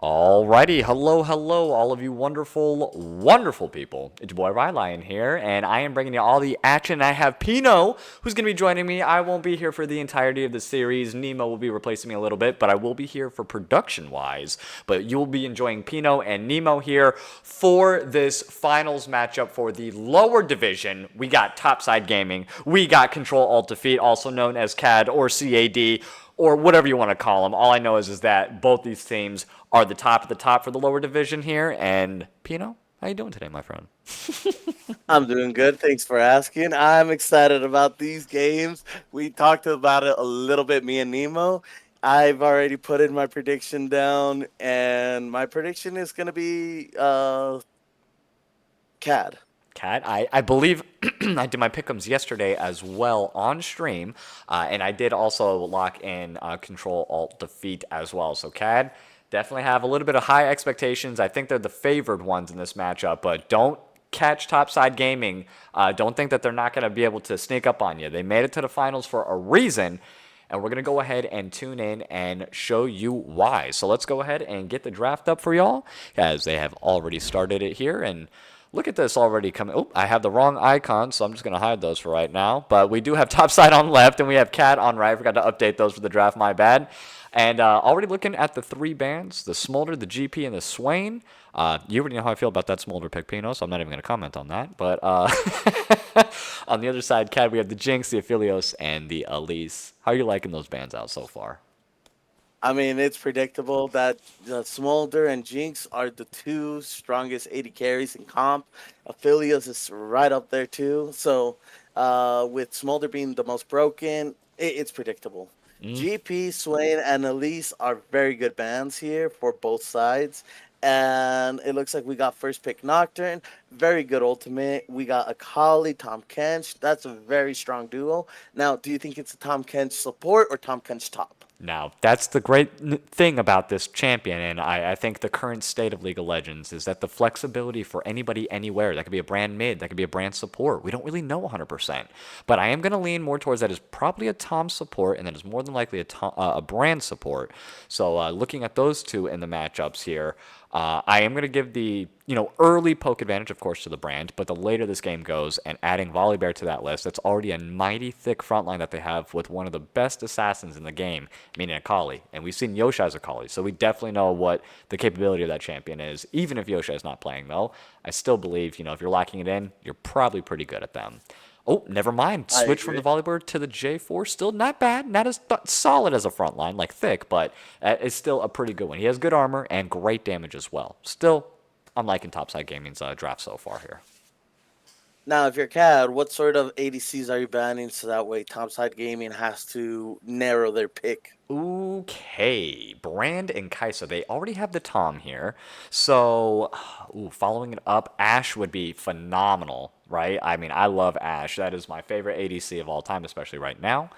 Alrighty, hello, all of you wonderful, wonderful people. It's your boy Rylion here, and I am bringing you all the action. I have Pino, who's going to be joining me. I won't be here for the entirety of the series. Nemo will be replacing me a little bit, but I will be here for production-wise. But you'll be enjoying Pino and Nemo here for this finals matchup for the lower division. We got Topside Gaming, we got Control Alt Defeat, also known as CAD or CAD or whatever you want to call them. All I know is that both these teams are the top of the top for the lower division here. And Pino, how you doing today, my friend? I'm doing good. Thanks for asking. I'm excited about these games. We talked about it a little bit, me and Nemo. I've already put in my prediction down, and my prediction is going to be CAD. Cat, I believe I did my pick'ems yesterday as well on stream, and I did also lock in Control Alt Defeat as well. So CAD definitely have a little bit of high expectations. I think they're the favored ones in this matchup, but don't catch Topside Gaming. Don't think that they're not going to be able to sneak up on you. They made it to the finals for a reason. And we're going to go ahead and tune in and show you why. So let's go ahead and get the draft up for y'all, as they have already started it here. And look at this already coming. Oh, I have the wrong icon, so I'm just going to hide those for right now. But we do have Topside on left, and we have Cat on right. I forgot to update those for the draft, my bad. And already looking at the three bands, the Smolder, the GP, and the Swain. You already know how I feel about that Smolder pick, Pino, so I'm not even going to comment on that. But on the other side, Cat, we have the Jinx, the Aphelios, and the Elise. How are you liking those bands out so far? I mean, it's predictable that Smolder and Jinx are the two strongest 80 carries in comp. Aphelios is right up there, too. So, with Smolder being the most broken, it's predictable. Mm. GP, Swain, and Elise are very good bands here for both sides. And it looks like we got first pick Nocturne, very good ultimate. We got Akali, Tom Kench. That's a very strong duo. Now, do you think it's a Tom Kench support or Tom Kench top? Now, that's the great thing about this champion, and I think the current state of League of Legends is that the flexibility for anybody anywhere, that could be a brand mid, that could be a brand support, we don't really know 100%. But I am going to lean more towards that is probably a Tom support, and that is more than likely a brand support. So looking at those two in the matchups here, I am going to give the early poke advantage, of course, to the brand, but the later this game goes and adding Volibear to that list, that's already a mighty thick front line that they have with one of the best assassins in the game, meaning Akali. And we've seen Yosha as Akali, so we definitely know what the capability of that champion is. Even if Yosha is not playing, though, I still believe, if you're locking it in, you're probably pretty good at them. Oh, never mind. I Switch from the agree. volleyball to the J4. Still not bad. Not as solid as a front line, like thick, but it's still a pretty good one. He has good armor and great damage as well. Still, I'm liking Topside Gaming's draft so far here. Now, if you're CAD, what sort of ADCs are you banning so that way Topside Gaming has to narrow their pick? Okay, Brand and Kaisa, they already have the Tom here. So, following it up, Ashe would be phenomenal, right? I mean, I love Ashe. That is my favorite ADC of all time, especially right now.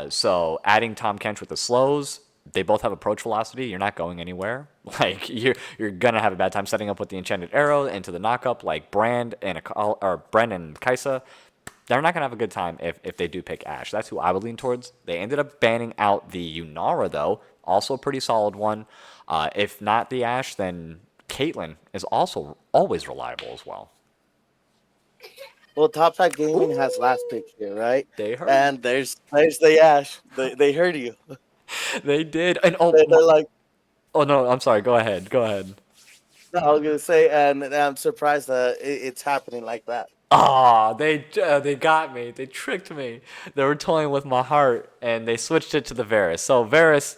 So, adding Tom Kench with the slows, they both have approach velocity. You're not going anywhere. Like you're gonna have a bad time setting up with the enchanted arrow into the knockup. Like Brand and Kaisa, they're not gonna have a good time if they do pick Ashe. That's who I would lean towards. They ended up banning out the Yunara though, also a pretty solid one. If not the Ashe, then Caitlyn is also always reliable as well. Well, Topside Gaming has last Ooh, pick here, right? they heard. And there's the Ash. They heard you. They did. And They're like, oh no, I'm sorry. Go ahead. Go ahead. no, I was gonna say, and I'm surprised that it's happening like that. Ah, they got me. They tricked me. They were toying with my heart, and they switched it to the Varus. So Varus,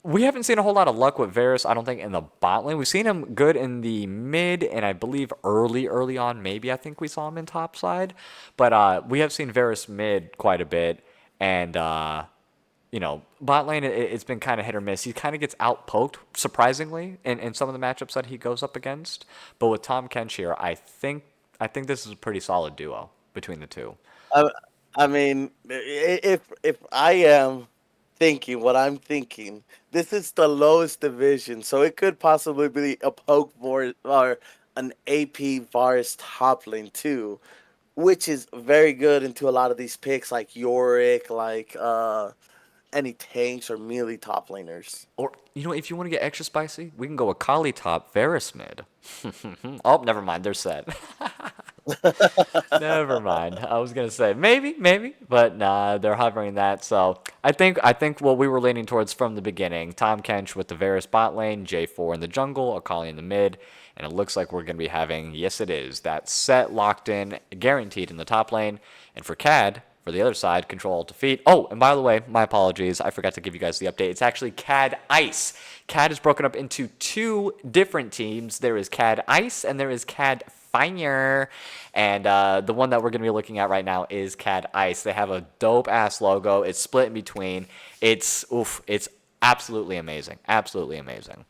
we haven't seen a whole lot of luck with Varus. I don't think in the bot lane. We've seen him good in the mid, and I believe early on. Maybe I think we saw him in top side, but we have seen Varus mid quite a bit, and bot lane it's been kind of hit or miss. He kind of gets outpoked surprisingly in some of the matchups that he goes up against. But with Tom Kench here, I think this is a pretty solid duo between the two. I, I mean, if I am thinking what I'm thinking, this is the lowest division, so it could possibly be a poke or an AP Varus top lane too, which is very good into a lot of these picks like Yorick, like any tanks or melee top laners. Or, if you want to get extra spicy, we can go a Kali top, Varus mid. Oh, never mind. They're set. Never mind. I was gonna say maybe, but nah, they're hovering that. So I think what we were leaning towards from the beginning: Tom Kench with the Varus bot lane, J4 in the jungle, Akali in the mid, and it looks like we're gonna be having, yes, it is, that set locked in, guaranteed in the top lane, and for CAD. For the other side, control alt defeat. Oh, and by the way, my apologies. I forgot to give you guys the update. It's actually CAD Ice. CAD is broken up into two different teams. There is CAD Ice and there is CAD Fire. And the one that we're going to be looking at right now is CAD Ice. They have a dope ass logo. It's split in between. It's absolutely amazing. Absolutely amazing.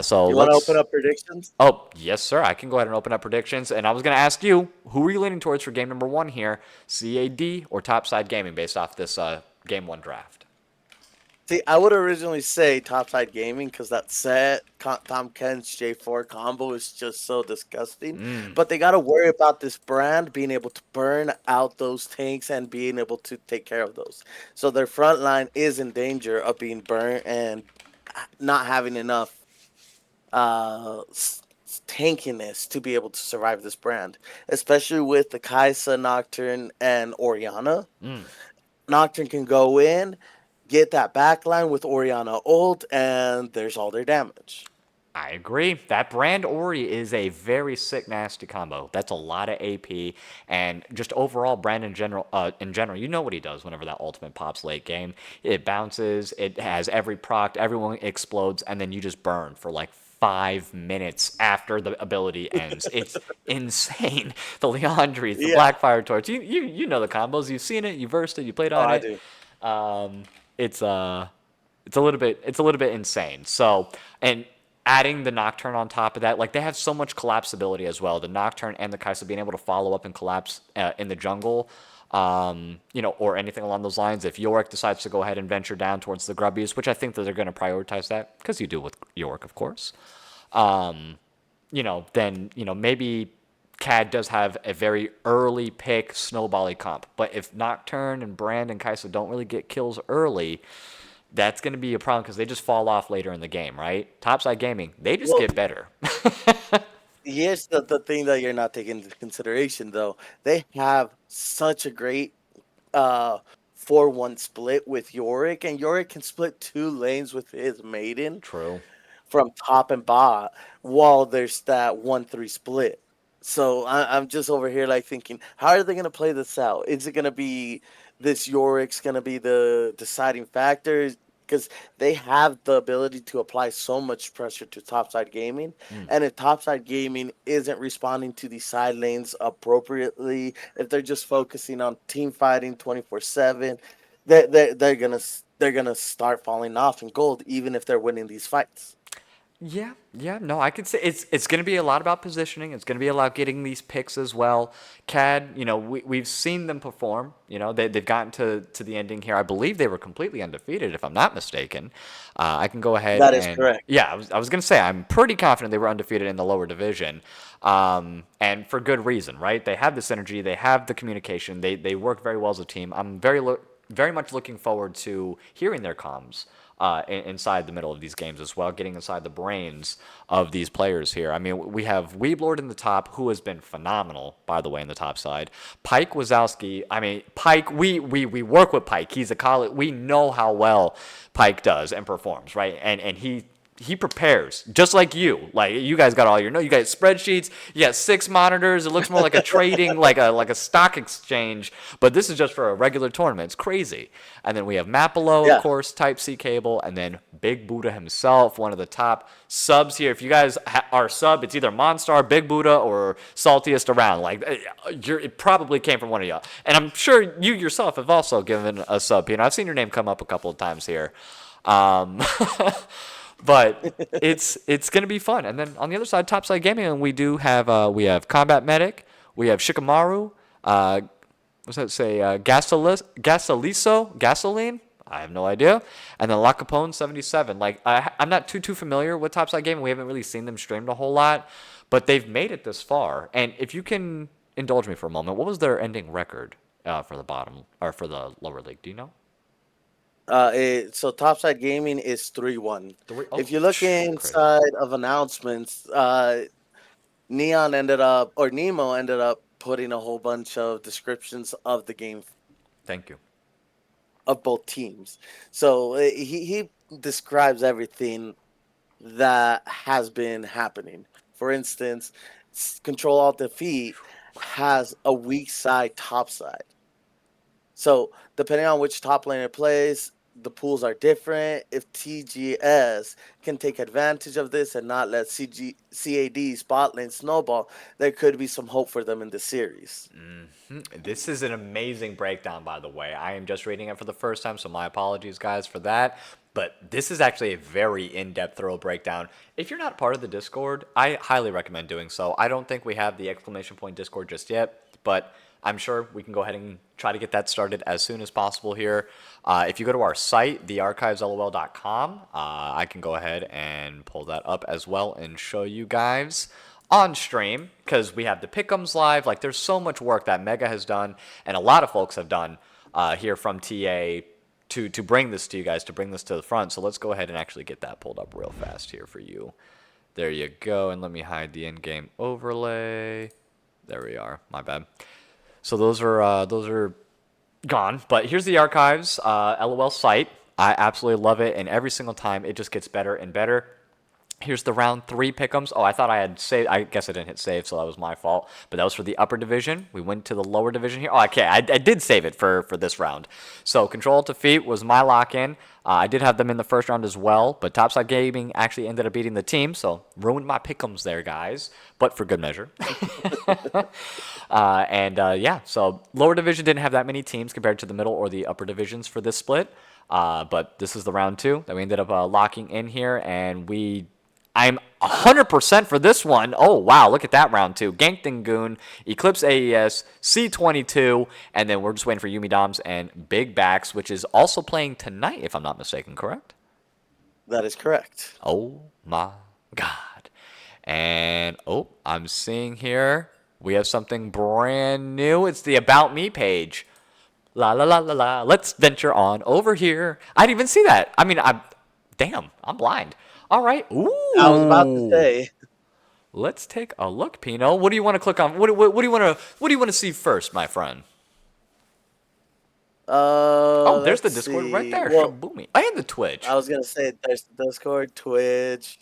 So You want to open let's. up predictions? Oh, yes, sir. I can go ahead and open up predictions. And I was going to ask you, who are you leaning towards for game number one here? CAD or Topside Gaming based off this game one draft? See, I would originally say Topside Gaming because that Tom Ken's J4 combo is just so disgusting. But they got to worry about this brand being able to burn out those tanks and being able to take care of those. So their front line is in danger of being burnt and not having enough tankiness to be able to survive this brand, especially with the Kaisa, Nocturne, and Oriana. Nocturne can go in, get that backline with Oriana ult, and there's all their damage. I agree. That Brand Ori is a very sick, nasty combo. That's a lot of AP, and just overall, Brand in general, you know what he does whenever that ultimate pops late game. It bounces, it has every proc, everyone explodes, and then you just burn for like 5 minutes after the ability ends. It's insane. The Leandries, the Yeah. Blackfire Torch. You know the combos. You've seen it. You versed it. You played Oh, on I it. do. Um, it's a little bit insane. So, and adding the Nocturne on top of that, like they have so much collapsibility as well. The Nocturne and the Kai'Sa being able to follow up and collapse in the jungle, or anything along those lines. If Yorick decides to go ahead and venture down towards the Grubbies, which I think that they're going to prioritize that because you do with Yorick, of course. Then maybe CAD does have a very early pick snowbally comp. But if Nocturne and Brand and Kai'Sa don't really get kills early, that's going to be a problem because they just fall off later in the game, right? Topside Gaming, they just Well, get better. here's the thing that you're not taking into consideration, though. They have such a great uh 4-1 split with Yorick, and Yorick can split two lanes with his maiden True. from top and bot while there's that 1-3 split. So I'm just over here like thinking, how are they going to play this out? Is it going to be this Yorick's going to be the deciding factor? Because they have the ability to apply so much pressure to Topside Gaming. And if Topside Gaming isn't responding to these side lanes appropriately, if they're just focusing on team fighting 24/7, they're gonna start falling off in gold, even if they're winning these fights. Yeah, no, I could say it's going to be a lot about positioning. It's going to be about getting these picks as well. CAD, we've seen them perform. They've gotten to the ending here. I believe they were completely undefeated, if I'm not mistaken. I can go ahead That is and correct. yeah, I was going to say I'm pretty confident they were undefeated in the lower division, and for good reason, right? They have the synergy, they have the communication, they work very well as a team. I'm very much looking forward to hearing their comms inside the middle of these games as well, getting inside the brains of these players here. I mean, we have Weeblord in the top, who has been phenomenal, by the way, in the top side. Pike Wazowski, I mean, Pike, we work with Pike. He's a college. We know how well Pike does and performs, right? And he prepares just like you. Like you guys got all your you got spreadsheets. You got 6 monitors. It looks more like a trading, like a stock exchange. But this is just for a regular tournament. It's crazy. And then we have Mapilo, of Yeah. course, Type C cable, and then Big Buddha himself, one of the top subs here. If you guys are sub, it's either Monstar, Big Buddha, or Saltiest around. Like it probably came from one of y'all. And I'm sure you yourself have also given a sub. I've seen your name come up a couple of times here. Um, But it's gonna be fun. And then on the other side, Topside Gaming, we have Combat Medic, we have Shikamaru, what's that say? Gasoline. I have no idea. And then La Capone 77. Like I'm not too familiar with Topside Gaming. We haven't really seen them streamed a whole lot, but they've made it this far. And if you can indulge me for a moment, what was their ending record for the bottom or for the lower league? Do you know? So Topside Gaming is 3-1. Three. Oh, If you look crazy. inside of announcements, Nemo ended up putting a whole bunch of descriptions of the game Thank you. of both teams. So he describes everything that has been happening. For instance, Control Alt Defeat has a weak side top side. So depending on which top laner plays, the pools are different. If TGS can take advantage of this and not let CAD spot lane snowball, there could be some hope for them in the series. This is an amazing breakdown, by the way. I am just reading it for the first time, so my apologies, guys, for that. But this is actually a very in-depth, thorough breakdown. If you're not part of the Discord, I highly recommend doing so. I don't think we have the exclamation point Discord just yet, but I'm sure we can go ahead and try to get that started as soon as possible here. If you go to our site, thearchiveslol.com, I can go ahead and pull that up as well and show you guys on stream because we have the pick'ems live. Like, there's so much work that Mega has done and a lot of folks have done here from TA to bring this to you guys, to bring this to the front. So let's go ahead and actually get that pulled up real fast here for you. There you go. And let me hide the in-game overlay. There we are. My bad. So those are gone. But here's the archives LOL site. I absolutely love it, and every single time it just gets better and better. Here's the round 3 pick'ems. Oh, I thought I had saved. I guess I didn't hit save, so that was my fault. But that was for the upper division. We went to the lower division here. Oh, okay. I did save it for this round. So Control Defeat was my lock-in. I did have them in the first round as well, but Topside Gaming actually ended up beating the team, so ruined my pick'ems there, guys. But for good measure. Yeah, so lower division didn't have that many teams compared to the middle or the upper divisions for this split. But this is the round 2 that we ended up locking in here, and I'm 100% for this one. Oh, wow, look at that round 2. Ganked Goon, Eclipse AES, C22, and then we're just waiting for Yumi Doms and Big Backs, which is also playing tonight, if I'm not mistaken, correct? That is correct. Oh, my God. And, oh, I'm seeing here we have something brand new. It's the About Me page. La la la la la. Let's venture on over here. I didn't even see that. I mean, damn, I'm blind. All right. I was about to Ooh. say, Let's take a look, Pino. What do you want to click on? What do you want to see first, my friend? Oh, there's the let's Discord right see. there. Well, Shaboomy. And the Twitch. I was gonna say there's the Discord, Twitch,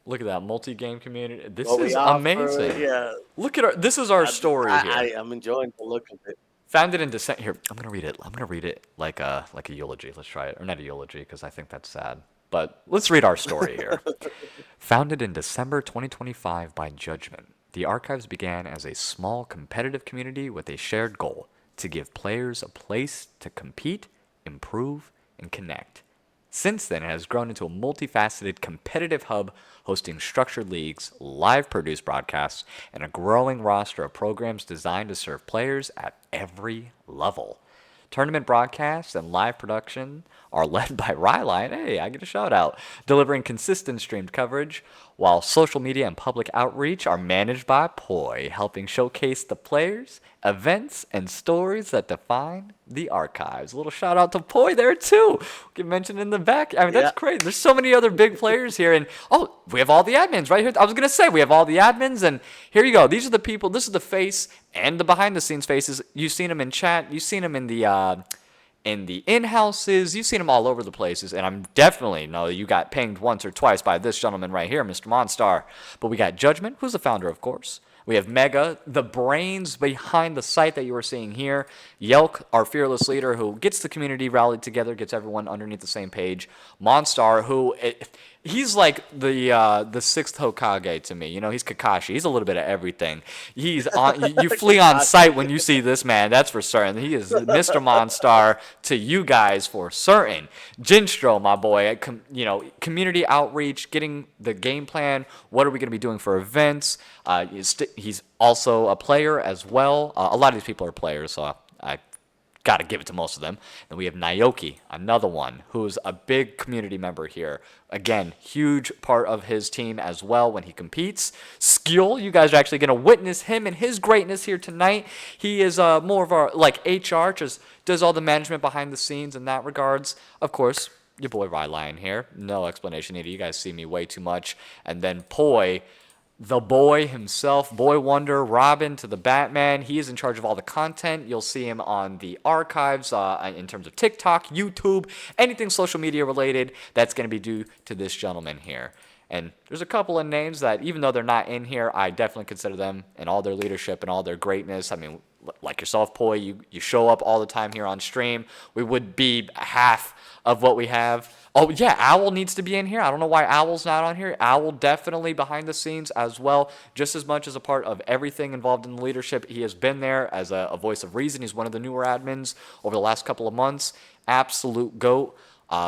Look at that multi-game community. This what we is offer. amazing. Yeah, Look at this is our story here. I'm enjoying the look of it. Founded in December. Here, I'm gonna read it. I'm gonna read it like a eulogy. Let's try it, or not a eulogy, because I think that's sad. But let's read our story here. Founded in December 2025 by Judgment, the Archives began as a small competitive community with a shared goal to give players a place to compete, improve, and connect. Since then, it has grown into a multifaceted competitive hub hosting structured leagues, live produced broadcasts, and a growing roster of programs designed to serve players at every level. Tournament broadcasts and live production are led by Ryline. Hey, I get a shout out. Delivering consistent streamed coverage, while social media and public outreach are managed by Poi, helping showcase the players, events, and stories that define the archives. A little shout out to Poi there too. Get mentioned in the back. I mean, that's Yeah, great. There's so many other big players here, and oh, we have all the admins right here. I was gonna say we have all the admins, and here you go. These are the people. This is the face and the behind the scenes faces. You've seen them in chat. You've seen them in the in-houses. You've seen them all over the places, and I'm definitely know you got pinged once or twice by this gentleman right here, Mr. Monstar. But we got Judgment, who's the founder, of course. We have Mega, the brains behind the site that you are seeing here. Yelk, our fearless leader, who gets the community rallied together, gets everyone underneath the same page. Monstar, he's like the sixth Hokage to me. You know, he's Kakashi. He's a little bit of everything. He's on. You flee on sight when you see this man. That's for certain. He is Mr. Monstar to you guys for certain. Jinstro, my boy. Community outreach, getting the game plan. What are we going to be doing for events? He's also a player as well. A lot of these people are players, so I got to give it to most of them. Then we have Naoki, another one who's a big community member here. Again, huge part of his team as well when he competes. Skill, you guys are actually going to witness him and his greatness here tonight. He is more of our like HR, just does all the management behind the scenes in that regards. Of course, your boy Ryline here. No explanation needed. You guys see me way too much. And then Poi, the boy himself, Boy Wonder, Robin to the Batman. He is in charge of all the content. You'll see him on the archives in terms of TikTok, YouTube, anything social media related. That's going to be due to this gentleman here. And there's a couple of names that, even though they're not in here, I definitely consider them in all their leadership and all their greatness. I mean, like yourself, Poi, you show up all the time here on stream. We would be half of what we have. Oh, yeah, Owl needs to be in here. I don't know why Owl's not on here. Owl definitely behind the scenes as well, just as much as a part of everything involved in the leadership. He has been there as a voice of reason. He's one of the newer admins over the last couple of months. Absolute GOAT.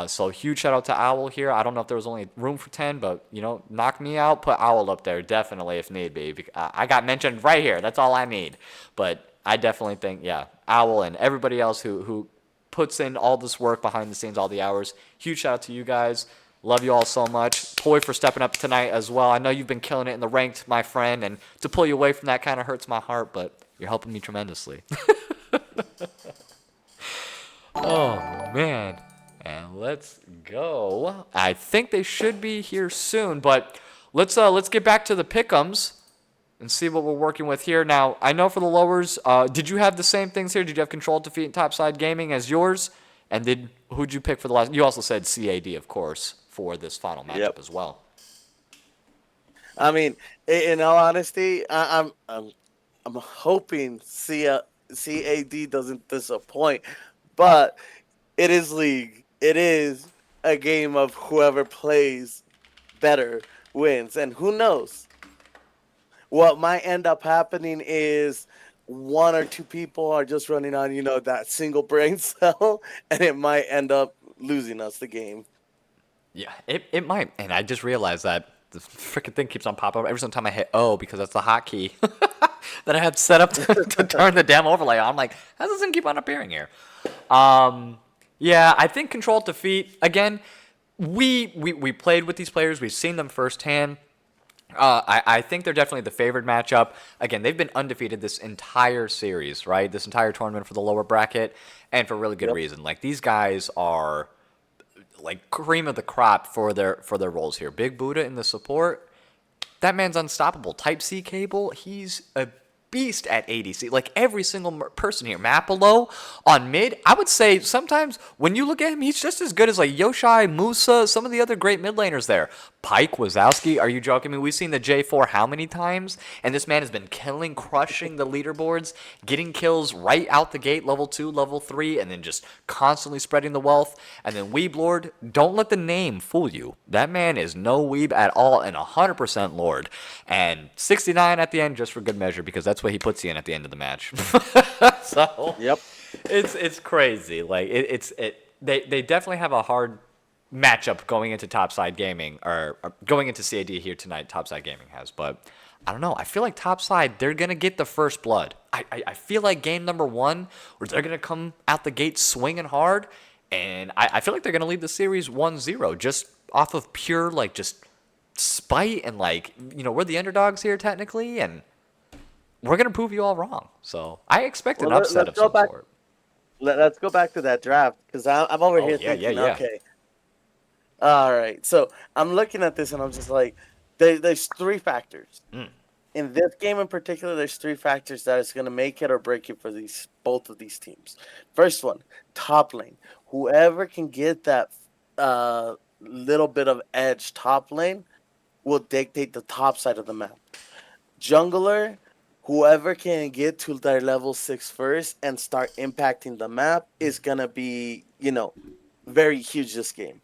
So huge shout out to Owl here. I don't know if there was only room for 10, but, knock me out, put Owl up there, definitely, if need be. I got mentioned right here. That's all I need. But I definitely think, yeah, Owl and everybody else who puts in all this work behind the scenes, all the hours. Huge shout out to you guys. Love you all so much. Poi for stepping up tonight as well. I know you've been killing it in the ranked, my friend, and to pull you away from that kind of hurts my heart, but you're helping me tremendously. Oh, man. And let's go. I think they should be here soon, but let's get back to the pick'ems and see what we're working with here. Now, I know for the lowers, did you have the same things here? Did you have Control, Defeat, and Topside Gaming as yours? And who'd you pick for the last? You also said CAD, of course, for this final matchup Yep. as well. I mean, in all honesty, I'm hoping CAD doesn't disappoint, but it is league. It is a game of whoever plays better wins, and who knows what might end up happening is one or two people are just running on that single brain cell, and it might end up losing us the game. Yeah, it might. And I just realized that the freaking thing keeps on popping up every single time I hit O because that's the hotkey that I have set up to turn the damn overlay on. I'm like, how does this keep on appearing here? Yeah, I think Control Defeat, again, we played with these players. We've seen them firsthand. I think they're definitely the favored matchup. Again, they've been undefeated this entire series, right? This entire tournament for the lower bracket, and for really good Yep. reason. Like, these guys are like cream of the crop for their roles here. Big Buddha in the support, that man's unstoppable. Type C cable, he's a beast at ADC. Like every single person here. Mapolo on mid, I would say sometimes when you look at him, he's just as good as like Yoshai, Musa, some of the other great mid laners there. Pike, Wazowski, are you joking me? We've seen the J4 how many times? And this man has been killing, crushing the leaderboards, getting kills right out the gate, level 2, level 3, and then just constantly spreading the wealth. And then Weeb Lord, don't let the name fool you. That man is no weeb at all and 100% Lord. And 69 at the end just for good measure because that's what he puts you in at the end of the match. So Yep. it's crazy. Like they definitely have a hard matchup going into Topside Gaming or going into CAD here tonight. Topside Gaming has, but I don't know. I feel like Topside they're gonna get the first blood. I feel like game number 1 where they're gonna come out the gate swinging hard, and I feel like they're gonna lead the series 1-0 just off of pure like just spite and like we're the underdogs here technically and we're gonna prove you all wrong. So I expect an Well, upset let's of go some back. sort. Let's go back to that draft because I'm over Oh here yeah, yeah, thinking, yeah. okay, all right. So I'm looking at this and I'm just like, there's three factors Mm. in this game in particular. There's three factors that is going to make it or break it for these both of these teams. First one, top lane. Whoever can get that little bit of edge top lane will dictate the top side of the map. Jungler, whoever can get to their level 6 first and start impacting the map is gonna be, very huge this game.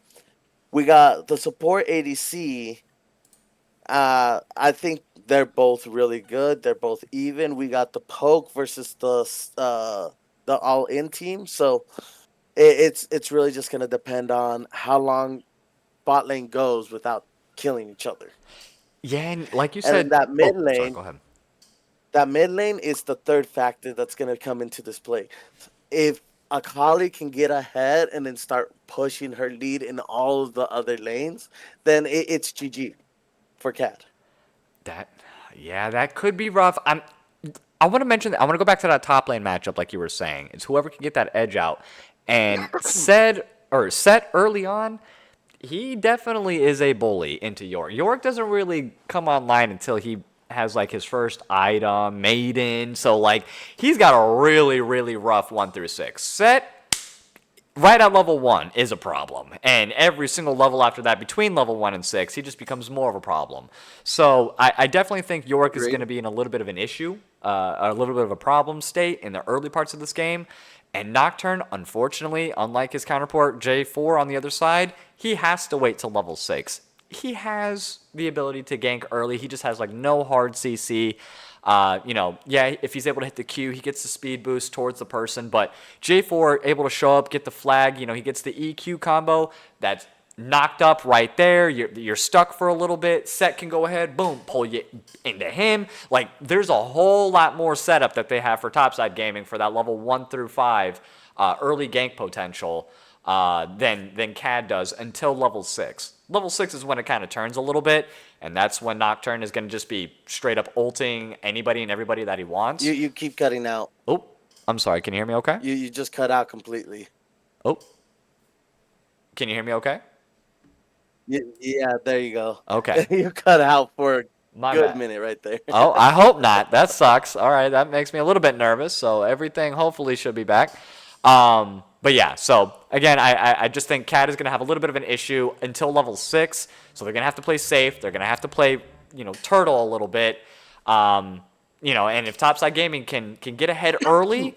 We got the support ADC. I think they're both really good. They're both even. We got the poke versus the all in team. So it's really just gonna depend on how long bot lane goes without killing each other. Yeah, and like you And then said. Oh, sorry. Go ahead. that mid lane is the third factor that's going to come into this play. If Akali can get ahead and then start pushing her lead in all of the other lanes, then it's GG for Cat. That, yeah, that could be rough. I want to mention. I want to go back to that top lane matchup, like you were saying. It's whoever can get that edge out. And set early on, he definitely is a bully into York. York doesn't really come online until he has like his first item, maiden. So like he's got a really really rough 1 through 6. Set right at level 1 is a problem. And every single level after that, between level 1 and 6, he just becomes more of a problem. So I definitely think York is going Agreed. to be in a little bit of an issue, a little bit of a problem state in the early parts of this game. And Nocturne, unfortunately, unlike his counterpart J4 on the other side, he has to wait till level 6. He has the ability to gank early. He just has like no hard CC. Yeah, if he's able to hit the Q, he gets the speed boost towards the person. But J4 able to show up, get the flag. He gets the EQ combo that's knocked up right there. You're stuck for a little bit. Set can go ahead, boom, pull you into him. Like there's a whole lot more setup that they have for Topside Gaming for that level 1 through 5 early gank potential than CAD does until level 6. Level 6 is when it kind of turns a little bit, and that's when Nocturne is going to just be straight up ulting anybody and everybody that he wants. You keep cutting out. Oh, I'm sorry. Can you hear me okay? You just cut out completely. Oh, can you hear me okay? Yeah, there you go. Okay. You cut out for a My good bad. minute right there. Oh, I hope not. That sucks. All right, that makes me a little bit nervous. So everything hopefully should be back. But yeah, so again, I just think Cat is going to have a little bit of an issue until level 6. So they're going to have to play safe. They're going to have to play, turtle a little bit. And if Topside Gaming can get ahead early,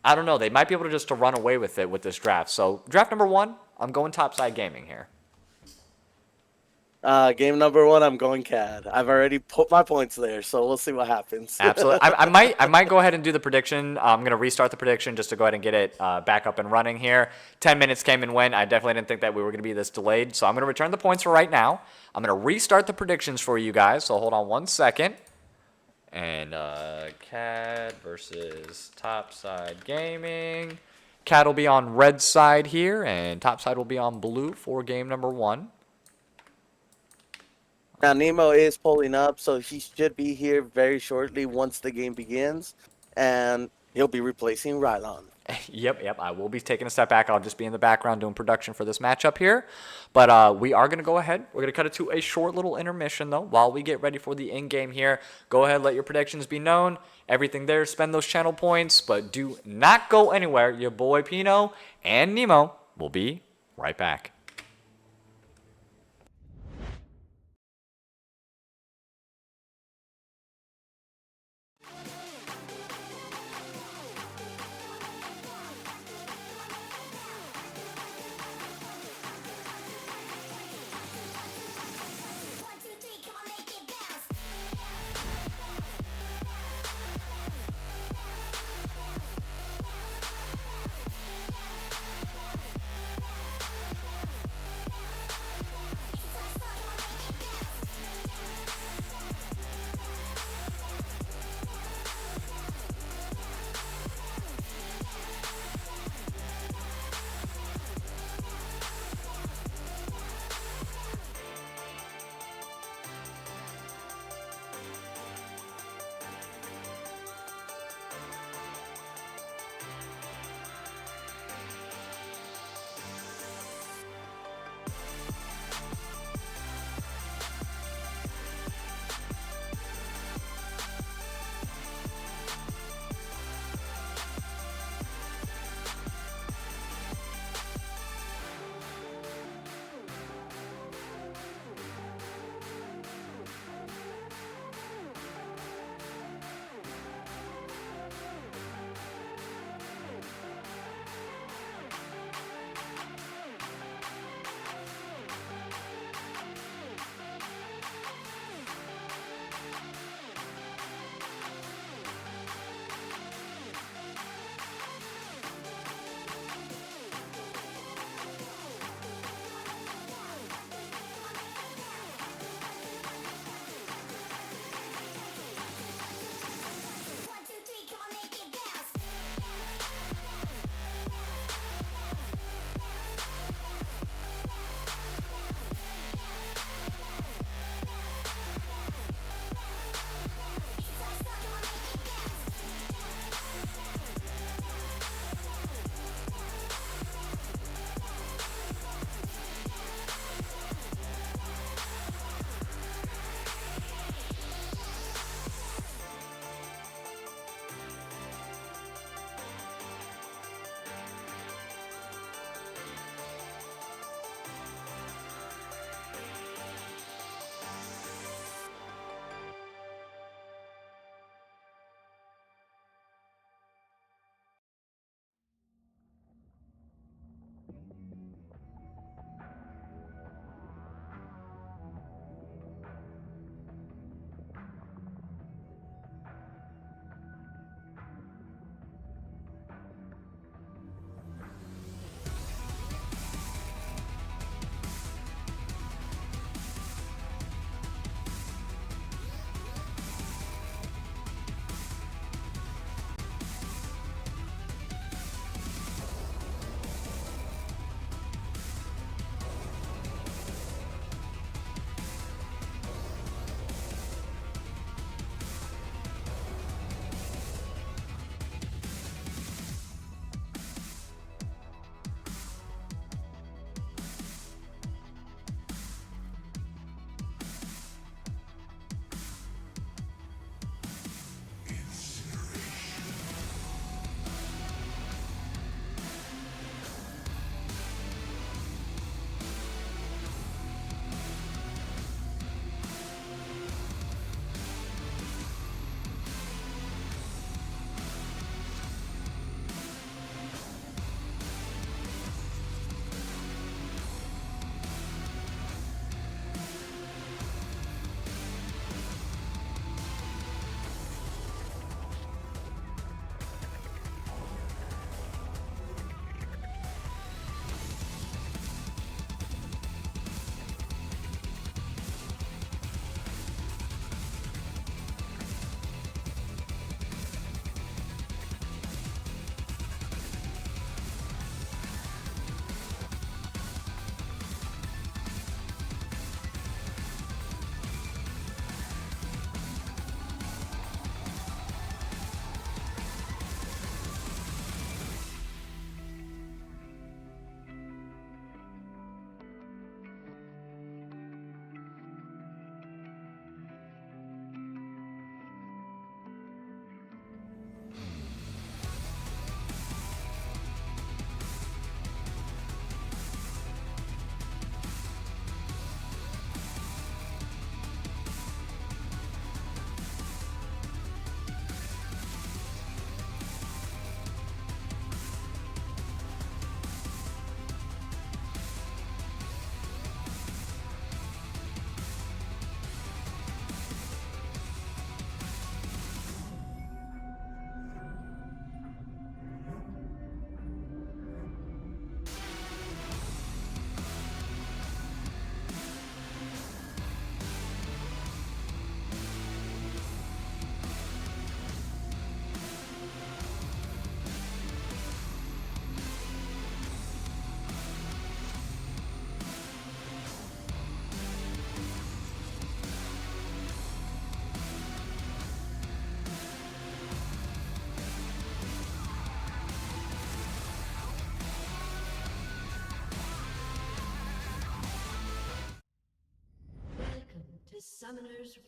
I don't know. They might be able to just to run away with it with this draft. So draft number 1, I'm going Topside Gaming here. Game number 1, I'm going CAD. I've already put my points there, so we'll see what happens. Absolutely. I might go ahead and do the prediction. I'm going to restart the prediction just to go ahead and get it back up and running here. 10 minutes came and went. I definitely didn't think that we were going to be this delayed. So I'm going to return the points for right now. I'm going to restart the predictions for you guys. So hold on 1 second. And CAD versus Topside Gaming. CAD will be on red side here, and Topside will be on blue for game number 1. Now Nemo is pulling up, so he should be here very shortly once the game begins, and he'll be replacing Rylon. Yep. I will be taking a step back. I'll just be in the background doing production for this matchup here. But we are going to go ahead. We're going to cut it to a short little intermission, though, while we get ready for the in-game here. Go ahead, let your predictions be known. Everything there, spend those channel points, but do not go anywhere. Your boy Pino and Nemo will be right back.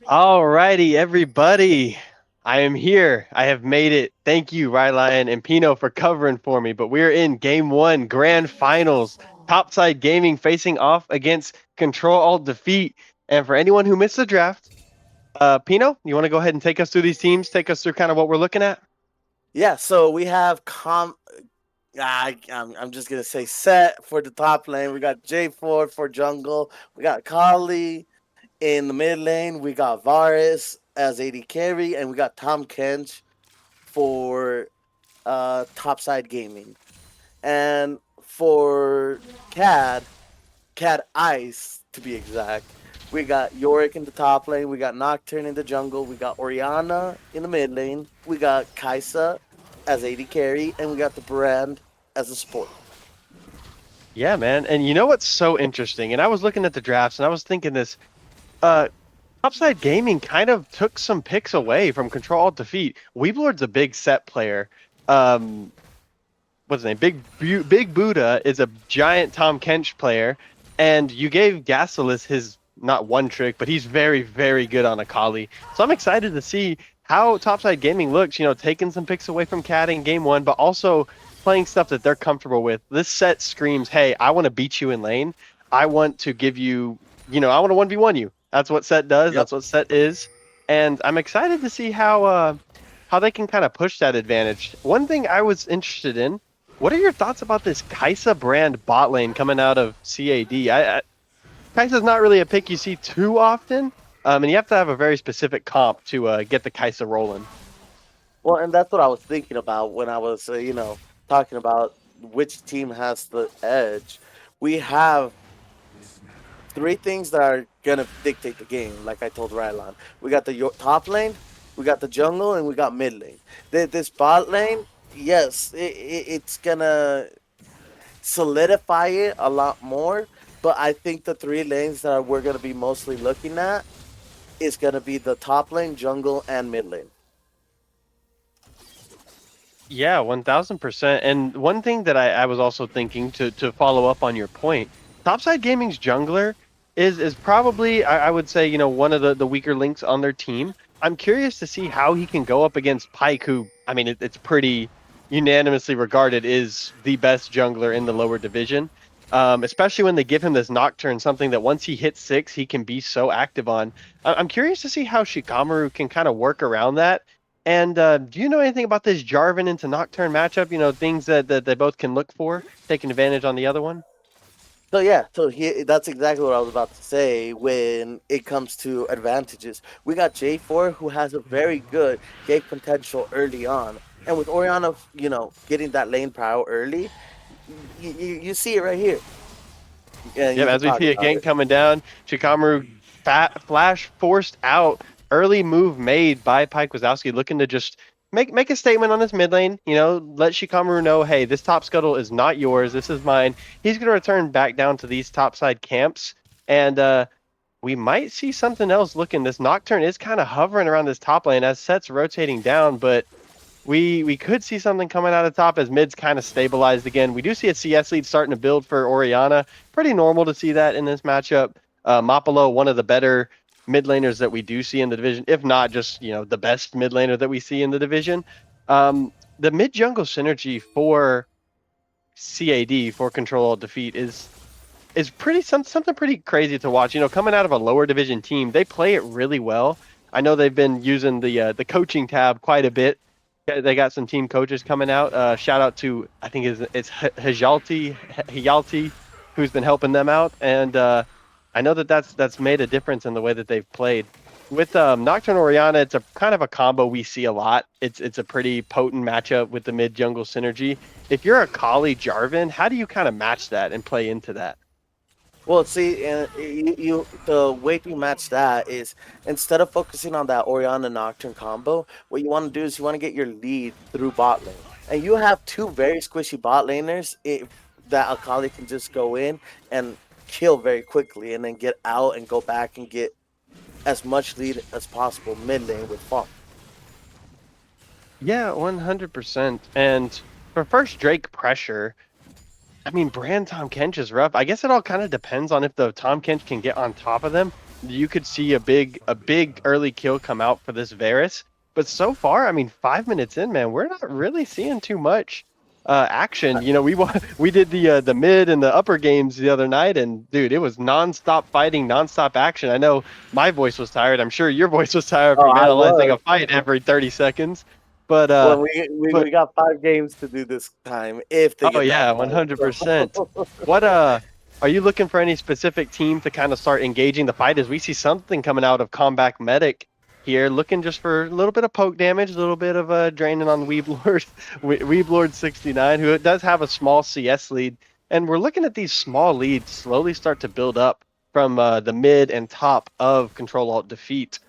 Alrighty, everybody. I am here. I have made it. Thank you, Rylion and Pino, for covering for me. But we're in game one, grand finals. Topside Gaming facing off against Control Alt Defeat. And for anyone who missed the draft, Pino, you want to go ahead and take us through these teams? Take us through kind of what we're looking at? Yeah, so we have I'm just gonna say set for the top lane. We got J4 for jungle. We got Kali in the mid lane. We got Varus as AD carry, and we got Tom Kench for topside gaming. And for Cad Ice to be exact, we got Yorick in the top lane. We got Nocturne in the jungle. We got Oriana in the mid lane. We got Kaisa as AD carry, and we got the brand as a support. Yeah, man. And you know what's so interesting? And I was looking at the drafts and I was thinking this. Uh, Topside Gaming kind of took some picks away from Control Alt Defeat. Weeblord's a big set player. What's his name? Big Buddha is a giant Tom Kench player, and you gave Gasolus his not one trick, but he's very, very good on Akali. So I'm excited to see how Topside Gaming looks. You know, taking some picks away from Cat in game one, but also playing stuff that they're comfortable with. This set screams, "Hey, I want to beat you in lane. I want to give you, I want to 1v1 you." That's what set does. Yep. That's what set is, and I'm excited to see how they can kind of push that advantage. One thing I was interested in. What are your thoughts about this Kaisa brand bot lane coming out of CAD? Kaisa's not really a pick you see too often, and you have to have a very specific comp to get the Kaisa rolling. Well, and that's what I was thinking about when I was, talking about which team has the edge. We have three things that are gonna dictate the game. Like I told Rylan, we got the top lane, we got the jungle, and we got mid lane. This bot lane, yes, it's gonna solidify it a lot more. But I think the three lanes that we're gonna be mostly looking at is gonna be the top lane, jungle, and mid lane. Yeah, 1000%. And one thing that I was also thinking to follow up on your point, Topside Gaming's jungler is probably I would say one of the weaker links on their team. I'm curious to see how he can go up against Pyke, who I mean it's pretty unanimously regarded is the best jungler in the lower division. Especially when they give him this Nocturne, something that once he hits 6, he can be so active on. I'm curious to see how Shikamaru can kind of work around that. And do you know anything about this Jarvan into Nocturne matchup? Things that they both can look for, taking advantage on the other one? So yeah, that's exactly what I was about to say when it comes to advantages. We got J4 who has a very good gank potential early on. And with Oriana, getting that lane power early, you see it right here. Yeah, you Yep, can as we talk see a about gank it. coming down, Shikamaru flash forced out, early move made by Pyke Wazowski, looking to just make a statement on this mid lane. Let Shikamaru know, hey, this top scuttle is not yours. This is mine. He's going to return back down to these topside camps, and we might see something else looking. This Nocturne is kind of hovering around this top lane as Set's rotating down, but we could see something coming out of top as mid's kind of stabilized again. We do see a CS lead starting to build for Oriana. Pretty normal to see that in this matchup. Mapalo, one of the better mid laners that we do see in the division, if not just the best mid laner that we see in the division. The mid jungle synergy for CAD for Control Alt Defeat is pretty something pretty crazy to watch. Coming out of a lower division team, they play it really well. I know they've been using the coaching tab quite a bit. They got some team coaches coming out. Shout out to I think it's Hijalti, who's been helping them out, and I know that's made a difference in the way that they've played. With Nocturne Oriana, it's a kind of a combo we see a lot. It's a pretty potent matchup with the mid jungle synergy. If you're a Kali Jarvan, how do you kind of match that and play into that? Well, see, and the way to match that is instead of focusing on that Oriana Nocturne combo, what you want to do is you want to get your lead through bot lane, and you have two very squishy bot laners that Akali can just go in and kill very quickly, and then get out and go back and get as much lead as possible mid lane with farm. Yeah, 100%. And for first Drake pressure, I mean, Brand Tom Kench is rough. I guess it all kind of depends on if the Tom Kench can get on top of them. you could see a big early kill come out for this Varus. But so far, I mean, 5 minutes in, man, we're not really seeing too much action. You know, we did the mid and the upper games the other night, and dude, it was nonstop fighting, nonstop action. I know my voice was tired. I'm sure your voice was tired Oh, from I analyzing a was. fight every 30 seconds. But Well, uh, we but got 5 games to do this time if they oh get yeah, Topside. 100%. So. What are you looking for any specific team to kind of start engaging the fight as we see something coming out of Combat Medic here, looking just for a little bit of poke damage, a little bit of draining on Weeblord, Weeblord 69, who does have a small CS lead, and we're looking at these small leads slowly start to build up from the mid and top of Control Alt Defeat.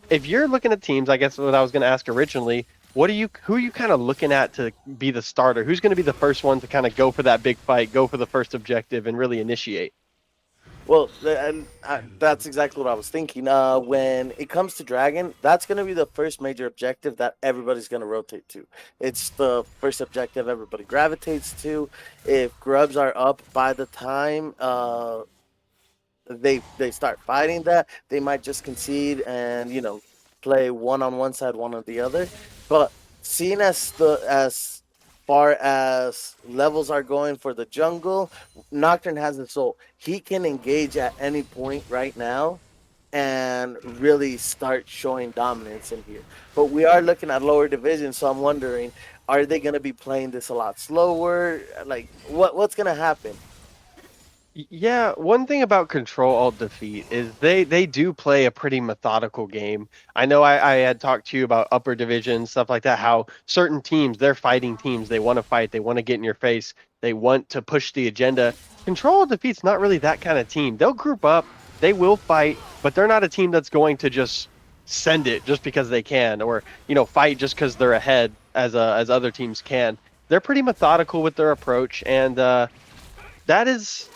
If you're looking at teams, I guess what I was going to ask originally, who are you kind of looking at to be the starter? Who's going to be the first one to kind of go for that big fight, go for the first objective, and really initiate? Well, that's exactly what I was thinking. When it comes to Dragon, that's going to be the first major objective that everybody's going to rotate to. It's the first objective everybody gravitates to. If grubs are up by the time they start fighting that, they might just concede and play one on one side, one on the other. But seeing as far as levels are going for the jungle, Nocturne has it so he can engage at any point right now and really start showing dominance in here. But we are looking at lower division, so I'm wondering, are they going to be playing this a lot slower? Like, what's going to happen? Yeah, one thing about Control Alt Defeat is they do play a pretty methodical game. I know I had talked to you about upper division, stuff like that, how certain teams, they're fighting teams, they want to fight, they want to get in your face, they want to push the agenda. Control Alt Defeat's not really that kind of team. They'll group up, they will fight, but they're not a team that's going to just send it just because they can, or fight just because they're ahead as other teams can. They're pretty methodical with their approach, and that is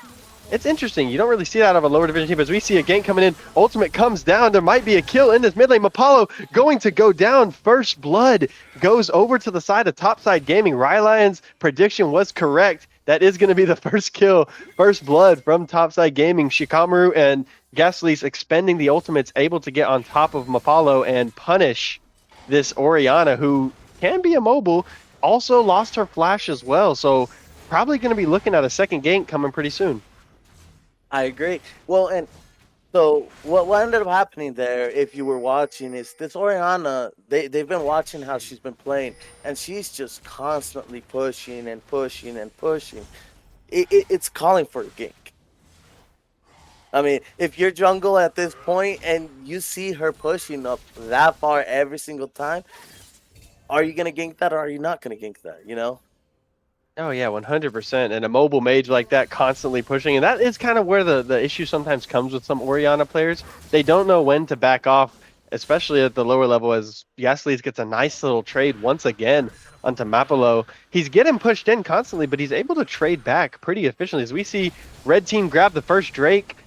it's interesting. You don't really see that out of a lower division team. As we see a gank coming in, ultimate comes down. There might be a kill in this mid lane. Mapalo going to go down. First blood goes over to the side of Topside Gaming. Rylion's prediction was correct. That is going to be the first kill, first blood from Topside Gaming. Shikamaru and Gasly's expending the ultimates, able to get on top of Mapalo and punish this Orianna, who can be immobile. Also lost her flash as well. So probably going to be looking at a second gank coming pretty soon. I agree. Well, and so what ended up happening there, if you were watching, is this Oriana, they've been watching how she's been playing, and she's just constantly pushing and pushing and pushing. It's calling for a gank. I mean, if you're jungle at this point and you see her pushing up that far every single time, are you going to gank that or are you not going to gank that, Oh yeah, 100%. And a mobile mage like that constantly pushing, and that is kind of where the issue sometimes comes with some Orianna players. They don't know when to back off, especially at the lower level, as Yasleys gets a nice little trade once again onto Mapalo. He's getting pushed in constantly, but he's able to trade back pretty efficiently. As we see red team grab the first Drake.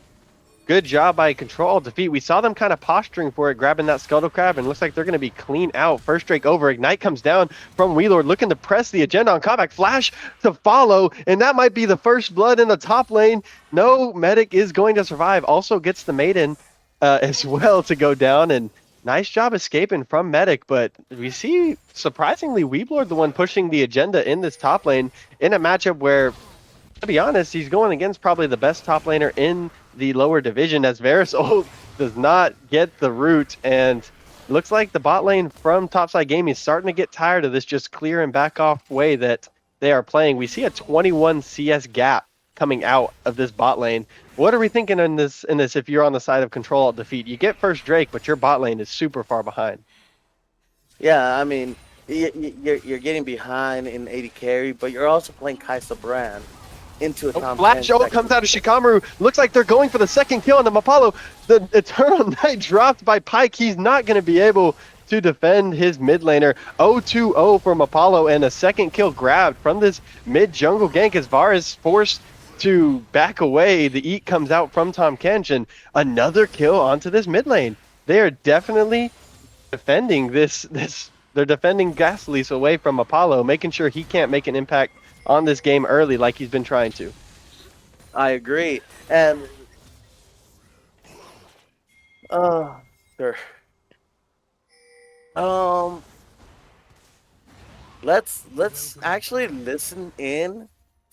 Good job by Control Alt Defeat. We saw them kind of posturing for it, grabbing that Scuttle Crab, and looks like they're going to be clean out. First Drake over. Ignite comes down from Weelord, looking to press the agenda on Combat. Flash to follow, and that might be the first blood in the top lane. No, Medic is going to survive. Also gets the Maiden as well to go down, and nice job escaping from Medic, but we see, surprisingly, Weeblord the one pushing the agenda in this top lane in a matchup where, to be honest, he's going against probably the best top laner in the lower division, as Varus ult does not get the root, and looks like the bot lane from Topside Gaming is starting to get tired of this just clear and back off way that they are playing. We see a 21 CS gap coming out of this bot lane. What are we thinking in this if you're on the side of Control Alt Defeat? You get first Drake, but your bot lane is super far behind. Yeah, I mean, you're getting behind in 80 carry, but you're also playing Kaisa Brand into a Tom Flash ult comes out of Shikamaru. Looks like they're going for the second kill on the Mapalo. The Eternal Knight dropped by Pyke. He's not going to be able to defend his mid laner. 0-2-0 for Mapalo, and a second kill grabbed from this mid jungle gank as Varus forced to back away. The eat comes out from Tom Kench, and another kill onto this mid lane. They are definitely defending this. They're defending Gasly's away from Apollo, making sure he can't make an impact on this game early like he's been trying to. I agree. And Sure. Um, let's actually listen in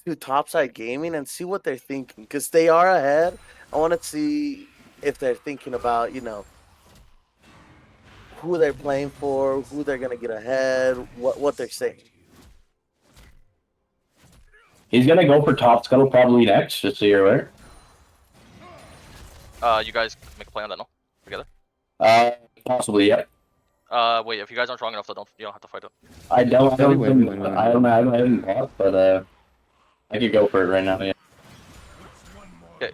to Topside Gaming and see what they're thinking because they are ahead. I want to see if they're thinking about who they're playing for, who they're gonna get ahead, what they're saying. He's gonna go for top scuttle probably next, just so you're aware. You guys make a play on that, no? Together. Possibly, yeah. Wait. If you guys aren't strong enough, then you don't have to fight it. I don't Wait, know. I haven't bought, but I could go for it right now. Yeah. Okay.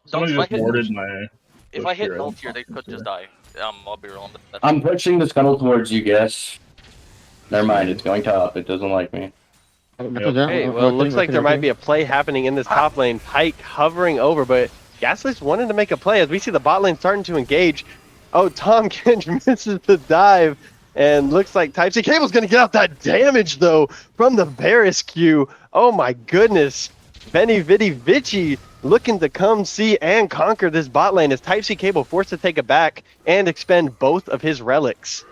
Somebody if I just hit, warded my. if I hit null tier, they could just die. I'll be real. I'm pushing the scuttle towards you, guess. Never mind, it's going top. It doesn't like me. Hey, well, it looks like there might be a play happening in this top lane. Pike hovering over, but Gasly's wanting to make a play as we see the bot lane starting to engage. Oh, Tom Kench misses the dive, and looks like Type C Cable's going to get out that damage, though, from the Varus Q. Oh, my goodness. Benny Vidi Vici looking to come see and conquer this bot lane as Type C Cable forced to take it back and expend both of his relics.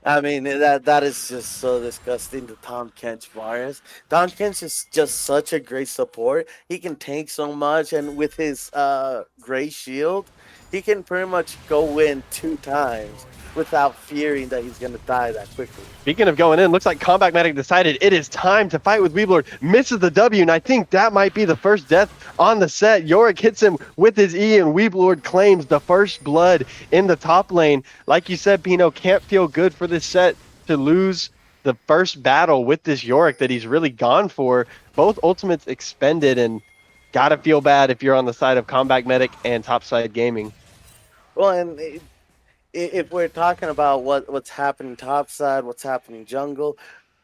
I mean, that is just so disgusting, the Tom Kench virus. Tom Kench is just such a great support. He can tank so much, and with his gray shield, he can pretty much go in 2 times without fearing that he's going to die that quickly. Speaking of going in, looks like Combat Medic decided it is time to fight with Weeblord. Misses the W, and I think that might be the first death on the set. Yorick hits him with his E, and Weeblord claims the first blood in the top lane. Like you said, Pino, can't feel good for this set to lose the first battle with this Yorick that he's really gone for. Both ultimates expended, and gotta feel bad if you're on the side of Combat Medic and Topside Gaming. Well, and if we're talking about what's happening topside, what's happening jungle,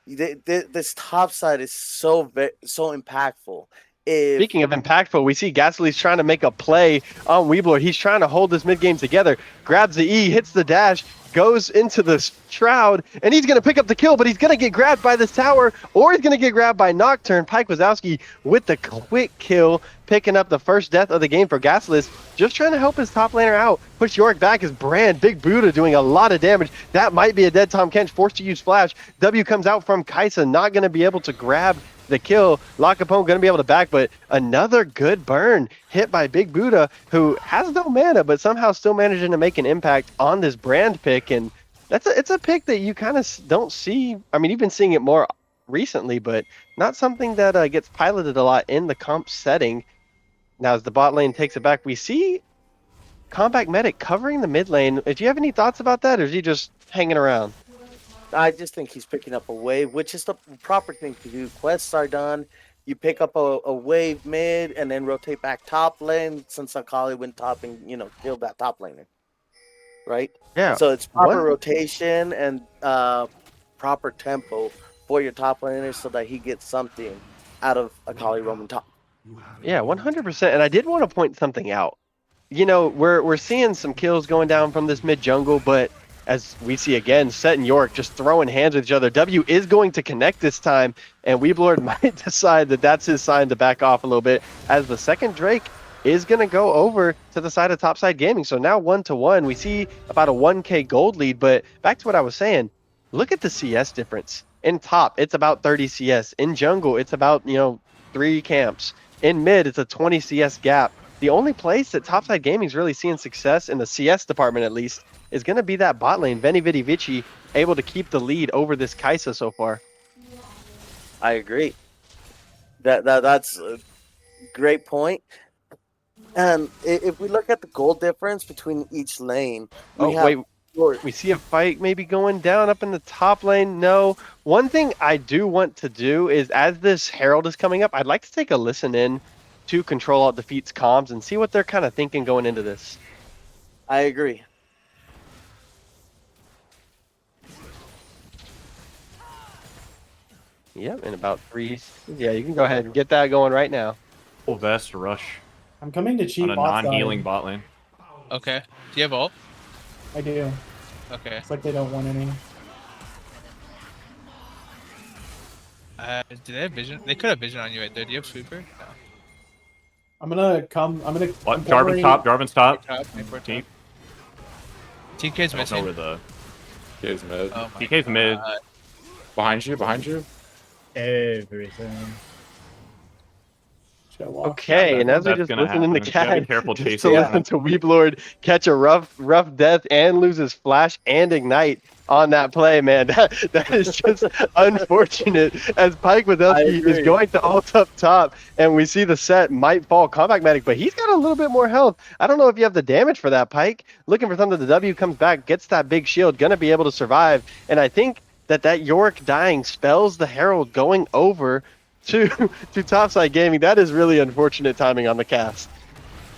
this topside is so impactful. Speaking of impactful, we see Gasly's trying to make a play on Weeblord. He's trying to hold this mid game together, grabs the E, hits the dash, goes into the shroud, and he's going to pick up the kill, but he's going to get grabbed by this tower, or he's going to get grabbed by Nocturne. Pike Wazowski with the quick kill, picking up the first death of the game for Gasly, just trying to help his top laner out. Push Yorick back as Brand, Big Buddha doing a lot of damage. That might be a dead Tom Kench, forced to use Flash. W comes out from Kaisa, not going to be able to grab the kill. Lakapone going to be able to back, but another good burn hit by Big Buddha, who has no mana, but somehow still managing to make an impact on this Brand pick. And it's a pick that you kind of don't see. I mean, you've been seeing it more recently, but not something that gets piloted a lot in the comp setting. Now, as the bot lane takes it back, we see Combat Medic covering the mid lane. Do you have any thoughts about that, or is he just hanging around? I just think he's picking up a wave, which is the proper thing to do. Quests are done. You pick up a wave mid and then rotate back top lane since Akali went top and, killed that top laner. Right? Yeah. So it's proper rotation and proper tempo for your top laner so that he gets something out of Akali roaming top. Yeah, 100%. And I did want to point something out. We're seeing some kills going down from this mid jungle, but as we see again, Set and Yorick just throwing hands with each other. W is going to connect this time, and Weeblord might decide that that's his sign to back off a little bit, as the second Drake is going to go over to the side of Topside Gaming. So now 1-1, we see about a 1k gold lead, but back to what I was saying, look at the CS difference. In top, it's about 30 CS. In jungle, it's about, 3 camps. In mid, it's a 20 CS gap. The only place that Topside Gaming is really seeing success in the CS department, at least, is going to be that bot lane. Veni Vidi Vici able to keep the lead over this Kaisa so far. I agree. That's a great point. And if we look at the goal difference between each lane, we see a fight maybe going down up in the top lane. No. One thing I do want to do is, as this Herald is coming up, I'd like to take a listen in to Control Alt Defeat's comms and see what they're kind of thinking going into this. I agree. Yep, in about 3. Yeah, you can go ahead and get that going right now. Full vest rush I'm coming to cheat on a non-healing bot lane. Okay. Do you have ult? I do. Okay. It's like they don't want any. Do they have vision? They could have vision on you right there. Do you have sweeper? No. I'm gonna come. I'm What? Jarvan's top. Jarvan's top. Top, top. Team. TK's I don't know where missing. the He's mid. Oh my TK's mid. God. Behind you, behind you. Everything. Show off. Okay, and as we That's just gonna listen in the happen. You gotta be cat, careful just to chasing listen that. to Weeblord catch a rough death and loses flash and ignite on that play, man. That is just unfortunate. As Pike Wazowski is agree. going to ult up top, and we see the set might fall Combat Medic, but he's got a little bit more health. I don't know if you have the damage for that, Pike. Looking for something. The W comes back, gets that big shield, gonna be able to survive, and I think that Yorick dying spells the Herald going over to Topside Gaming. That is really unfortunate timing on the cast.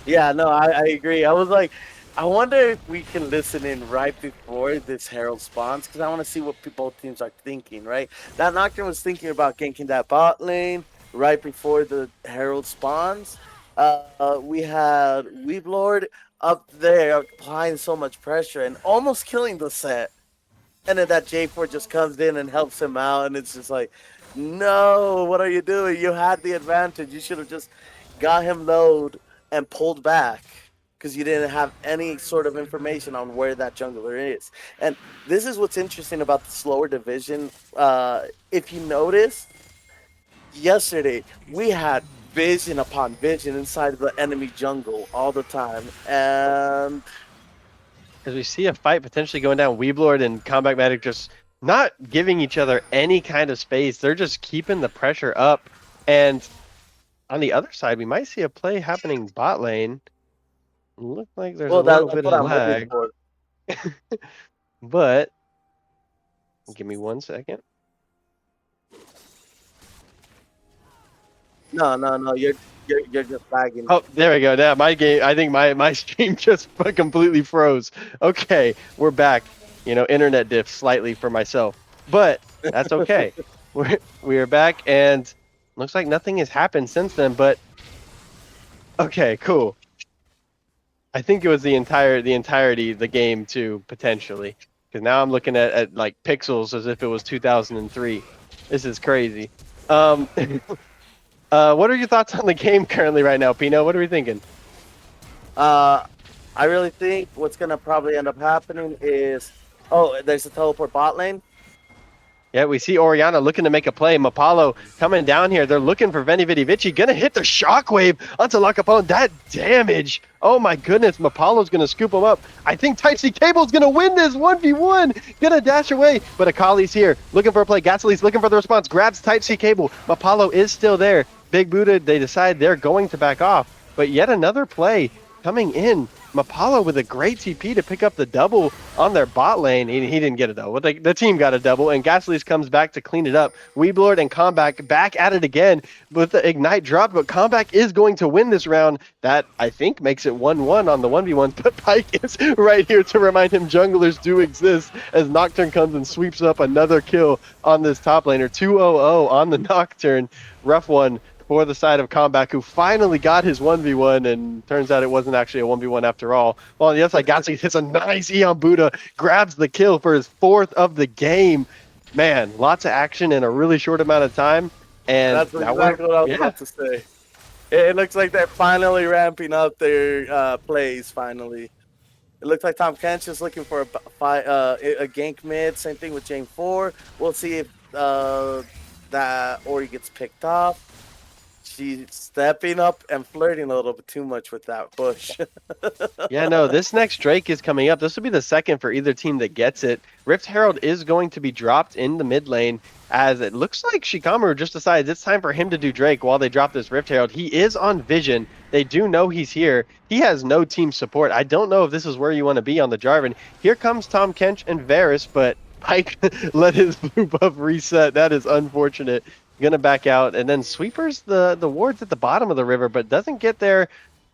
Yeah, no, I agree. I was like, I wonder if we can listen in right before this Herald spawns, because I want to see what both teams are thinking, right? That Nocturne was thinking about ganking that bot lane right before the Herald spawns. We had Weeblord up there applying so much pressure and almost killing the set. And then that J4 just comes in and helps him out, and it's just like, no, what are you doing? You had the advantage. You should have just got him low and pulled back because you didn't have any sort of information on where that jungler is. And this is what's interesting about the slower division. If you notice, yesterday we had vision upon vision inside of the enemy jungle all the time. And As we see a fight potentially going down, Weeblord and Combat Medic just not giving each other any kind of space. They're just keeping the pressure up. And on the other side, we might see a play happening bot lane. Look like there's a little that's bit what of I'm hoping lag, for. but give me 1 second. No, you're just lagging. Oh, there we go. Now my game, I think my stream just completely froze. Okay, we're back. You know, internet diff slightly for myself, but that's okay. we are back, and looks like nothing has happened since then. But okay, cool. I think it was the entirety of the game too, potentially, because now I'm looking at like pixels as if it was 2003. This is crazy. What are your thoughts on the game currently right now, Pino? What are we thinking? I really think what's gonna probably end up happening is, there's a teleport bot lane. Yeah, we see Oriana looking to make a play. Mapalo coming down here. They're looking for Veni Vidi Vici. Gonna hit the shockwave onto Lacapone. That damage. Oh my goodness. Mapalo's gonna scoop him up. I think Type C Cable's gonna win this 1v1. Gonna dash away. But Akali's here. Looking for a play. Gasly's looking for the response. Grabs Type C Cable. Mapalo is still there. Big Buddha, they decide they're going to back off. But yet another play coming in. Mapalo with a great TP to pick up the double on their bot lane. He didn't get a double. The team got a double, and Gasly's comes back to clean it up. Weeblord and Combat back at it again with the Ignite drop, but Combat is going to win this round. That, I think, makes it 1-1 on the 1v1, but Pike is right here to remind him junglers do exist as Nocturne comes and sweeps up another kill on this top laner. 2-0-0 on the Nocturne. Rough one for the side of Combat, who finally got his 1v1, and turns out it wasn't actually a 1v1 after all. Well, on the other side, Gatsby hits a nice Eon Buddha, grabs the kill for his 4th of the game. Man, lots of action in a really short amount of time. And That's exactly what I was about to say. It looks like they're finally ramping up their plays, finally. It looks like Tom Kench is looking for a gank mid. Same thing with Jane 4. We'll see if that Ori gets picked off. She's stepping up and flirting a little bit too much with that bush. Yeah, no, this next Drake is coming up. This will be the second for either team that gets it. Rift Herald is going to be dropped in the mid lane, as it looks like Shikamaru just decides it's time for him to do Drake while they drop this Rift Herald. He is on Vision. They do know he's here. He has no team support. I don't know if this is where you want to be on the Jarvan. Here comes Tom Kench and Varus, but Pike let his blue buff reset. That is unfortunate. Gonna back out, and then Sweepers the wards at the bottom of the river, but doesn't get there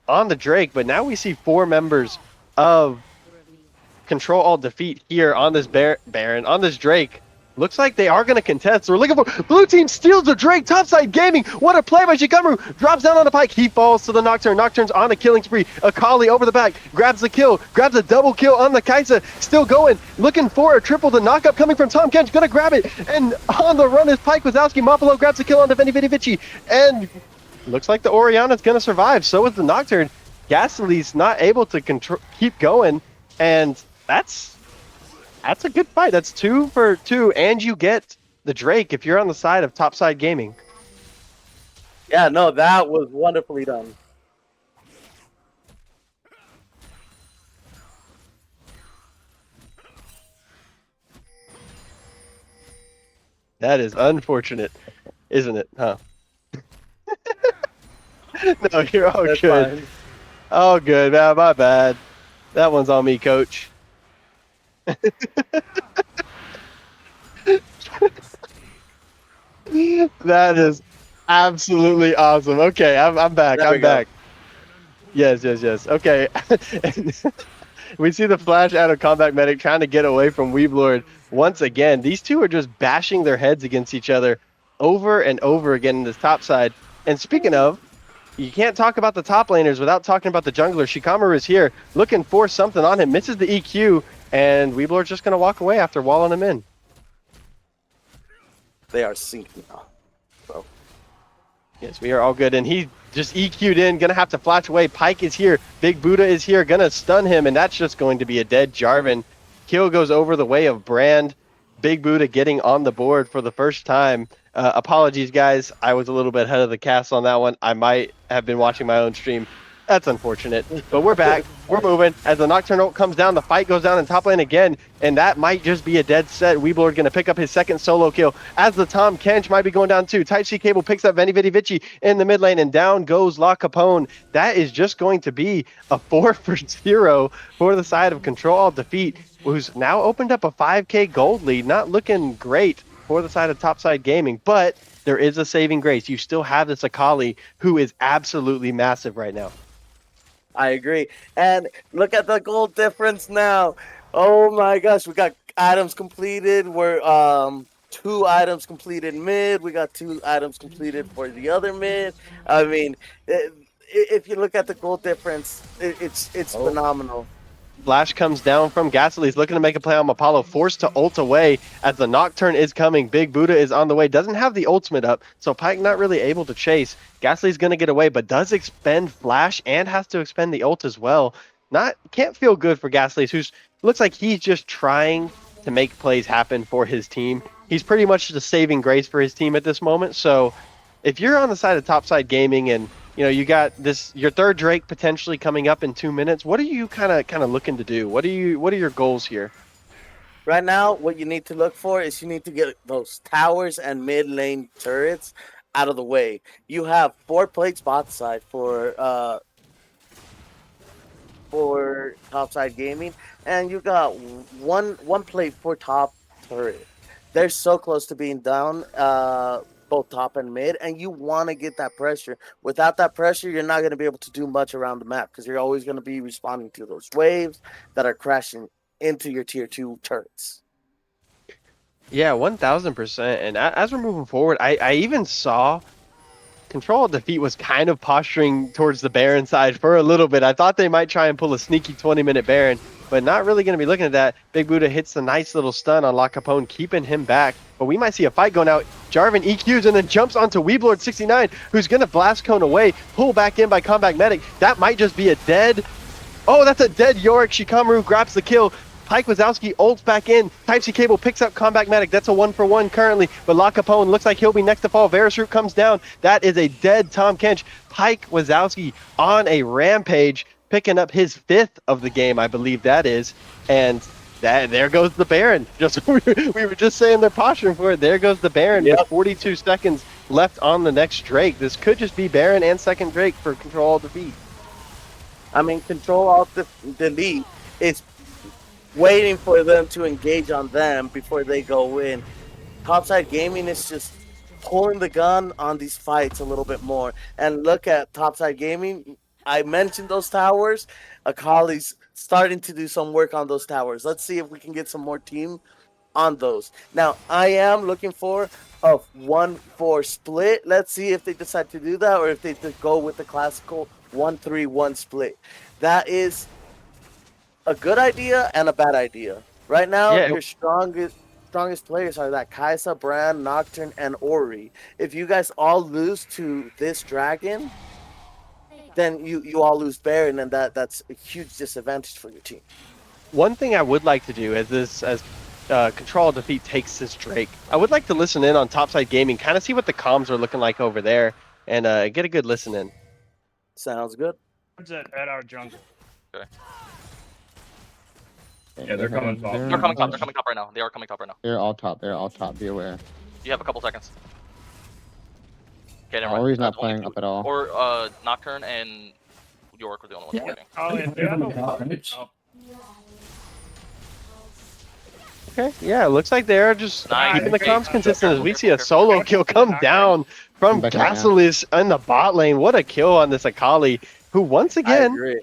on the Drake. But now we see 4 members of Control Alt Defeat here on this Baron, on this Drake. Looks like they are going to contest. So we're looking for blue team steals the Drake. Topside Gaming. What a play by Shikamaru. Drops down on the Pike. He falls to the Nocturne. Nocturne's on a killing spree. Akali over the back. Grabs the kill. Grabs a double kill on the Kaisa. Still going. Looking for a triple. The knockup coming from Tom Kench. Gonna grab it. And on the run is Pike Wazowski. Mapalo grabs the kill on the Veni Vidi Vici. And looks like the Oriana's going to survive. So is the Nocturne. Ghastly's not able to keep going, and that's a good fight. That's 2 for 2, and you get the Drake if you're on the side of Topside Gaming. Yeah, no, that was wonderfully done. That is unfortunate, isn't it? Huh? No, you're all That's good. fine. Oh, good. Man, my bad. That one's on me, coach. That is absolutely awesome. Okay, I'm back. There we I'm go. back. Yes. Okay. We see the flash out of Combat Medic trying to get away from Weeblord once again. These two are just bashing their heads against each other over and over again in this top side. And speaking of, you can't talk about the top laners without talking about the jungler. Shikamaru is here looking for something on him, misses the EQ, and Weeblord's just going to walk away after walling him in. They are synced now. So Yes, we are all good. And he just EQ'd in, going to have to flash away. Pyke is here. Big Buddha is here, going to stun him, and that's just going to be a dead Jarvan. Kill goes over the way of Brand. Big Buddha getting on the board for the first time. Apologies, guys. I was a little bit ahead of the cast on that one. I might have been watching my own stream. That's unfortunate. But we're back. We're moving. As the Nocturne ult comes down, the fight goes down in top lane again, and that might just be a dead set. Weeblord going to pick up his second solo kill, as the Tom Kench might be going down too. Type-C Cable picks up Veni Vidi Vici in the mid lane, and down goes La Capone. That is just going to be a 4 for 0 for the side of Control Alt Defeat, who's now opened up a 5k gold lead. Not looking great for the side of Topside Gaming, but there is a saving grace. You still have this Akali, who is absolutely massive right now. I agree. And look at the goal difference now. Oh my gosh, we got items completed. We're 2 items completed mid. We got 2 items completed for the other mid. I mean, if you look at the goal difference, it's phenomenal. Flash comes down from Ghastly. He's looking to make a play on Apollo, forced to ult away as the Nocturne is coming. Big Buddha is on the way, doesn't have the ultimate up, so Pyke not really able to chase. Ghastly's going to get away, but does expend Flash and has to expend the ult as well. Can't feel good for Ghastly, who's looks like he's just trying to make plays happen for his team. He's pretty much the saving grace for his team at this moment. So if you're on the side of Topside Gaming and you got your third Drake potentially coming up in 2 minutes. What are you kind of looking to do? What are your goals here? Right now, what you need to look for is you need to get those towers and mid lane turrets out of the way. You have 4 plates bot side for Topside Gaming, and you got one plate for top turret. They're so close to being down, both top and mid, and you want to get that pressure. Without that pressure, you're not going to be able to do much around the map because you're always going to be responding to those waves that are crashing into your tier 2 turrets. Yeah, 1000%. And as we're moving forward, I even saw Control Alt Defeat was kind of posturing towards the Baron side for a little bit. I thought they might try and pull a sneaky 20-minute Baron, but not really going to be looking at that. Big Buddha hits the nice little stun on La Capone, keeping him back. But we might see a fight going out. Jarvan EQs and then jumps onto Weeblord 69, who's going to blast cone away, pull back in by Combat Medic. That might just be a dead... Oh, that's a dead Yorick. Shikamaru grabs the kill. Pyke Wazowski ults back in. Type-C Cable picks up Combat Medic. That's a 1-for-1 currently. But La Capone looks like he'll be next to fall. Varus Root comes down. That is a dead Tom Kench. Pyke Wazowski on a rampage, picking up his 5th of the game, I believe that is. And there goes the Baron. We were just saying they're posturing for it. There goes the Baron with 42 seconds left on the next Drake. This could just be Baron and second Drake for Control Alt Defeat. I mean, Control Alt Delete is waiting for them to engage on them before they go in. Topside Gaming is just pulling the gun on these fights a little bit more. And look at Topside Gaming. I mentioned those towers. Akali's starting to do some work on those towers. Let's see if we can get some more team on those. Now, I am looking for a 1-4 split. Let's see if they decide to do that or if they just go with the classical 1-3-1 split. That is a good idea and a bad idea. Right now, Yeah. your strongest strongest players are that Kaisa, Brand, Nocturne, and Ori. If you guys all lose to this dragon, then you all lose Baron, and that's a huge disadvantage for your team. One thing I would like to do as Control Defeat takes this Drake, I would like to listen in on Topside Gaming, kind of see what the comms are looking like over there, and get a good listen in. Sounds good. At our jungle. Yeah, they're coming top. They're coming top. They're coming top right now. They are coming top right now. They're all top. They're all top. Be aware. You have a couple seconds. Okay, never mind. Ori's not Only playing two. up at all. Or Nocturne and York were the only ones fighting. Oh, yeah, They're coming top, right? Okay, yeah, it looks like they're just Nice. keeping the Okay. comms consistent as we see a Careful, solo kill come down from Back right now. Gasolis in the bot lane. What a kill on this Akali, who once I again agree.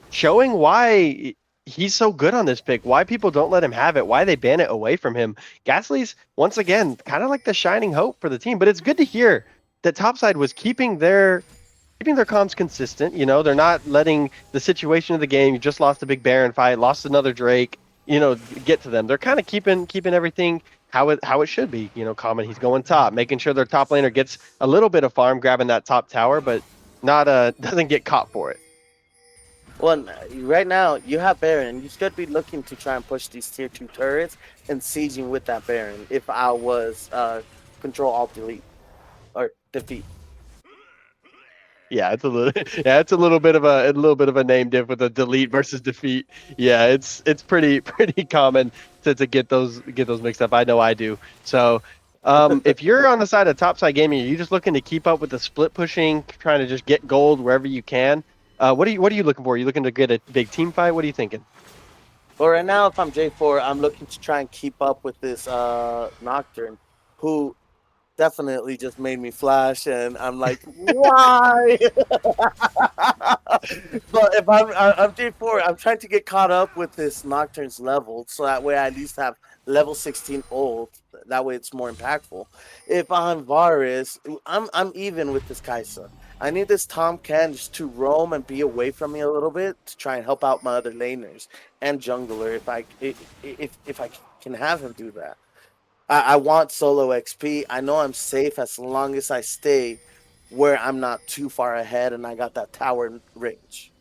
showing why he's so good on this pick, why people don't let him have it, why they ban it away from him. Gasly's, once again, kind of like the shining hope for the team, but it's good to hear that Topside was keeping their comms consistent. You know, they're not letting the situation of the game, you just lost a big Baron fight, lost another Drake, you know, get to them. They're kind of keeping everything how it should be. You know, Common, he's going top, making sure their top laner gets a little bit of farm, grabbing that top tower, but not doesn't get caught for it. Well, right now you have Baron. You should be looking to try and push these tier 2 turrets and sieging with that Baron. If I was Control Alt Delete or Defeat. Yeah, it's a little bit of a name diff with a delete versus defeat. Yeah, it's pretty common to get those mixed up. I know I do. So, if you're on the side of Topside Gaming, are you just looking to keep up with the split pushing, trying to just get gold wherever you can? What are you looking for? Are you looking to get a big team fight? What are you thinking? Well, right now, if I'm J4, I'm looking to try and keep up with this Nocturne, who definitely just made me flash, and I'm like, why? But if I'm J4, I'm trying to get caught up with this Nocturne's level, so that way I at least have level 16 ult. That way it's more impactful. If I'm Varus, I'm even with this Kaisa. I need this Tom Ken just to roam and be away from me a little bit to try and help out my other laners and jungler if I can have him do that. I want solo XP. I know I'm safe as long as I stay where I'm not too far ahead and I got that tower range.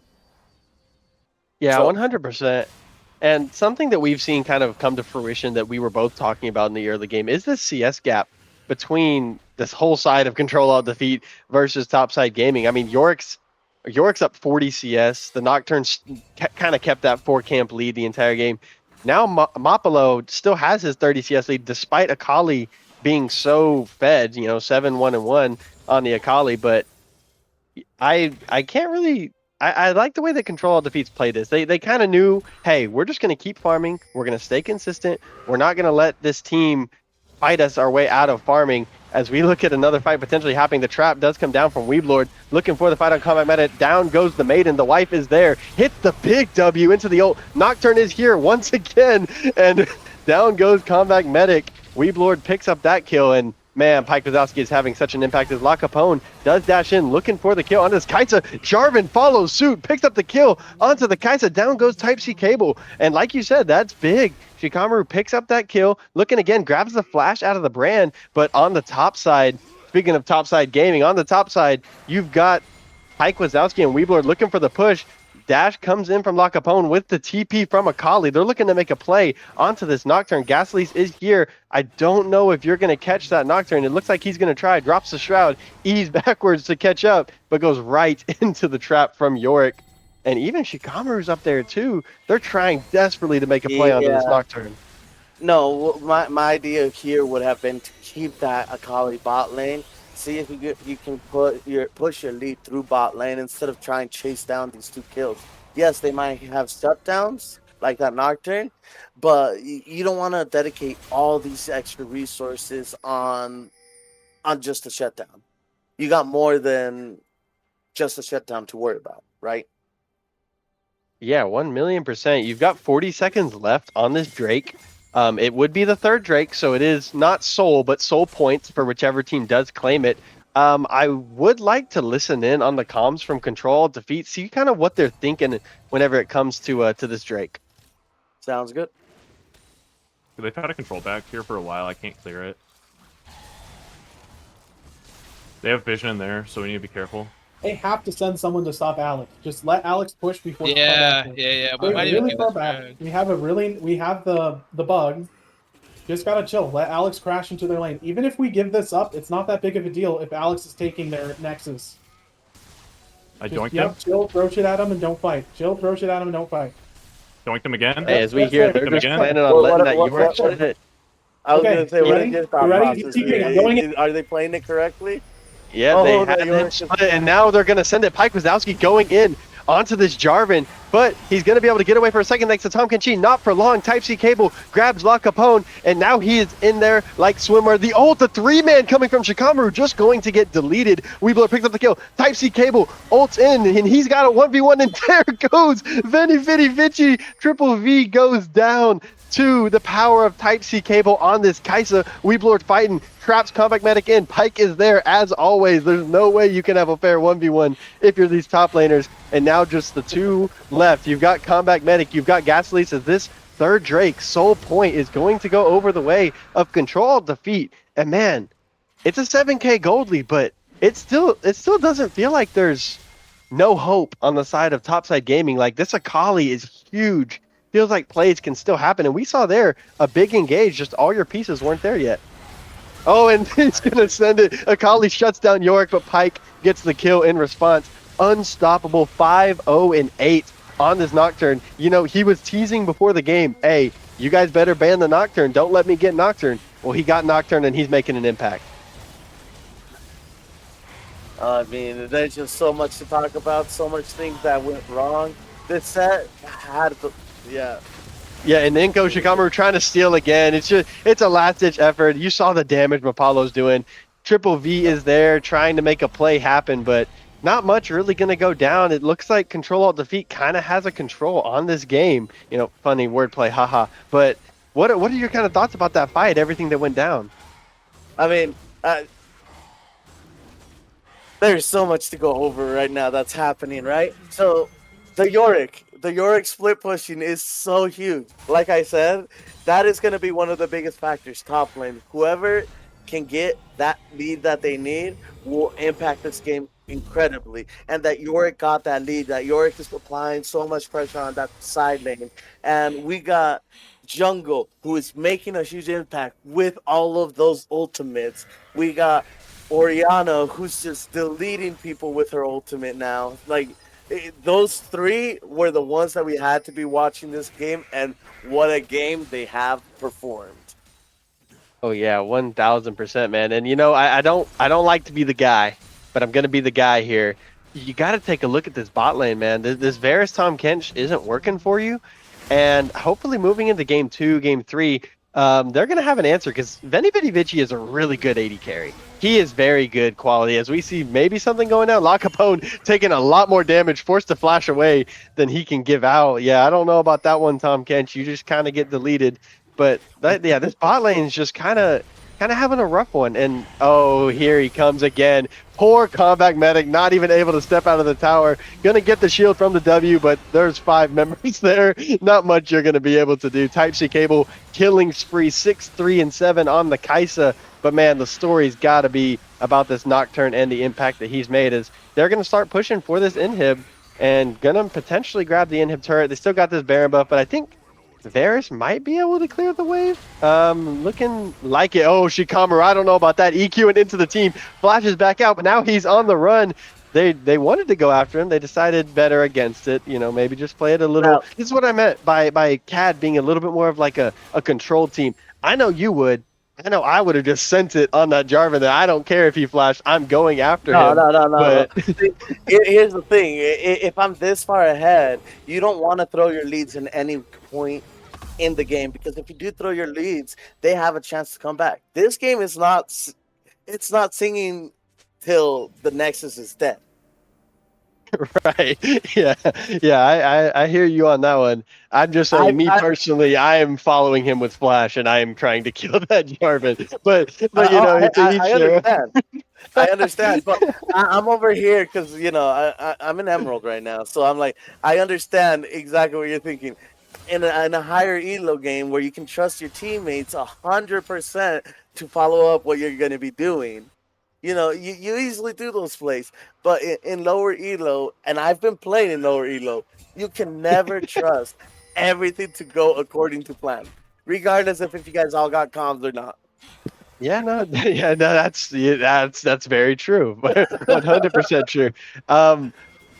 Yeah, So- 100%. And something that we've seen kind of come to fruition that we were both talking about in the early game is this CS gap between this whole side of Control Alt Defeat versus Topside Gaming. I mean, York's up 40 CS. The Nocturne kind of kept that 4-camp lead the entire game. Now Mapalo still has his 30 CS lead despite Akali being so fed, 7-1-1 on the Akali, but I can't really. I like the way that Control Alt Defeats play this. They kind of knew, hey, we're just going to keep farming. We're going to stay consistent. We're not going to let this team fight us our way out of farming. As we look at another fight potentially happening, the trap does come down from Weeblord, looking for the fight on Combat Meta. Down goes the Maiden. The wife is there. Hits the big W into the ult. Nocturne is here once again, and down goes Combat Medic. Weeblord picks up that kill, and man, Pike Wazowski is having such an impact as La Capone does dash in, looking for the kill onto this Kaisa. Jarvan follows suit, picks up the kill onto the Kaisa. Down goes Type-C Cable. And like you said, that's big. Shikamaru picks up that kill, looking again, grabs the flash out of the brand, but on the top side, speaking of Topside Gaming, on the top side, you've got Pike Wazowski and Weeblord looking for the push. Dash comes in from La Capone with the TP from Akali. They're looking to make a play onto this Nocturne. Gasly's is here. I don't know if you're going to catch that Nocturne. It looks like he's going to try. Drops the Shroud, ease backwards to catch up, but goes right into the trap from Yorick. And even Shikamaru's up there too. They're trying desperately to make a play onto this Nocturne. No, my idea here would have been to keep that Akali bot lane. See if you can push your lead through bot lane instead of trying to chase down these 2 kills. Yes, they might have shutdowns like that Nocturne, but you don't want to dedicate all these extra resources on just a shutdown. You got more than just a shutdown to worry about, right? Yeah, 1,000,000%. You've got 40 seconds left on this Drake. It would be the 3rd Drake, so it is not soul, but soul points for whichever team does claim it. I would like to listen in on the comms from Control Defeat, see kind of what they're thinking whenever it comes to this Drake. Sounds good. They've had a control back here for a while. I can't clear it. They have vision in there, so we need to be careful. They have to send someone to stop Alex. Just let Alex push before. Yeah. We They're might even really get far this back. drag. We have the bug. Just gotta chill. Let Alex crash into their lane. Even if we give this up, it's not that big of a deal if Alex is taking their Nexus. I doinked him. Yep, chill, throw shit at him and don't fight. Chill, throw shit at him and don't fight. Doinked him again. Hey, as we That's hear, fair. they're Them just again? planning on letting that what- York what- hit. I was Okay, gonna say, you what ready? is your You thought ready? process Keep here? going. Going in. Are they playing it correctly? Yeah, Oh, they no, had York it just- split, and now they're going to send it. Pike Wazowski going in onto this Jarvan, but he's going to be able to get away for a second next to Tom Kenchi. Not for long. Type C Cable grabs La Capone, and now he is in there like swimmer. The ult, the 3-man coming from Shikamaru, just going to get deleted. Weebler picks up the kill. Type C Cable ults in, and he's got a 1v1, and there goes Veni Vidi Vici. Triple V goes down to the power of Type C Cable on this Kaisa. Weeblord fighting, traps Combat Medic in. Pike is there as always. There's no way you can have a fair 1v1 if you're these top laners. And now just the two left. You've got Combat Medic, you've got Gasolis as this third Drake, Soul Point, is going to go over the way of Control Defeat. And man, it's a 7k gold lead, but it still doesn't feel like there's no hope on the side of Topside Gaming. Like, this Akali is huge. Feels like plays can still happen, and we saw there a big engage, just all your pieces weren't there yet. Oh, and he's gonna send it. Akali shuts down Yorick, but Pike gets the kill in response. Unstoppable 5-0-8 on this Nocturne. You know, he was teasing before the game, hey, you guys better ban the Nocturne, don't let me get Nocturne. Well, he got Nocturne and he's making an impact. I mean, there's just so much to talk about, so much things that went wrong. This set had to, yeah. Yeah, and Inko Shikamaru trying to steal again. It's a last-ditch effort. You saw the damage Mapalo's doing. Triple V is there trying to make a play happen, but not much really going to go down. It looks like Control Alt Defeat kind of has a control on this game. You know, funny wordplay, haha. But what are your kind of thoughts about that fight, everything that went down? I mean, there's so much to go over right now that's happening, right? So, the Yorick split pushing is so huge. Like I said, that is going to be one of the biggest factors, top lane. Whoever can get that lead that they need will impact this game incredibly. And that Yorick got that lead, that Yorick is applying so much pressure on that side lane. And we got Jungle, who is making a huge impact with all of those ultimates. We got Oriana, who's just deleting people with her ultimate now. Like, those three were the ones that we had to be watching this game, and what a game they have performed. Oh yeah, 1000%, man. And you know, I don't like to be the guy, but I'm gonna be the guy here. You got to take a look at this bot lane, man. This Varus Tom Kench isn't working for you, and hopefully moving into game 2, game 3, they're gonna have an answer because Veni Vidi Vici is a really good AD carry. He is very good quality. As we see maybe something going down, La Capone taking a lot more damage, forced to flash away than he can give out. Yeah, I don't know about that one, Tom Kench. You just kind of get deleted. But this bot lane is just kind of having a rough one. And oh, here he comes again. Poor Combat Medic, not even able to step out of the tower. Gonna get the shield from the W, but there's 5 members there. Not much you're gonna be able to do. Type C Cable killing spree 6, 3, and 7 on the Kaisa. But man, the story's got to be about this Nocturne and the impact that he's made. Is they're gonna start pushing for this inhib and gonna potentially grab the inhib turret. They still got this Baron buff, but I think Varus might be able to clear the wave. Looking like it. Oh, Shikamaru, I don't know about that. EQing into the team, flashes back out, but now he's on the run. They wanted to go after him. They decided better against it. You know, maybe just play it a little. Now, This is what I meant by CAD being a little bit more of like a controlled team. I know you would. I know I would have just sent it on that Jarvan that I don't care if he flashed. I'm going after him. No. But Here's the thing. If I'm this far ahead, you don't want to throw your leads in any point in the game, because if you do throw your leads, they have a chance to come back. This game is not singing till the Nexus is dead. right. Yeah. I hear you on that one. I'm just saying, personally, I am following him with Flash, and I am trying to kill that Jarvan. But you know, it's a I understand. I understand, but I'm over here because, you know, I'm in Emerald right now, so I'm like, I understand exactly what you're thinking. in a higher elo game where you can trust your teammates 100% to follow up what you're going to be doing. You know, you easily do those plays, but in lower elo, and I've been playing in lower elo, you can never trust everything to go according to plan, regardless of if you guys all got comms or not. Yeah, no, yeah, no, that's very true, 100% true. Um,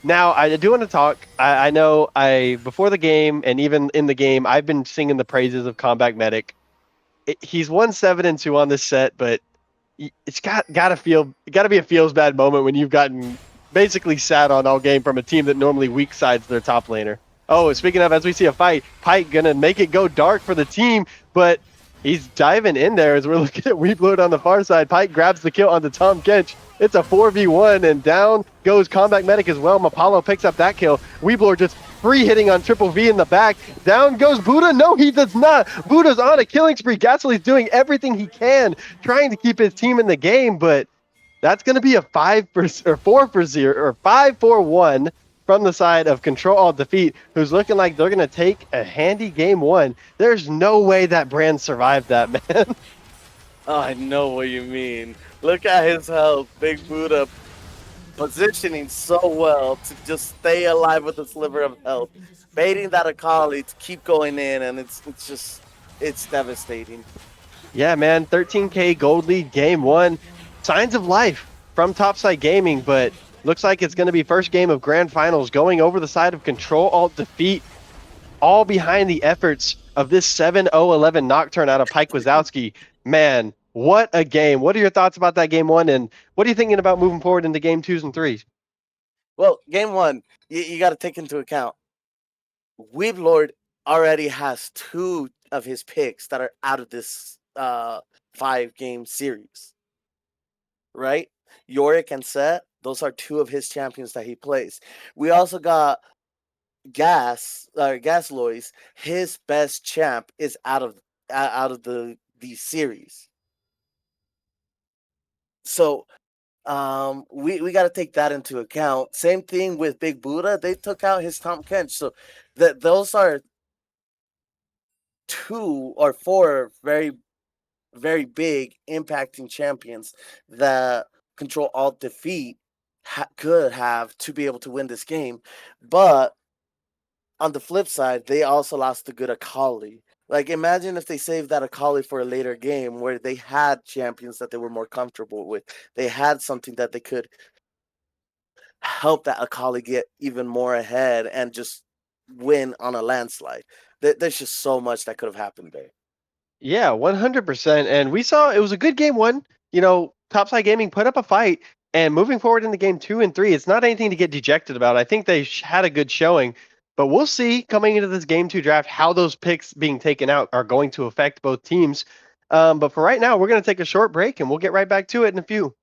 Now I do want to talk. I know I before the game and even in the game, I've been singing the praises of Combat Medic. He's 1-7-2 on this set, but it's gotta be a feels bad moment when you've gotten basically sat on all game from a team that normally weak sides their top laner. Oh, speaking of, as we see a fight, Pike gonna make it go dark for the team, but he's diving in there as we're looking at Weeblood on the far side. Pike grabs the kill onto Tom Kench. It's a 4v1, and down goes Combat Medic as well. Mapalo picks up that kill. Weeblood just free hitting on Triple V in the back. Down goes Buddha. No, he does not. Buddha's on a killing spree. Gasly's doing everything he can, trying to keep his team in the game, but that's going to be a 4-0 or 5-4-1 from the side of Control Alt Defeat, who's looking like they're going to take a handy game one. There's no way that brand survived that, man. Oh, I know what you mean. Look at his health, Big Buddha positioning so well to just stay alive with a sliver of health, baiting that Akali to keep going in, and it's devastating. Yeah, man, 13K gold lead game one. Signs of life from Topside Gaming, but looks like it's going to be first game of grand finals going over the side of Control Alt Defeat, all behind the efforts of this 7-0-11 Nocturne out of Pike Wazowski. Man, what a game. What are your thoughts about that game one, and what are you thinking about moving forward into game twos and threes? Well, game one, you got to take into account Weeb Lord already has two of his picks that are out of this 5-game series, right? Yorick and Set, those are two of his champions that he plays. We also got Gas Lois. His best champ is out of the series. So we got to take that into account. Same thing with Big Buddha. They took out his Tom Kench. So that those are 2 or 4 very, very big impacting champions that Control Alt Defeat could have to be able to win this game. But on the flip side, they also lost a good Akali. Like, imagine if they saved that Akali for a later game where they had champions that they were more comfortable with. They had something that they could help that Akali get even more ahead and just win on a landslide. There's just so much that could have happened there. Yeah, 100%. And we saw it was a good game one. You know, Topside Gaming put up a fight, and moving forward into game 2 and 3, it's not anything to get dejected about. I think they had a good showing, but we'll see coming into this game 2 draft how those picks being taken out are going to affect both teams. But for right now, we're going to take a short break, and we'll get right back to it in a few.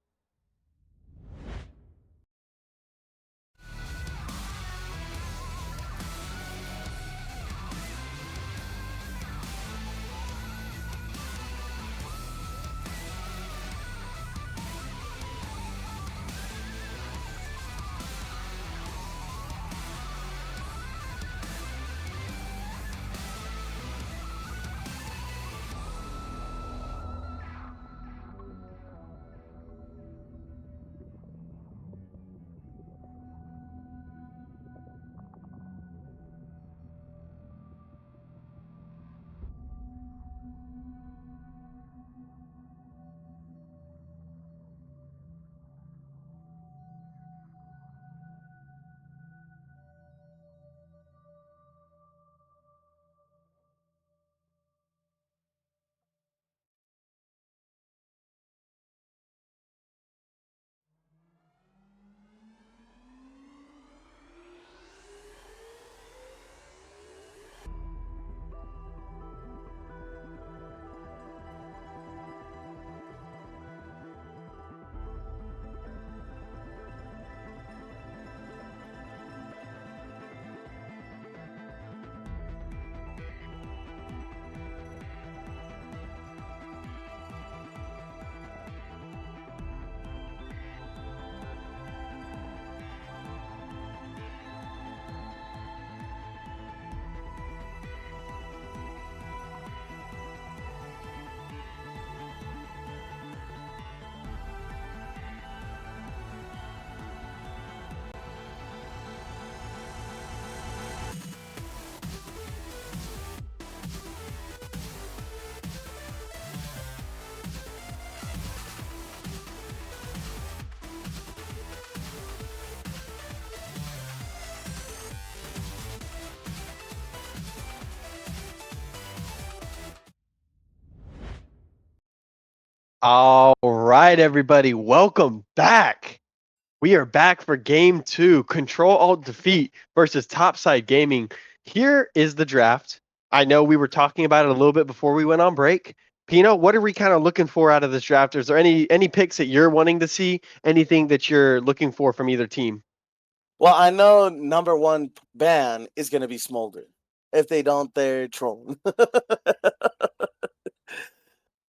All right, everybody, welcome back. We are back for game 2, Control Alt Defeat versus Topside Gaming. Here is the draft. I know we were talking about it a little bit before we went on break. Pino, what are we kind of looking for out of this draft? Is there any picks that you're wanting to see? Anything that you're looking for from either team? Well, I know number one ban is going to be Smolder. If they don't, they're trolling.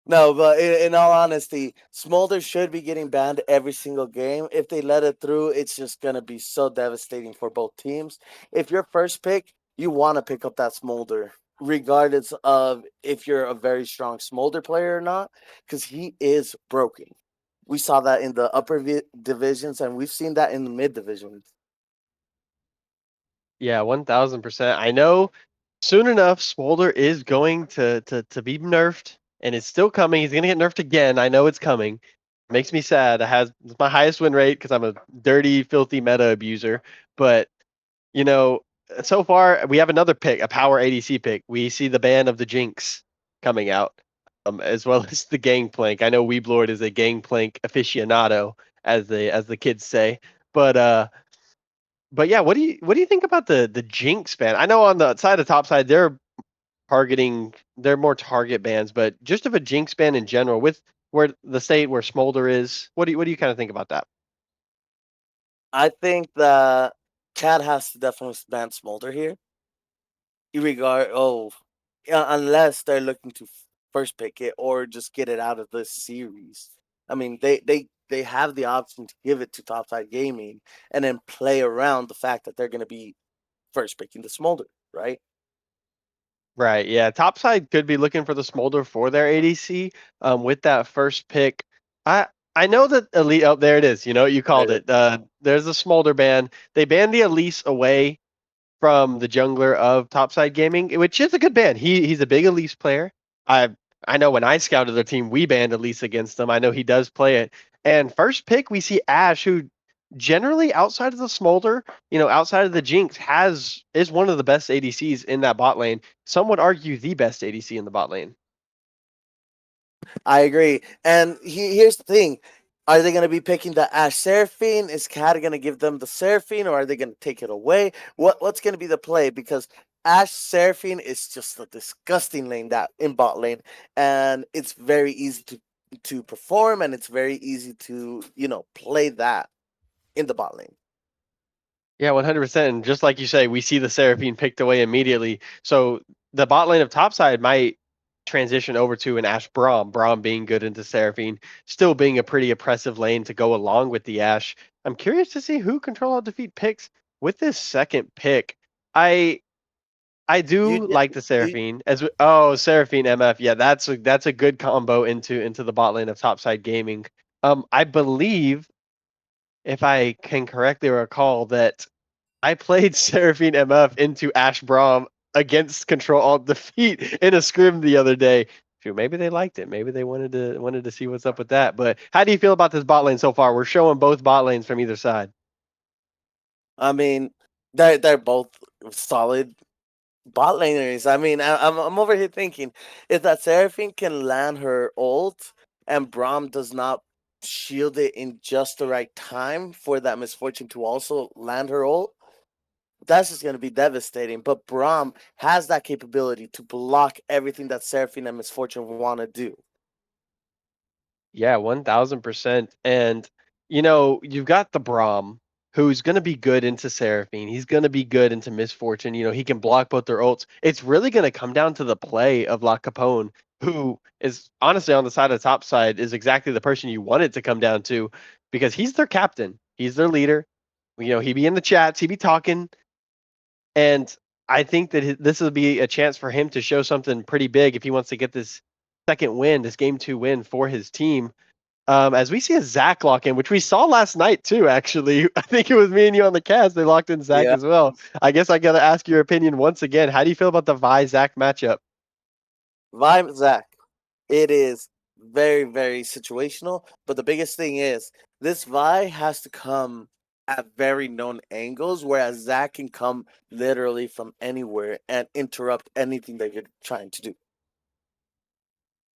No, but in all honesty, Smolder should be getting banned every single game. If they let it through, it's just going to be so devastating for both teams. If you're first pick, you want to pick up that Smolder, regardless of if you're a very strong Smolder player or not, because he is broken. We saw that in the upper divisions, and we've seen that in the mid divisions. Yeah, 1000%. I know soon enough Smolder is going to be nerfed, and it's still coming. He's going to get nerfed again. I know it's coming. Makes me sad. It's my highest win rate because I'm a dirty, filthy meta abuser. But you know, so far we have another pick, a power ADC pick. We see the ban of the Jinx coming out, as well as the Gangplank. I know Weeblord is a Gangplank aficionado, as the kids say. But yeah, what do you think about the Jinx ban? I know on the side of Topside they're more target bans, but just of a Jinx ban in general, with where the state where Smolder is, what do you kind of think about that? I think that Cat has to definitely ban Smolder here. Unless they're looking to first pick it or just get it out of this series. I mean, they have the option to give it to Topside Gaming and then play around the fact that they're going to be first picking the Smolder, right? Right. Yeah. Topside could be looking for the Smolder for their ADC. With that first pick, I know that Elite. Oh, there it is. You know, you called it. There's a Smolder ban. They banned the Elise away from the jungler of Topside Gaming, which is a good ban. He's a big Elise player. I I know when I scouted their team, we banned Elise against them. I know he does play it. And first pick, we see Ash, who generally outside of the Smolder, outside of the Jinx, is one of the best ADCs in that bot lane. Some would argue the best ADC in the bot lane. I agree. And here's the thing. Are they going to be picking the Ash Seraphine? Is Cat going to give them the Seraphine, or are they going to take it away? What's going to be the play? Because Ash Seraphine is just a disgusting lane that in bot lane, and it's very easy to perform, and it's very easy to play that in the bot lane. Yeah, 100%. And just like you say, we see the Seraphine picked away immediately. So the bot lane of Topside might transition over to an Ashe Braum. Braum being good into Seraphine, still being a pretty oppressive lane to go along with the Ashe. I'm curious to see who Control Alt Defeat picks with this second pick. I You do did, like the you, Seraphine Seraphine MF. Yeah, that's a good combo into the bot lane of Topside Gaming. I believe, if I can correctly recall, that I played Seraphine MF into Ash Braum against Control Alt Defeat in a scrim the other day. Shoot, maybe they liked it. Maybe they wanted to see what's up with that. But how do you feel about this bot lane so far? We're showing both bot lanes from either side. I mean, they're both solid bot laners. I mean, I'm over here thinking if that Seraphine can land her ult and Braum does not shield it in just the right time for that misfortune to also land her ult, that's just going to be devastating. But Braum has that capability to block everything that Seraphine and Misfortune want to do. Yeah, 1000%. And you've got the Braum, who's going to be good into Seraphine. He's going to be good into Misfortune. He can block both their ults. It's really going to come down to the play of La Capone, who is honestly on the side of the top side, is exactly the person you want it to come down to, because he's their captain. He's their leader. He be in the chats, he be talking. And I think that this will be a chance for him to show something pretty big if he wants to get this second win, this game 2 win for his team. As we see a Zach lock in, which we saw last night too, actually. I think it was me and you on the cast. They locked in Zach Yeah. as well. I guess I got to ask your opinion once again. How do you feel about the Vi Zach matchup? Vibe Zach, it is very, very situational. But the biggest thing is this Vi has to come at very known angles, whereas Zach can come literally from anywhere and interrupt anything that you're trying to do.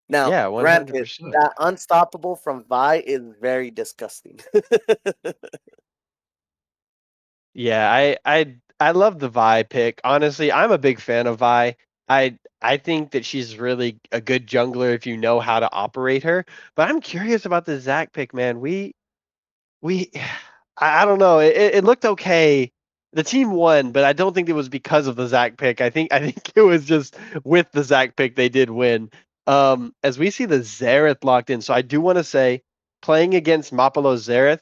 Now, Yeah, granted, 100%. that unstoppable from Vi is very disgusting. Yeah, I love the Vi pick. Honestly, I'm a big fan of Vi. I think that she's really a good jungler if you know how to operate her. But I'm curious about the Zac pick, man. We I don't know. It looked okay. The team won, but I don't think it was because of the Zac pick. I think it was just with the Zac pick they did win. As we see the Xerath locked in, so I do want to say playing against Mapalo's Xerath,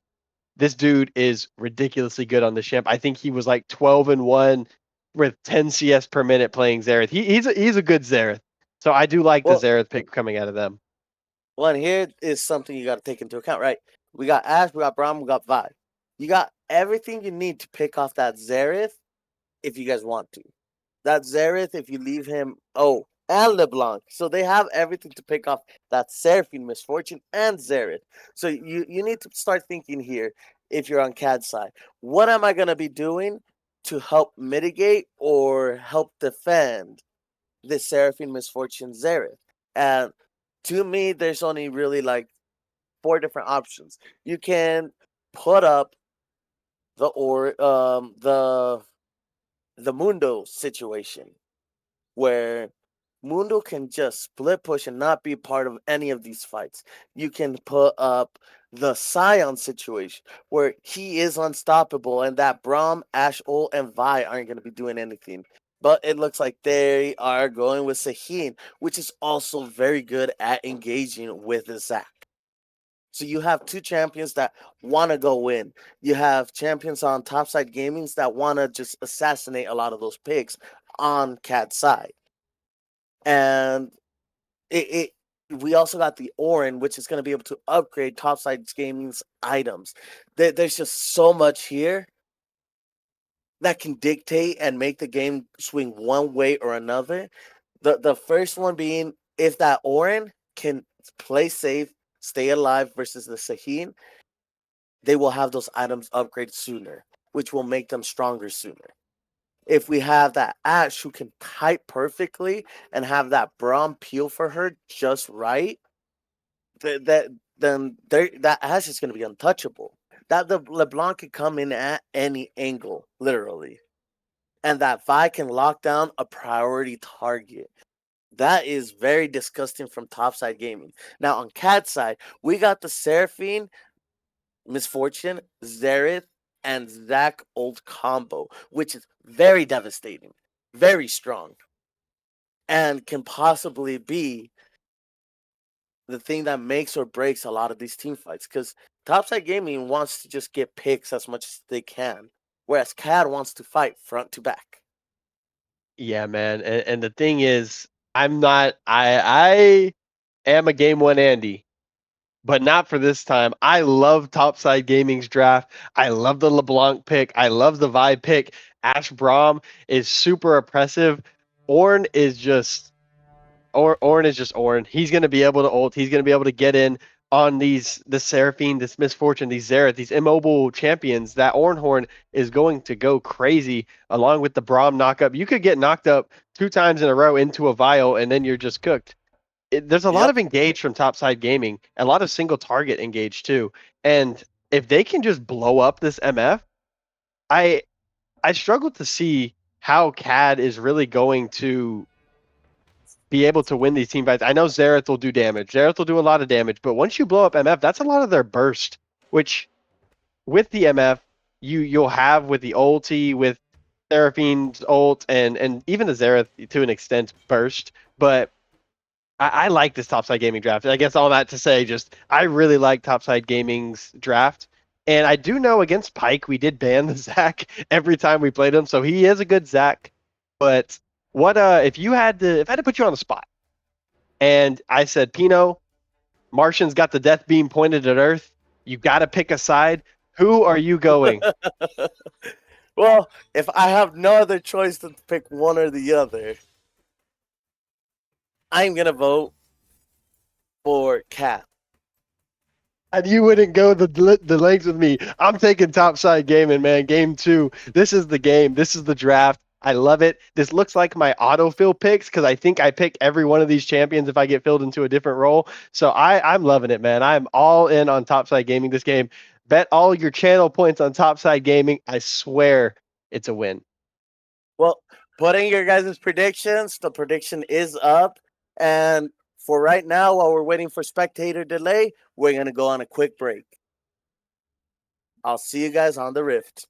this dude is ridiculously good on the Shemp. I think he was like 12-1 with 10 CS per minute playing Xerath. He's a good Xerath. So I do like the Well, Xerath pick coming out of them. one here is something you got to take into account, right? We got Ash, we got Braum, we got Vi. You got everything you need to pick off that Xerath if you guys want to. That Xerath, if you leave him, and LeBlanc. So they have everything to pick off that Seraphine Misfortune and Xerath. So you need to start thinking here if you're on CAD's side. What am I going to be doing to help mitigate or help defend this Seraphine Misfortune Xerath? And to me, there's only really like 4 different options. You can put up the Mundo situation where Mundo can just split push and not be part of any of these fights. You can put up the Scion situation where he is unstoppable and that Braum, Ash, Ol, and Vi aren't going to be doing anything. But it looks like they are going with Sahin, which is also very good at engaging with Zac. So you have 2 champions that want to go in. You have champions on Topside Gamings that want to just assassinate a lot of those picks on Cat's side. And we also got the Orin, which is going to be able to upgrade Topside Gaming's items. There's just so much here that can dictate and make the game swing one way or another. The first one being if that Orin can play safe, stay alive versus the Sahin, they will have those items upgraded sooner, which will make them stronger sooner. If we have that Ash who can type perfectly and have that Braum peel for her just right, that Ash is going to be untouchable. That the LeBlanc can come in at any angle, literally, and that Vi can lock down a priority target. That is very disgusting from Topside Gaming. Now on Cat's side, we got the Seraphine, Misfortune, Xerath, and Zac Old combo, which is very devastating, very strong, and can possibly be the thing that makes or breaks a lot of these team fights. Because Topside Gaming wants to just get picks as much as they can, whereas CAD wants to fight front to back. Yeah, man. And the thing is, I am a game one Andy, but not for this time. I love Topside Gaming's draft. I love the LeBlanc pick. I love the Vi pick. Ash Braum is super oppressive. Ornn is just Ornn is just Ornn. He's gonna be able to ult. He's gonna be able to get in on the Seraphine, this Misfortune, these Xerath, these immobile champions. That Ornhorn is going to go crazy along with the Braum knockup. You could get knocked up 2 times in a row into a vial and then you're just cooked. There's a lot Yep. of engage from Topside Gaming, a lot of single target engage too. And if they can just blow up this MF, I struggle to see how CAD is really going to be able to win these team fights. I know Xerath will do damage. Xerath will do a lot of damage, but once you blow up MF, that's a lot of their burst, which with the MF, you'll have with the ulti, with Seraphine's ult, and even the Xerath to an extent burst. But I like this Topside Gaming draft. I guess all that to say, just I really like Topside Gaming's draft. And I do know against Pyke, we did ban the Zac every time we played him, so he is a good Zac. But what if I had to put you on the spot and I said, Pino, Martian's got the death beam pointed at Earth. You got to pick a side. Who are you going? Well, if I have no other choice than to pick one or the other, I'm going to vote for Cat. And you wouldn't go the lengths with me. I'm taking Topside Gaming, man. Game 2. This is the game. This is the draft. I love it. This looks like my autofill picks because I think I pick every one of these champions if I get filled into a different role. So I'm loving it, man. I'm all in on Topside Gaming this game. Bet all your channel points on Topside Gaming. I swear it's a win. Well, putting your guys' predictions, the prediction is up. And for right now, while we're waiting for spectator delay, we're going to go on a quick break. I'll see you guys on the Rift.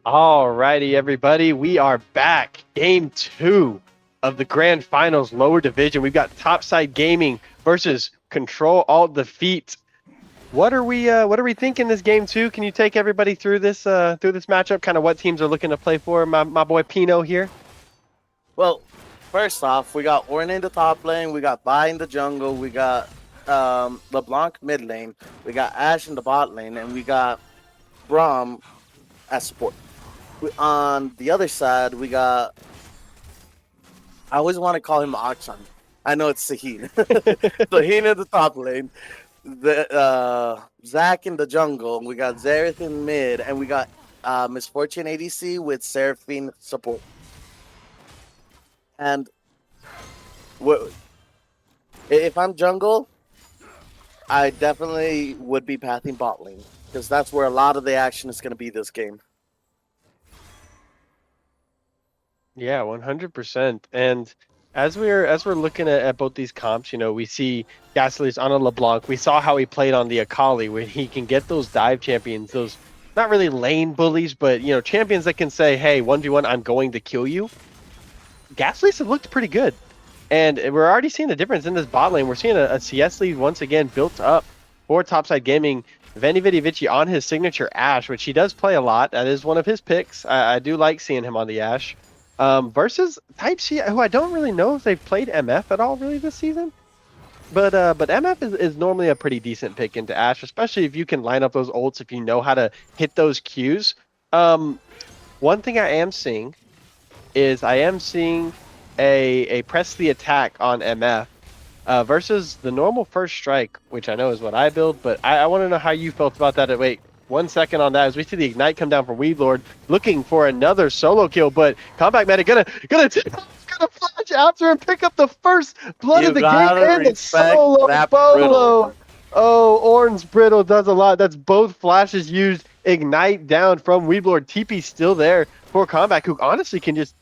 Alrighty, everybody, we are back. Game 2 of the Grand Finals, lower division. We've got Topside Gaming versus Control Alt Defeat. What are we thinking this game 2? Can you take everybody through this matchup? Kind of what teams are looking to play for? My boy Pino here. Well, first off, we got Ornn in the top lane, we got Bai in the jungle, we got LeBlanc mid lane, we got Ashe in the bot lane, and we got Braum as support. On the other side, we got. I always want to call him Akshan. I know it's Sahin. Sahin in the top lane, the Zach in the jungle, we got Zareth in mid, and we got Misfortune ADC with Seraphine support. And if I'm jungle, I definitely would be pathing bot lane because that's where a lot of the action is going to be this game. Yeah, 100%. And as we're looking at both these comps, we see Gasly's on a LeBlanc. We saw how he played on the Akali, where he can get those dive champions, those not really lane bullies, but champions that can say, "Hey, 1v1, I'm going to kill you." Gasly's have looked pretty good, and we're already seeing a difference in this bot lane. We're seeing a CS lead once again built up for Topside Gaming. Veni Vidi Vici on his signature Ashe, which he does play a lot. That is one of his picks. I do like seeing him on the Ashe. Versus Type C, who I don't really know if they've played MF at all really this season. But MF is normally a pretty decent pick into Ashe, especially if you can line up those ults, if you know how to hit those Qs. One thing I am seeing is a press the attack on MF versus the normal first strike, which I know is what I build, but I want to know how you felt about that. Wait, 1 second on that as we see the Ignite come down from Weedlord, looking for another solo kill, but Combat Medic gonna flash after and pick up the first blood of the game and the solo bolo. Oh, Orange Brittle does a lot. That's both flashes used. Ignite down from Weedlord. TP still there for Combat, who honestly can just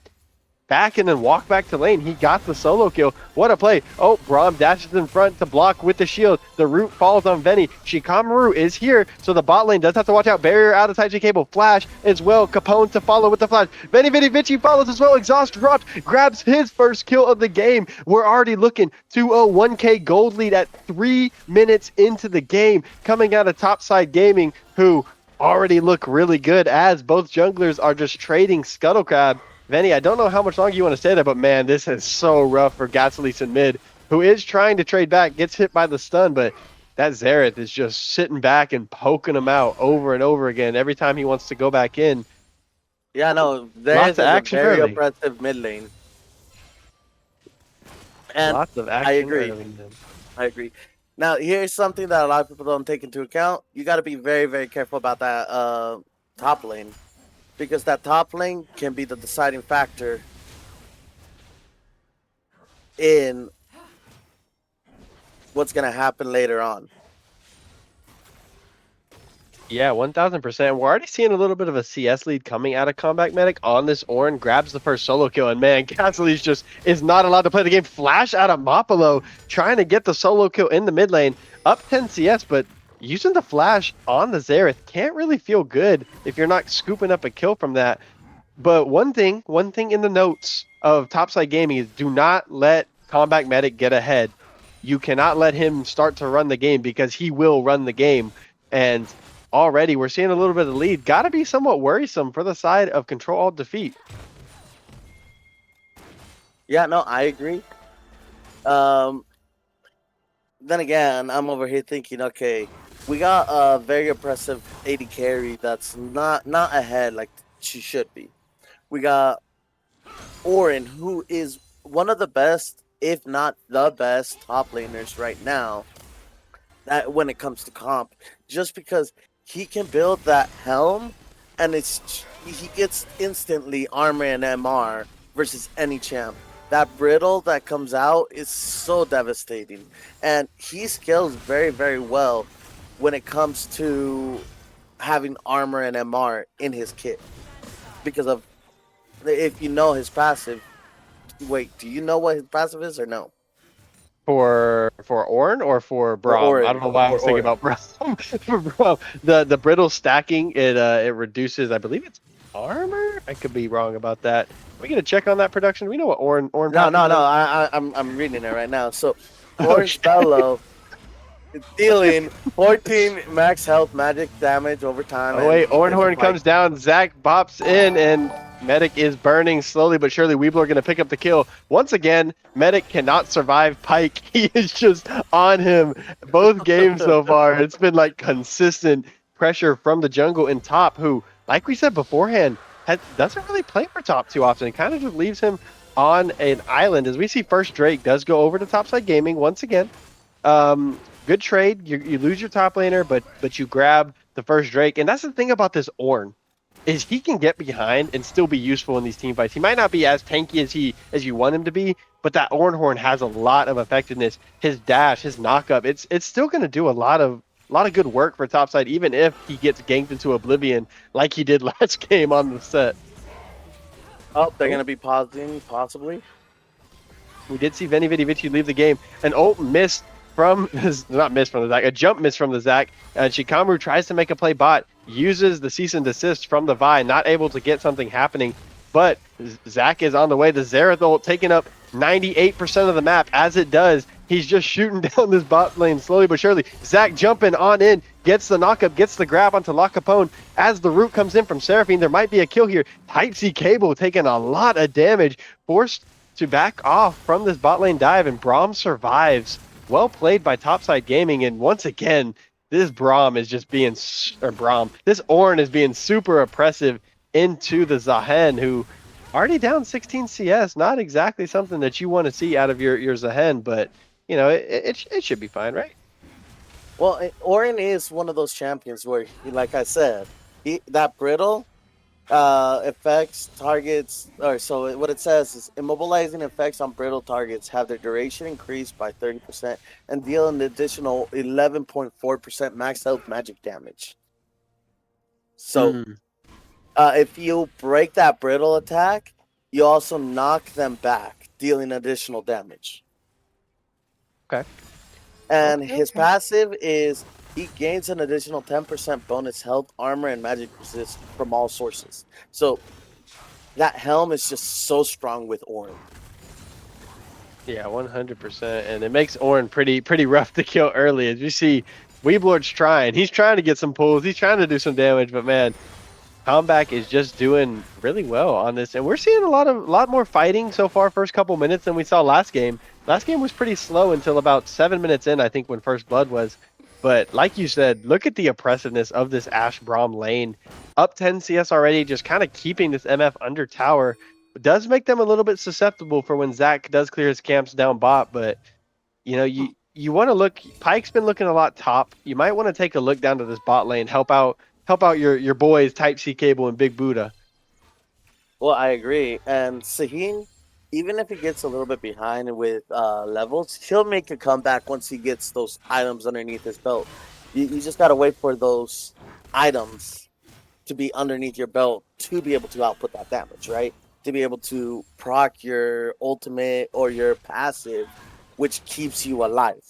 back and then walk back to lane. He got the solo kill. What a play. Oh, Braum dashes in front to block with the shield. The root falls on Veni. Shikamaru is here, so the bot lane does have to watch out. Barrier out of Type C cable. Flash as well. Capone to follow with the flash. Veni Vidi Vici follows as well. Exhaust dropped. Grabs his first kill of the game. We're already looking to a 1K gold lead at 3 minutes into the game. Coming out of Topside Gaming, who already look really good as both junglers are just trading Scuttle Crab. Veni, I don't know how much longer you want to stay there, but man, this is so rough for Gatsalis in mid, who is trying to trade back, gets hit by the stun, but that Xerath is just sitting back and poking him out over and over again every time he wants to go back in. Yeah, no, there's a very oppressive mid lane. And lots of action. I agree. Now, here's something that a lot of people don't take into account. You got to be very, very careful about that top lane. Because that top lane can be the deciding factor in what's going to happen later on. Yeah, 1000%. We're already seeing a little bit of a CS lead coming out of Combat Medic on this Ornn. Grabs the first solo kill, and man, Gatsalis just is not allowed to play the game. Flash out of Mapalo, trying to get the solo kill in the mid lane. Up 10 CS, but using the flash on the Xerath can't really feel good if you're not scooping up a kill from that. But one thing in the notes of Topside Gaming is do not let Combat Medic get ahead. You cannot let him start to run the game because he will run the game. And already we're seeing a little bit of lead. Got to be somewhat worrisome for the side of Control Alt Defeat. Yeah, no, I agree. Then again, I'm over here thinking, okay, we got a very oppressive AD carry that's not ahead like she should be. We got Ornn, who is one of the best, if not the best, top laners right now. That when it comes to comp, just because he can build that helm, and he gets instantly armor and MR versus any champ. That brittle that comes out is so devastating, and he scales very, very well when it comes to having armor and MR in his kit. Because of, if you know his passive, wait, do you know what his passive is or no? For Ornn or for Braum? I don't know why I was thinking about Braum. For Braum, the brittle stacking, it reduces, I believe it's armor. I could be wrong about that. Are we gonna check on that production? We know what Ornn. No. I'm reading it right now. So Ornn's fellow is dealing 14 max health magic damage over time. Oh wait, Ornhorn comes down. Zach bops in, and Medic is burning slowly but surely. Weebler going to pick up the kill. Once again, Medic cannot survive Pyke. He is just on him both games so far. It's been like consistent pressure from the jungle in top, who, like we said beforehand, doesn't really play for top too often. It kind of just leaves him on an island. As we see, first Drake does go over to Topside Gaming once again. Good trade. You lose your top laner, but you grab the first Drake. And that's the thing about this Ornn. is he can get behind and still be useful in these team fights. He might not be as tanky as you want him to be, but that Ornhorn has a lot of effectiveness. His dash, his knockup, it's still going to do a lot of good work for Topside, even if he gets ganked into oblivion like he did last game on the set. Oh, they're gonna be pausing, possibly. We did see Veni Vidi Vici leave the game. An ult missed from not missed from the Zac, a jump miss from the Zac. And Shikamaru tries to make a play bot, uses the cease and desist from the Vi, not able to get something happening. But Zac is on the way. The Xerath ult taking up 98% of the map. As it does, he's just shooting down this bot lane slowly but surely. Zac jumping on in, gets the knockup, gets the grab onto La Capone. As the root comes in from Seraphine, there might be a kill here. Type C Cable taking a lot of damage, forced to back off from this bot lane dive, and Braum survives. Well played by Topside Gaming, and once again, this Braum is just being, this Ornn is being super oppressive into the Zahen, who already down 16 CS. Not exactly something that you want to see out of your Zahen, but you know it should be fine, right? Well, Ornn is one of those champions where, like I said, that brittle effects targets, or so what it says is immobilizing effects on brittle targets have their duration increased by 30% and deal an additional 11.4% max health magic damage. So if you break that brittle attack, you also knock them back, dealing additional damage. Okay. And his passive is he gains an additional 10% bonus health, armor, and magic resist from all sources. So that helm is just so strong with Ornn. Yeah, 100%, and it makes Ornn pretty rough to kill early. As you see, Weeblord's trying. He's trying to get some pulls. He's trying to do some damage, but man, Comeback is just doing really well on this, and we're seeing a lot more fighting so far. First couple minutes than we saw last game. Last game was pretty slow until about 7 minutes in, I think, when First Blood was. But like you said, look at the oppressiveness of this Ashe Braum lane. Up 10 CS already, just kind of keeping this MF under tower. It does make them a little bit susceptible for when Zac does clear his camps down bot, but you know, you want to look. Pyke's been looking a lot top. You might want to take a look down to this bot lane, help out your boys Type C Cable and Big Buddha. Well, I agree. And Sahin, even if he gets a little bit behind with levels, he'll make a comeback once he gets those items underneath his belt. You just got to wait for those items to be underneath your belt to be able to output that damage, right? To be able to proc your ultimate or your passive, which keeps you alive.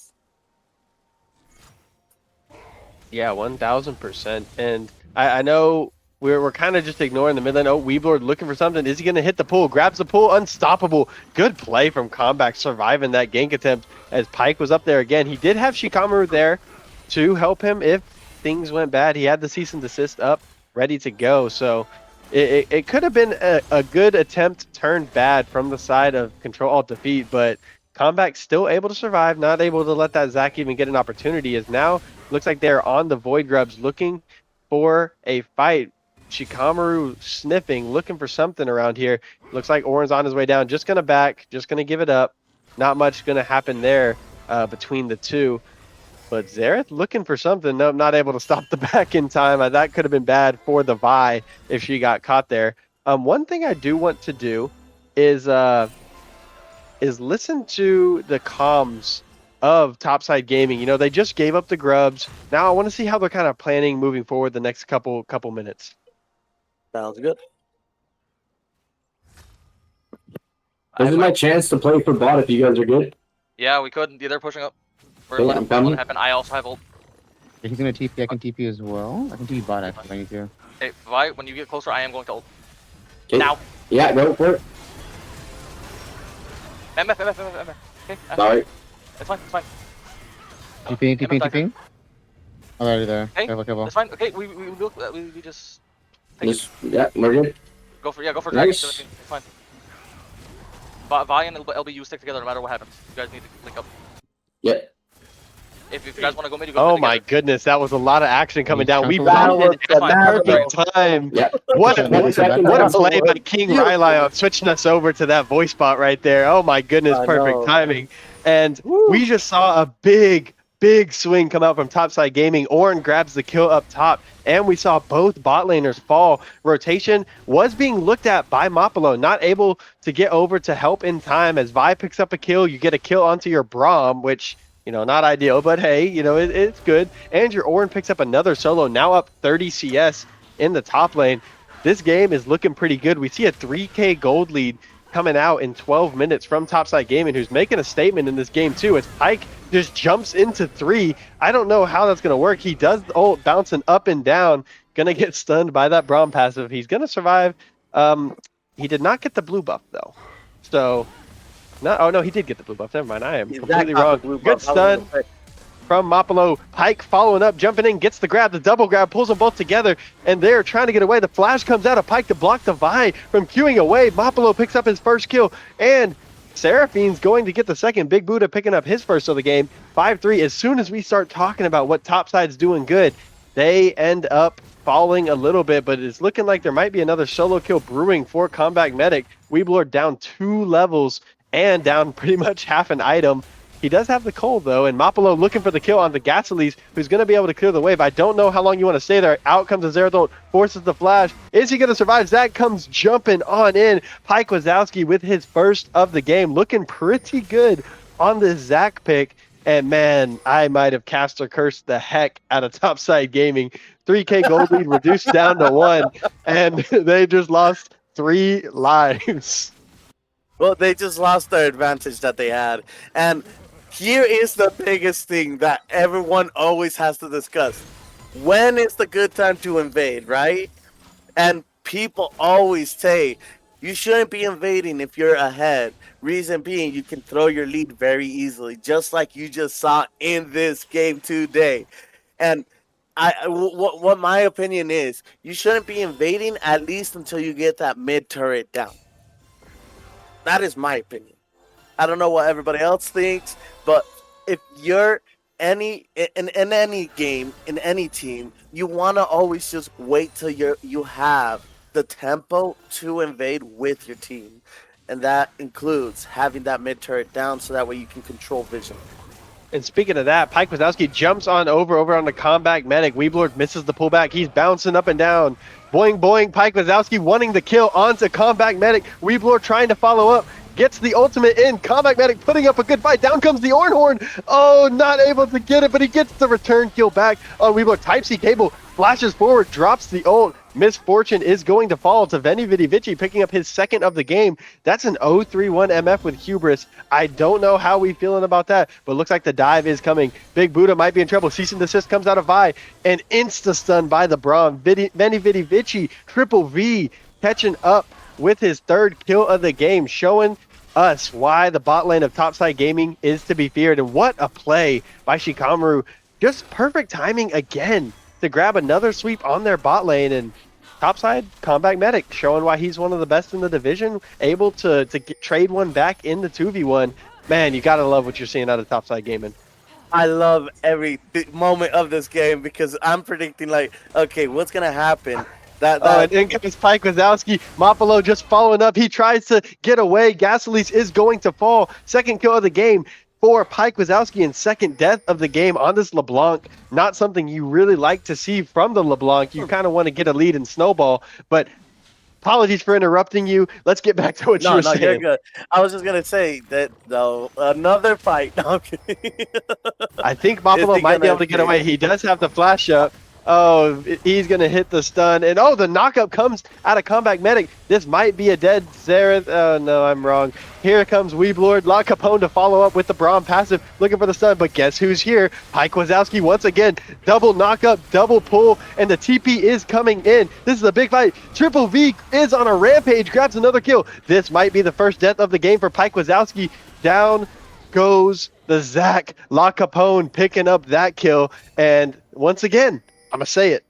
Yeah, 1000%. And I know we're kind of just ignoring the mid lane. Oh, Weeblord looking for something. Is he going to hit the pull? Grabs the pull. Unstoppable. Good play from Comeback, surviving that gank attempt as Pyke was up there again. He did have Shikamaru there to help him if things went bad. He had the cease and desist up, ready to go. So it could have been a good attempt turned bad from the side of Control Alt Defeat, but Comeback still able to survive, not able to let that Zac even get an opportunity, as now looks like they're on the Void Grubs looking for a fight. Shikamaru sniffing, looking for something around here. Looks like Ornn's on his way down. Just going to back, just going to give it up. Not much going to happen there between the two. But Xerath looking for something. Nope, not able to stop the back in time. That could have been bad for the Vi if she got caught there. One thing I do want to do is listen to the comms of Topside Gaming. You know, they just gave up the grubs. Now I want to see how they're kind of planning moving forward the next couple minutes. Sounds good. This is my chance to play for bot if you guys are good. Yeah, we could. They're pushing up. We're Okay, letting I'm coming. what happen. I also have ult. He's gonna TP. I can TP as well. I can TP bot actually if I need to. Hey, Vi, when you get closer, I am going to ult. Okay. Now. Yeah, go for it. MF. Okay, Sorry. it's fine, it's fine. TPing. Already there. Hey, Careful. it's fine. Okay, we just take it. Yeah, we're good. Go for dragon. Nice. It's fine. Vi and LBU stick together no matter what happens. You guys need to link up. Yeah. If you guys want to go mid, you go Oh mid my together. goodness, that was a lot of action coming down. We Battle bounced it at the battle. perfect time. Yeah. What a play by King Beautiful. Rylai switching us over to that voice bot right there. Oh my goodness, I perfect know. timing. And we just saw a big big swing come out from Topside Gaming. Ornn grabs the kill up top, and we saw both bot laners fall. Rotation was being looked at by Mapolo, not able to get over to help in time. As Vi picks up a kill, you get a kill onto your Braum, which, not ideal, but hey, it's good. And your Ornn picks up another solo, now up 30 CS in the top lane. This game is looking pretty good. We see a 3K gold lead coming out in 12 minutes from Topside Gaming, who's making a statement in this game too, as Pyke just jumps into 3. I don't know how that's going to work. He does the ult, bouncing up and down, going to get stunned by that Braum passive. He's going to survive. He did not get the blue buff though. So, no, he did get the blue buff. Never mind, I am completely wrong. Good stun from Mapolo. Pyke following up, jumping in, gets the grab, the double grab, pulls them both together, and they're trying to get away. The flash comes out of Pyke to block the Vi from queuing away. Mapolo picks up his first kill, and Seraphine's going to get the second. Big Buddha picking up his first of the game. 5-3. As soon as we start talking about what Topside's doing good, they end up falling a little bit, but it's looking like there might be another solo kill brewing for Combat Medic. Weeblord down 2 levels and down pretty much half an item. He does have the cold though, and Mapolo looking for the kill on the Gasolis, who's going to be able to clear the wave. I don't know how long you want to stay there. Out comes the Zerathon, forces the flash. Is he going to survive? Zach comes jumping on in. Pyke Wazowski with his first of the game, looking pretty good on this Zach pick. And man, I might have cast or cursed the heck out of Topside Gaming. 3K gold lead reduced down to 1, and they just lost 3 lives. Well, they just lost their advantage that they had. And here is the biggest thing that everyone always has to discuss. When is the good time to invade, right? And people always say, you shouldn't be invading if you're ahead. Reason being, you can throw your lead very easily, just like you just saw in this game today. And what my opinion is, you shouldn't be invading at least until you get that mid turret down. That is my opinion. I don't know what everybody else thinks, but if you're in any game, in any team, you want to always just wait till you have the tempo to invade with your team. And that includes having that mid turret down so that way you can control vision. And speaking of that, Pyke Wazowski jumps over on the Combat Medic. Weeblord misses the pullback. He's bouncing up and down. Boing, boing. Pyke Wazowski wanting the kill onto Combat Medic. Weeblord trying to follow up. Gets the ultimate in. Combat Medic putting up a good fight. Down comes the Ornn Horn. Oh, not able to get it, but he gets the return kill back on Weeblord. Type C Cable flashes forward, drops the ult. Misfortune is going to fall to Veni Vidi Vici, picking up his second of the game. That's an 0-3-1 MF with Hubris. I don't know how we feeling about that, but looks like the dive is coming. Big Buddha might be in trouble. Cease and desist comes out of Vi, and insta-stun by the Braum. Veni Vidi Vici, Triple V, catching up with his third kill of the game, showing us why the bot lane of Topside Gaming is to be feared. And what a play by Shikamaru. Just perfect timing again to grab another sweep on their bot lane. And Topside, Combat Medic, showing why he's one of the best in the division, able to trade one back in the 2v1. Man, you gotta love what you're seeing out of Topside Gaming. I love every moment of this game because I'm predicting, like, okay, what's gonna happen? And in comes Pyke Wazowski. Mapolo just following up. He tries to get away. Gasolis is going to fall. Second kill of the game for Pyke Wazowski, and second death of the game on this LeBlanc. Not something you really like to see from the LeBlanc. You kind of want to get a lead and snowball, but apologies for interrupting you. Let's get back to what you were saying. No, you're good. I was just going to say that, though, another fight. No, I'm kidding. I think Mapolo might be able to get away. He does have the flash up. Oh, he's going to hit the stun. And oh, the knockup comes out of Combat Medic. This might be a dead Zerath. Oh, no, I'm wrong. Here comes Weeblord. La Capone to follow up with the Braum passive, looking for the stun. But guess who's here? Pyke Wazowski once again. Double knockup, double pull, and the TP is coming in. This is a big fight. Triple V is on a rampage, grabs another kill. This might be the first death of the game for Pyke Wazowski. Down goes the Zach. La Capone picking up that kill. And once again, I'm going to say it,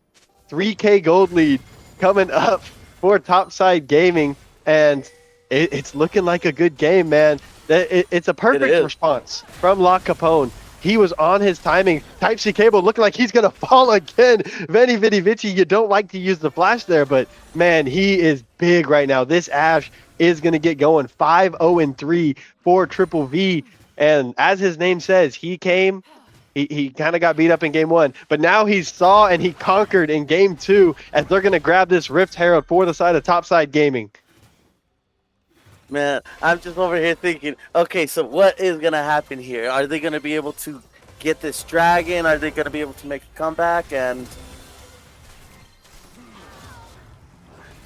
3K gold lead coming up for Topside Gaming, and it's looking like a good game, man. It's a perfect response from La Capone. He was on his timing. Type C Cable looking like he's going to fall again. Veni Vidi Vici, you don't like to use the flash there, but man, he is big right now. This Ash is going to get going. 5-0-3 for Triple V, and as his name says, he came He kind of got beat up in game 1, but now he saw and he conquered in game 2 as they're going to grab this Rift Herald for the side of Topside Gaming. Man, I'm just over here thinking, okay, so what is going to happen here? Are they going to be able to get this dragon? Are they going to be able to make a comeback?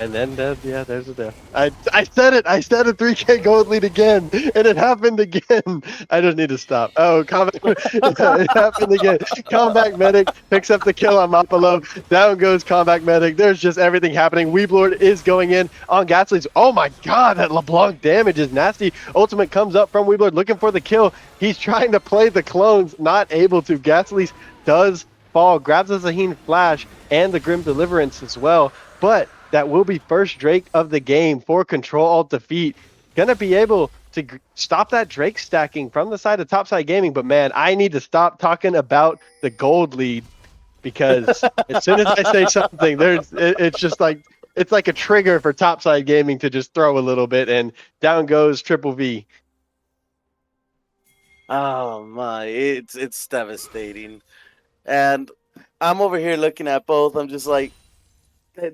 And then, yeah, there's a death. I said it. I said a 3K gold lead again, and it happened again. I just need to stop. Oh, it happened again. Comeback Medic picks up the kill on Mapalo. Down goes Comeback Medic. There's just everything happening. Weeblord is going in on Gasly's. Oh my god, that LeBlanc damage is nasty. Ultimate comes up from Weeblord looking for the kill. He's trying to play the clones, not able to. Gasly's does fall, grabs a Zaheen Flash and the Grim Deliverance as well, but that will be first Drake of the game for Control Alt Defeat. Gonna be able to stop that Drake stacking from the side of Topside Gaming, but man, I need to stop talking about the gold lead because as soon as I say something, it's just like it's like a trigger for Topside Gaming to just throw a little bit, and down goes Triple V. Oh my, it's devastating. And I'm over here looking at both. I'm just like,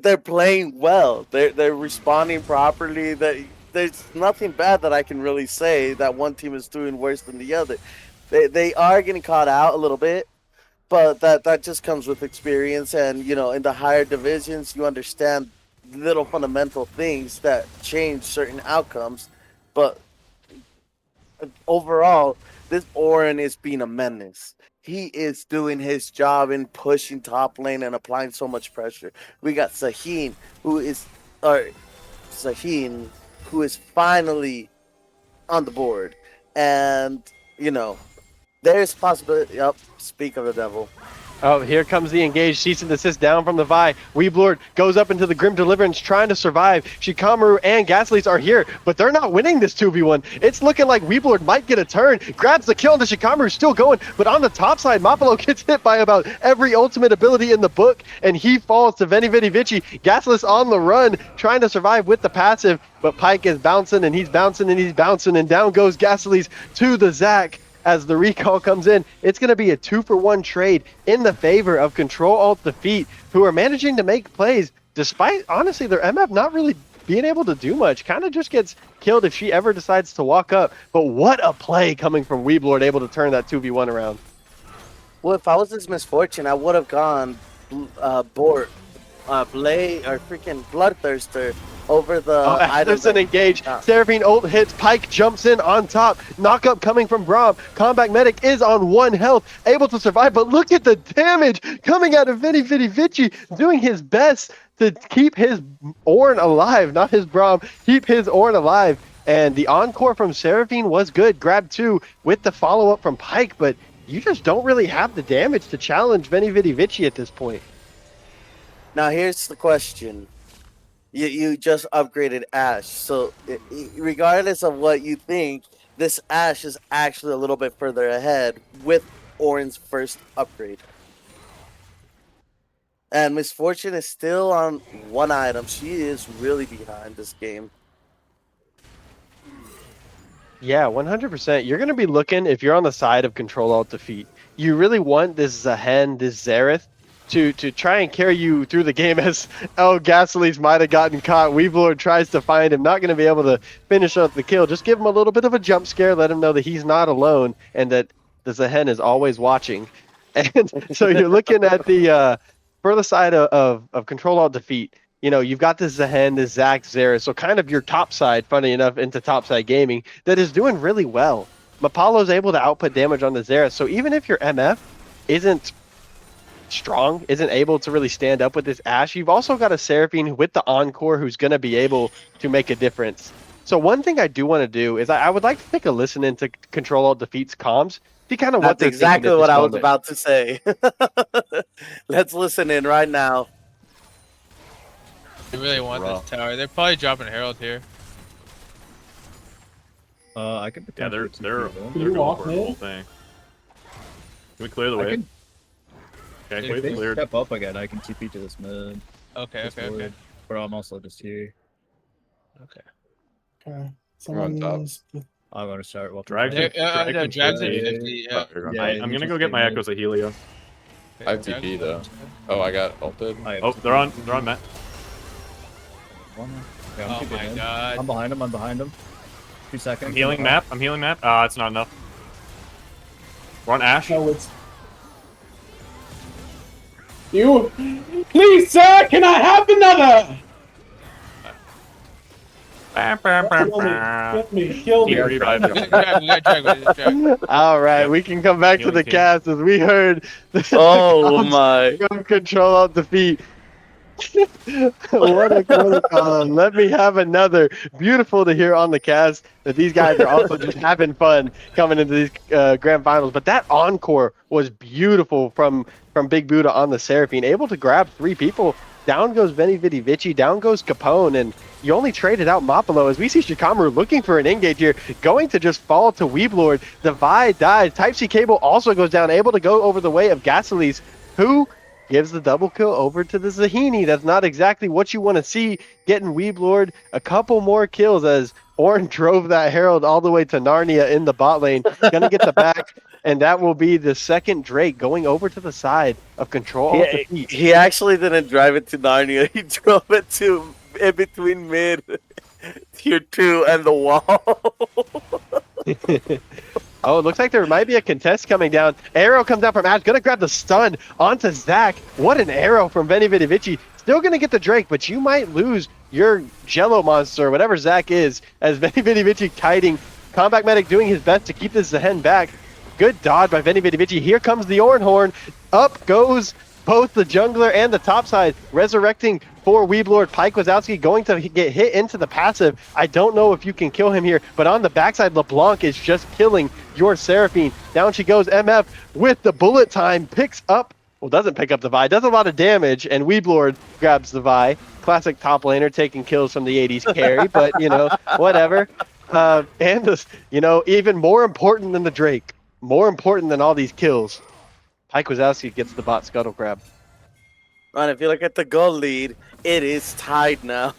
they're playing well. They're responding properly. There's nothing bad that I can really say that one team is doing worse than the other. They are getting caught out a little bit, but that just comes with experience. And you know, in the higher divisions, you understand little fundamental things that change certain outcomes. But overall, this Orin is being a menace. He is doing his job in pushing top lane and applying so much pressure. We got Zaheen, who is finally on the board. And, you know, there's possibility. Yep, speak of the devil. Oh, here comes the engage. Cease and desist down from the Vi. Weeblord goes up into the Grim Deliverance trying to survive. Shikamaru and Gaslights are here, but they're not winning this 2v1. It's looking like Weeblord might get a turn. Grabs the kill, and the Shikamaru's still going, but on the top side, Mapalo gets hit by about every ultimate ability in the book, and he falls to Veni Vidi Vici. Gaslights on the run, trying to survive with the passive, but Pyke is bouncing, and he's bouncing, and he's bouncing, and down goes Gaslights to the Zac. As the recall comes in, it's going to be a 2-for-1 trade in the favor of Control Alt Defeat, who are managing to make plays despite, honestly, their MF not really being able to do much. Kind of just gets killed if she ever decides to walk up. But what a play coming from Weeblord, able to turn that 2v1 around. Well, if I was this Misfortune, I would have gone Blade or freaking Bloodthirster over the Anderson engage. Seraphine ult hits. Pyke jumps in on top. Knock up coming from Braum. Combat Medic is on 1 health, able to survive. But look at the damage coming out of Veni Vidi Vici, doing his best to keep his Ornn alive, not his Braum. Keep his Ornn alive. And the encore from Seraphine was good. Grab 2 with the follow up from Pyke, but you just don't really have the damage to challenge Veni Vidi Vici at this point. Now here's the question. You just upgraded Ashe, so regardless of what you think, this Ashe is actually a little bit further ahead with Ornn's first upgrade. And Misfortune is still on 1 item. She is really behind this game. Yeah, 100%. You're going to be looking, if you're on the side of Control Alt Defeat, you really want this Zahen, this Xerath, to try and carry you through the game as Gasly's might have gotten caught. Weeblord tries to find him, not going to be able to finish up the kill. Just give him a little bit of a jump scare, let him know that he's not alone and that the Zahen is always watching. And so you're looking at the further side of Control Alt Defeat. You know, you've got this Zahen, this Zac, Xerath, so kind of your top side, funny enough, into Topside Gaming, that is doing really well. Mapalo's able to output damage on the Xerath, so even if your MF isn't strong, isn't able to really stand up with this Ashe, you've also got a Seraphine with the Encore who's going to be able to make a difference. So one thing I do want to do is I would like to take a listen into Control Alt Defeat's comms, see kind of what That's they're exactly thinking what I was moment. about to say. Let's listen in right now. They really want this tower. They're probably dropping Herald here. I could potentially. Yeah, they're you going walk for the mid? whole thing. Can we clear the way? Okay, If wave they cleared. step up again, I can TP to this mid. Okay. But I'm also just here. Okay. Okay. We're on top. Someone's I want to start. Welcome. Drag Yeah, drag no, can Drag's at 50. 50. Yeah. I'm gonna go get my Echoes of Helio. I have TP though. Oh, I got ulted. Oh, they're on Matt. Yeah, I'm Oh keeping my him. god. I'm behind him. 2 seconds. I'm healing map. Ah, it's not enough. We're on Ash. No, it's you. Please, sir, can I have another? Kill me. Revive. We got drag. All right, Yep. we can come back to Healing the team. cast as we heard the Oh my! control alt defeat. what a call. Let me have another. Beautiful to hear on the cast that these guys are also just having fun coming into these grand finals. But that encore was beautiful from Big Buddha on the Seraphine, able to grab 3 people. Down goes Veni Vidi Vici, down goes Capone, and you only traded out Mapalo as we see Shikamaru looking for an engage here, going to just fall to Weeblord. The Vi dies. Type C Cable also goes down, able to go over the way of Gasolis, who gives the double kill over to the Zahini. That's not exactly what you want to see. Getting Weeblord a couple more kills as Ornn drove that Herald all the way to Narnia in the bot lane. Gonna get the back, and that will be the second Drake going over to the side of Control Alt Defeat. He actually didn't drive it to Narnia. He drove it to in between mid tier 2 and the wall. Oh, it looks like there might be a contest coming down. Arrow comes down from Ash, gonna grab the stun onto Zach. What an arrow from Veni Vidi Vici. Still gonna get the Drake, but you might lose your Jello monster, whatever Zach is, as Veni Vidi Vici kiting. Combat Medic doing his best to keep this Zehen back. Good dodge by Veni Vidi Vici. Here comes the Ornn Horn. Up goes both the jungler and the topside, resurrecting for Weeblord. Pyke Wazowski going to get hit into the passive. I don't know if you can kill him here, but on the backside, LeBlanc is just killing your Seraphine. Down she goes. MF with the bullet time, picks up, well, doesn't pick up the Vi, does a lot of damage, and Weeblord grabs the Vi. Classic top laner taking kills from the 80s carry, but, you know, whatever. And, this, you know, even more important than the Drake, more important than all these kills, Pyke Wazowski gets the bot scuttle grab. And if you look at the goal lead, it is tied now.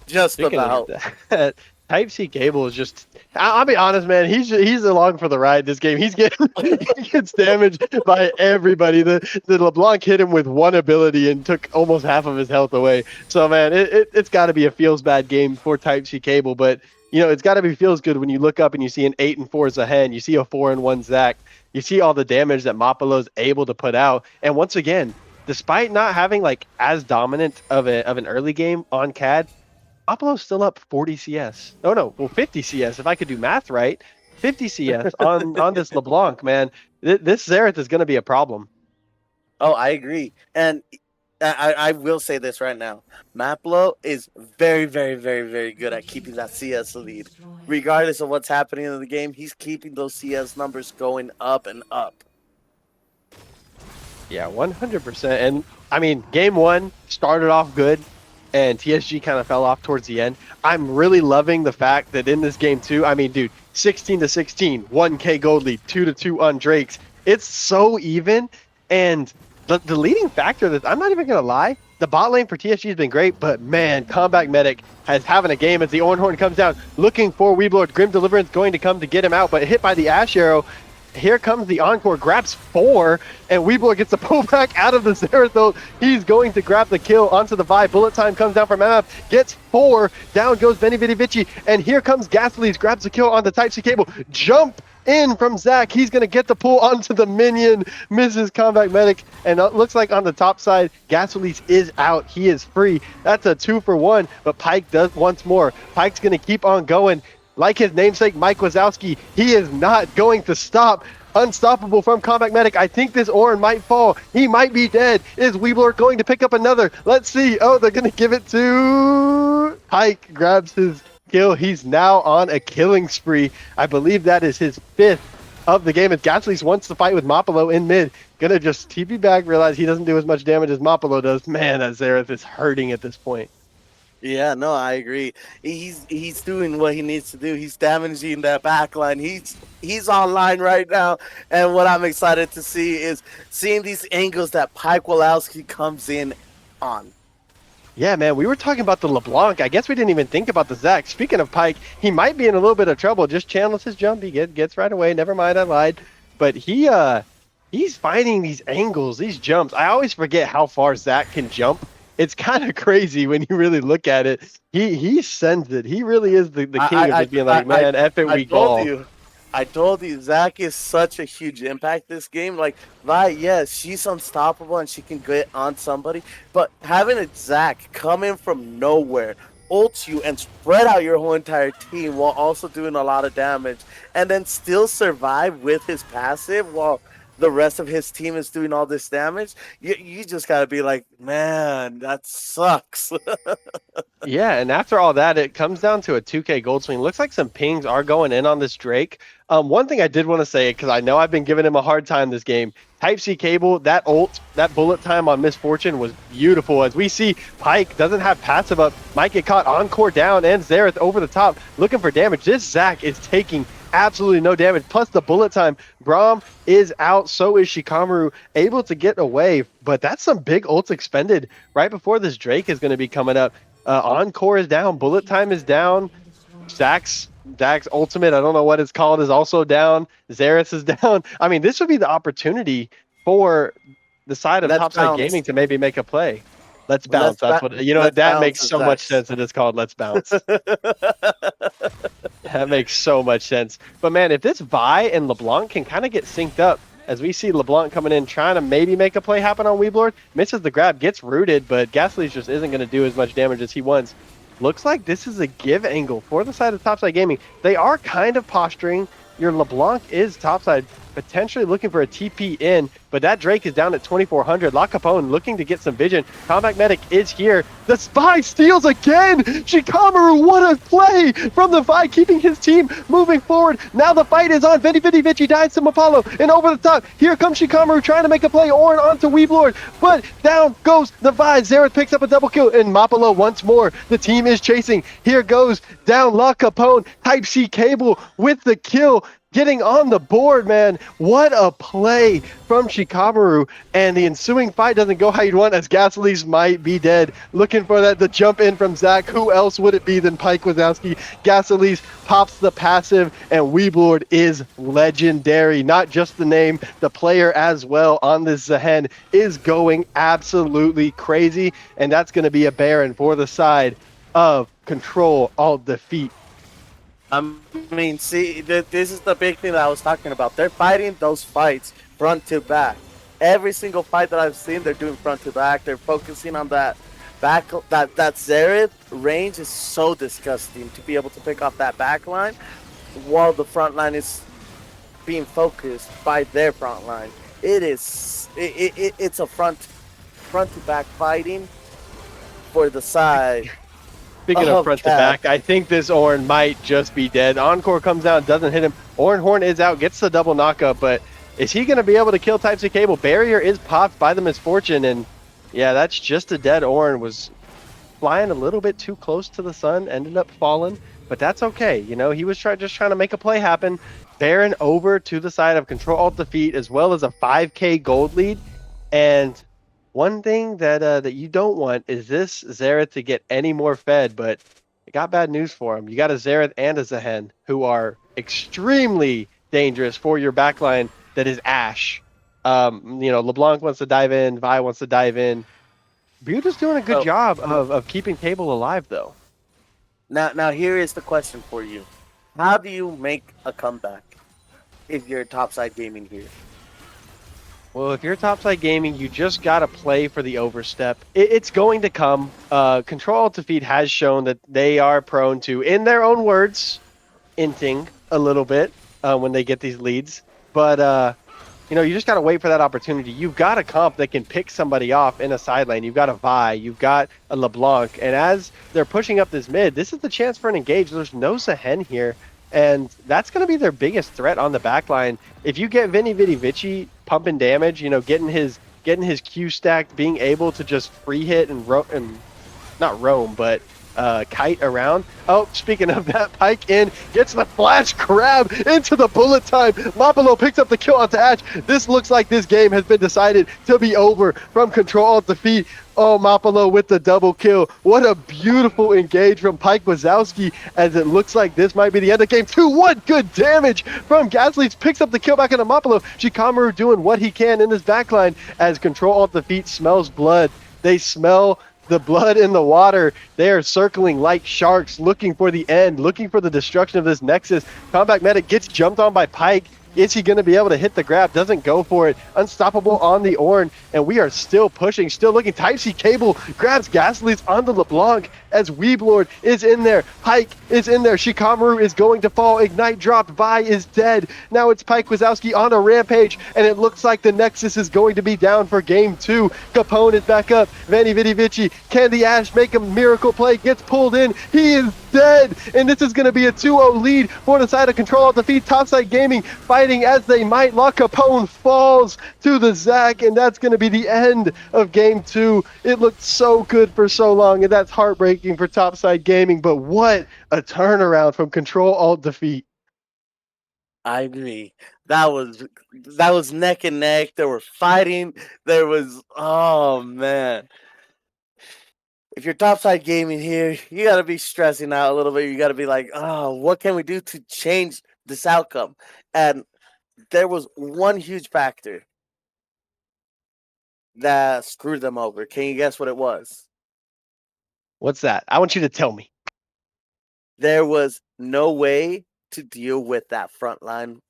Just Speaking about. of that, Type C Cable is just, I'll be honest, man, he's along for the ride this game. He's getting he gets damaged by everybody. The LeBlanc hit him with one ability and took almost half of his health away. So man, it's got to be a feels bad game for Type C Cable, but you know, it's got to be feels good when you look up and you see an 8-4 Zahen, you see a 4-1 Zach, you see all the damage that Mapalo's able to put out. And once again, despite not having like as dominant of an early game on CAD, Mapalo's still up 40 CS. Oh no, well 50 CS if I could do math right. 50 CS on this LeBlanc, man. This Xerath is going to be a problem. Oh, I agree. And I will say this right now. Maplo is very, very, very, very good at keeping that CS lead. Regardless of what's happening in the game, he's keeping those CS numbers going up and up. Yeah, 100%. And I mean, game 1 started off good, and TSG kind of fell off towards the end. I'm really loving the fact that in this game 2, I mean, dude, 16-16, 1K gold lead, 2-2 on Drakes. It's so even, and the leading factor that I'm not even gonna lie, the bot lane for TSG has been great, but man, Combat Medic has having a game as the Ornn Horn comes down, looking for Weeblord. Grim Deliverance going to come to get him out, but hit by the Ash Arrow. Here comes the Encore, grabs 4, and Weeblord gets the pullback out of the Zerathos. He's going to grab the kill onto the Vi. Bullet time comes down from MF, gets 4, down goes Veni Vidi Vici, and here comes Gasolis, grabs the kill on the Type C Cable. Jump in from Zach, he's going to get the pull onto the minion, misses Combat Medic, and it looks like on the top side, Gasolis is out, he is free. That's a 2-for-1, but Pyke does once more. Pyke's going to keep on going. Like his namesake, Mike Wazowski, he is not going to stop. Unstoppable from Combat Medic. I think this Ornn might fall. He might be dead. Is Weeblord going to pick up another? Let's see. Oh, they're going to give it to Pyke. Grabs his kill. He's now on a killing spree. I believe that is his 5th of the game. As Gasolis wants to fight with Mapalo in mid. Gonna just TP back, realize he doesn't do as much damage as Mapalo does. Man, that Xerath is hurting at this point. Yeah, no, I agree. He's doing what he needs to do. He's damaging that backline. He's online right now, and what I'm excited to see is seeing these angles that Pyke Wazowski comes in on. Yeah, man, we were talking about the LeBlanc. I guess we didn't even think about the Zach. Speaking of Pike, he might be in a little bit of trouble. Just channels his jump. He gets right away. Never mind, I lied. But he's finding these angles, these jumps. I always forget how far Zach can jump. It's kind of crazy when you really look at it. He sends it. He really is the king of just being like, man, F it, we ball. I told you, Zach is such a huge impact this game. Like, Vi, yes, she's unstoppable and she can get on somebody, but having a Zach come in from nowhere, ult you, and spread out your whole entire team while also doing a lot of damage, and then still survive with his passive while the rest of his team is doing all this damage, you just gotta be like, man, that sucks. Yeah, and after all that, it comes down to a 2K gold swing. Looks like some pings are going in on this Drake. One thing I did want to say, because I know I've been giving him a hard time this game, Type-C Cable, that ult, that bullet time on Misfortune was beautiful. As we see, Pike doesn't have passive up, might get caught encore down, and Xerath over the top looking for damage. This Zach is taking absolutely no damage, plus the bullet time. Braum is out, so is Shikamaru, able to get away, but that's some big ults expended right before this Drake is going to be coming up. Encore is down, bullet time is down, Zach's ultimate, I don't know what it's called, is also down, Xerath is down. I mean, this would be the opportunity for the side of Topside Gaming to maybe make a play. Let's bounce. That's what, you know, that makes so much sense that it's called Let's Bounce. That makes so much sense. But man, if this Vi and LeBlanc can kind of get synced up, as we see LeBlanc coming in, trying to maybe make a play happen on Weeblord, misses the grab, gets rooted, but Gasly's just isn't going to do as much damage as he wants. Looks like this is a give angle for the side of Topside Gaming. They are kind of posturing. Your LeBlanc is topside, potentially looking for a TP in, but that Drake is down at 2,400. La Capone looking to get some vision. Combat Medic is here. The Spy steals again! Shikamaru, what a play from the Vi, keeping his team moving forward. Now the fight is on. Vici dies to Mapalo, and over the top, here comes Shikamaru trying to make a play. Ornn onto Weeblord, but down goes the Vi. Xerath picks up a double kill, and Mapalo once more. The team is chasing. Here goes down La Capone. Type-C Cable with the kill. Getting on the board, man. What a play from Shikamaru. And the ensuing fight doesn't go how you'd want, as Gasolise might be dead. Looking for the jump in from Zach. Who else would it be than Pike Wazowski? Gasolise pops the passive, and Weeblord is legendary. Not just the name, the player as well on this Zehen is going absolutely crazy. And that's going to be a Baron for the side of Control Alt Defeat. I mean, see, this is the big thing that I was talking about. They're fighting those fights front to back. Every single fight that I've seen, they're doing front to back. They're focusing on that back. That Xerath range is so disgusting to be able to pick off that back line while the front line is being focused by their front line. It's a front to back fighting for the side. Speaking of front to back, I think this Ornn might just be dead. Encore comes down, doesn't hit him. Ornn Horn is out, gets the double knockup, but is he going to be able to kill Type-C Cable? Barrier is popped by the Misfortune, and yeah, that's just a dead Ornn. Was flying a little bit too close to the sun, ended up falling, but that's okay. You know, he was just trying to make a play happen. Baron over to the side of Control Alt Defeat, as well as a 5K gold lead, and one thing that you don't want is this Xerath to get any more fed, but I got bad news for him. You got a Xerath and a Zehen who are extremely dangerous for your backline that is Ashe. You know, LeBlanc wants to dive in, Vi wants to dive in. Buta's doing a good job of keeping Cable alive, though. Now here is the question for you. How do you make a comeback if you're Topside Gaming here? Well, if you're Topside Gaming, you just got to play for the overstep. It's going to come. Control Alt Defeat has shown that they are prone to, in their own words, inting a little bit when they get these leads. But, you know, you just got to wait for that opportunity. You've got a comp that can pick somebody off in a side lane. You've got a Vi. You've got a LeBlanc. And as they're pushing up this mid, this is the chance for an engage. There's no Zehen here. And that's going to be their biggest threat on the back line. If you get Vici pumping damage, you know, getting his Q stacked, being able to just free hit and not roam, but kite around. Oh, speaking of that, Pike in, gets the flash grab into the bullet time. Mapalo picks up the kill onto Ashe. This looks like this game has been decided to be over from Control Alt Defeat. Oh, Mapalo with the double kill. What a beautiful engage from Pike Wazowski, as it looks like this might be the end of game 2. What good damage from Gasly. Picks up the kill back into Mapalo. Shikamaru doing what he can in his backline as Control Alt Defeat smells blood. They smell the blood in the water. They are circling like sharks, looking for the end, looking for the destruction of this Nexus. Combat Medic gets jumped on by Pike. Is he going to be able to hit the grab? Doesn't go for it. Unstoppable on the Ornn, and we are still pushing, still looking. Type-C Cable grabs Gasly's on the LeBlanc as Weeblord is in there. Pike is in there. Shikamaru is going to fall. Ignite dropped. Vi is dead. Now it's Pike Wazowski on a rampage, and it looks like the Nexus is going to be down for game 2. Capone is back up. Vanny Vidi Vici. Candy Ash make a miracle play. Gets pulled in. He is dead, and this is going to be a 2-0 lead for the side of Control Alt Defeat. Topside Gaming fighting as they might. La Capone falls to the Zac, and that's going to be the end of game 2. It looked so good for so long, and that's heartbreaking for Topside Gaming, but what a turnaround from Control Alt Defeat. I agree. That was neck and neck. They were fighting. There was, oh man. If you're Topside Gaming here, you got to be stressing out a little bit. You got to be like, oh, what can we do to change this outcome? And there was one huge factor that screwed them over. Can you guess what it was? What's that? I want you to tell me. There was no way to deal with that front line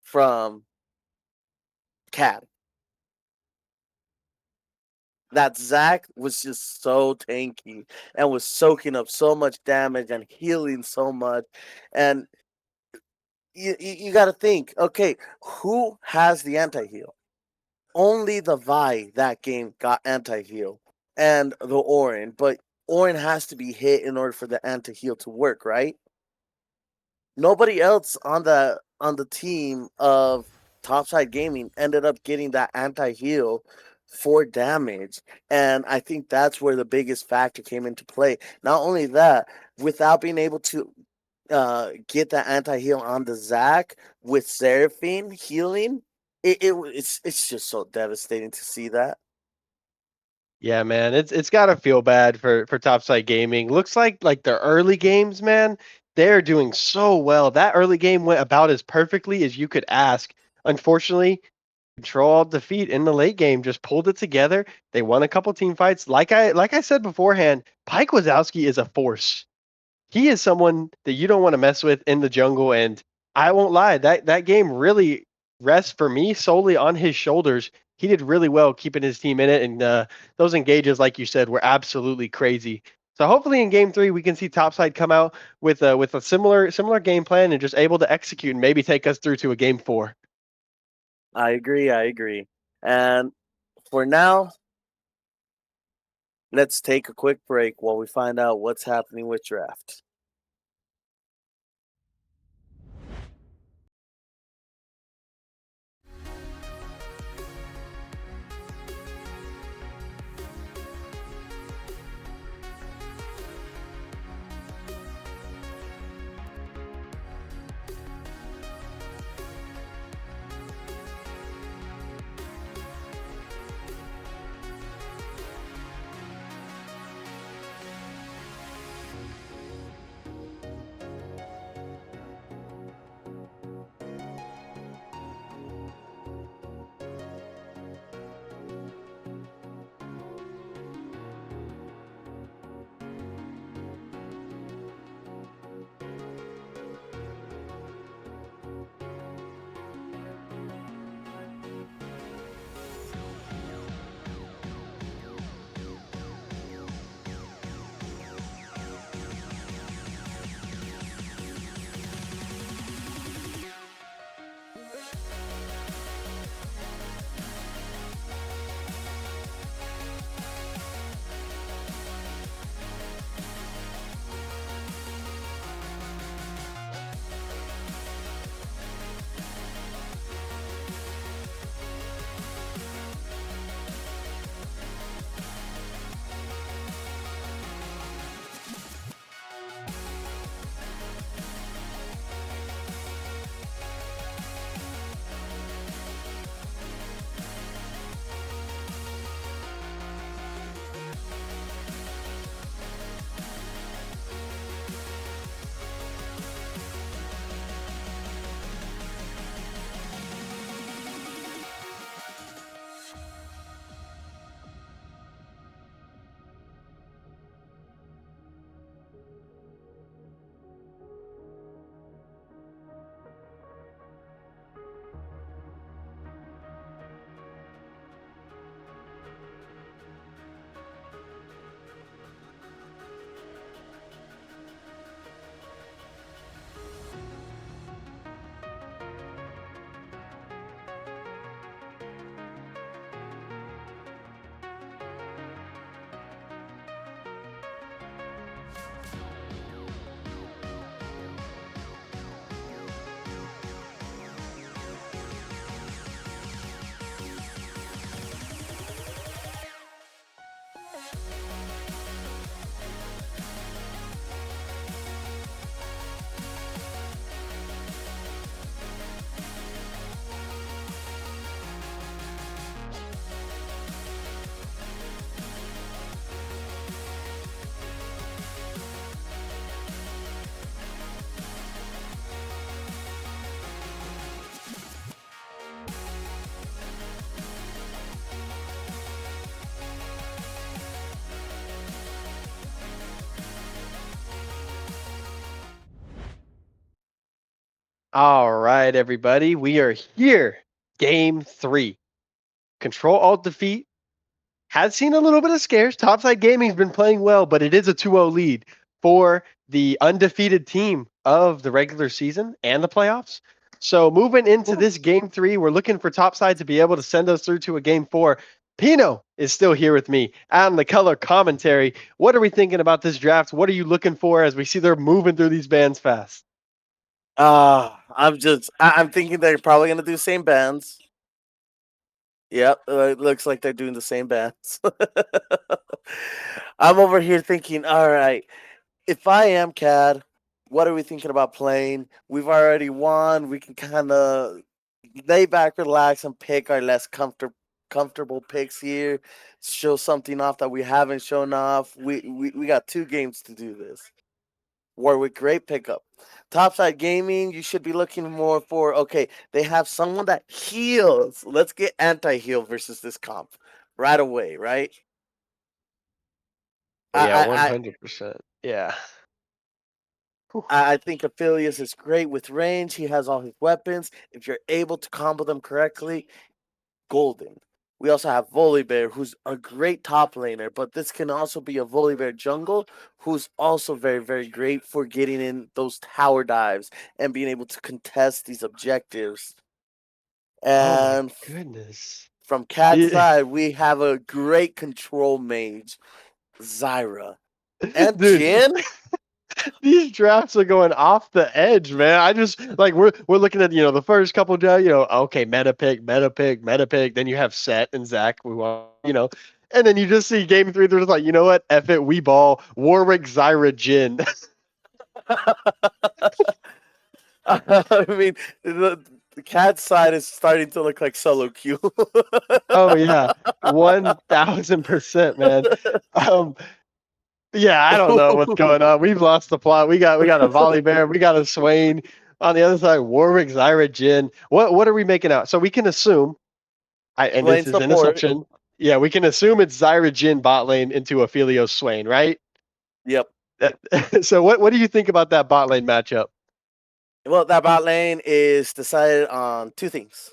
from Cad. That Zac was just so tanky and was soaking up so much damage and healing so much. And you got to think, okay, who has the anti-heal? Only the Vi that game got anti-heal and the Ornn. But Ornn has to be hit in order for the anti-heal to work, right? Nobody else on the team of Topside Gaming ended up getting that anti-heal for damage, and I think that's where the biggest factor came into play. Not only that, without being able to get that anti-heal on the Zac with Seraphine healing, it's just so devastating to see that. Yeah, man, it's gotta feel bad for Topside Gaming. Looks like their early games, man, they're doing so well. That early game went about as perfectly as you could ask. Unfortunately, Control Alt Defeat in the late game just pulled it together. They won a couple team fights. Like I said beforehand, Pike Wazowski is a force. He is someone that you don't want to mess with in the jungle, and I won't lie, that game really rests for me solely on his shoulders. He did really well keeping his team in it, and those engages, like you said, were absolutely crazy. So hopefully in game 3 we can see Topside come out with a similar game plan and just able to execute and maybe take us through to a game 4. I agree. And for now, let's take a quick break while we find out what's happening with draft. All right, everybody. We are here. Game 3. Control Alt Defeat has seen a little bit of scares. Topside Gaming's been playing well, but it is a 2-0 lead for the undefeated team of the regular season and the playoffs. So moving into this game 3, we're looking for Topside to be able to send us through to a game 4. Pino is still here with me on the color commentary. What are we thinking about this draft? What are you looking for as we see they're moving through these bands fast? I'm thinking they're probably gonna do same bands. Yep, it looks like they're doing the same bands. I'm over here thinking, all right, if I am CAD, what are we thinking about playing? We've already won. We can kind of lay back, relax, and pick our less comfortable picks here. Show something off that we haven't shown off. We got 2 games to do this. Warwick, great pickup. Topside Gaming, you should be looking more for, okay, they have someone that heals. Let's get anti-heal versus this comp right away, right? Yeah, I, 100%. Yeah. I think Aphelios is great with range. He has all his weapons. If you're able to combo them correctly, golden. We also have Volibear, who's a great top laner, but this can also be a Volibear jungle, who's also very, very great for getting in those tower dives and being able to contest these objectives. Oh my And goodness. from Cat's Yeah. side, we have a great control mage, Zyra. And Dude, Jin? these drafts are going off the edge, man. I just like we're looking at the first couple drafts, okay, meta pick, meta pick, meta pick. Then you have Set and Zach. We want and then you just see game 3. They're just like, you know what? F it, we ball. Warwick, Zyra, Jin. I mean, the cat side is starting to look like solo queue. Oh yeah, 1000%, man. Um, yeah, I don't know what's going on. We've lost the plot. We got a volley bear. We got a Swain on the other side. Warwick, Zyra, Jin. What are we making out? So we can assume. And Lane this is an support. assumption. Yeah, we can assume it's Zyra, Jin bot lane into Aphelios Swain, right? Yep. So what do you think about that bot lane matchup? Well, that bot lane is decided on 2 things.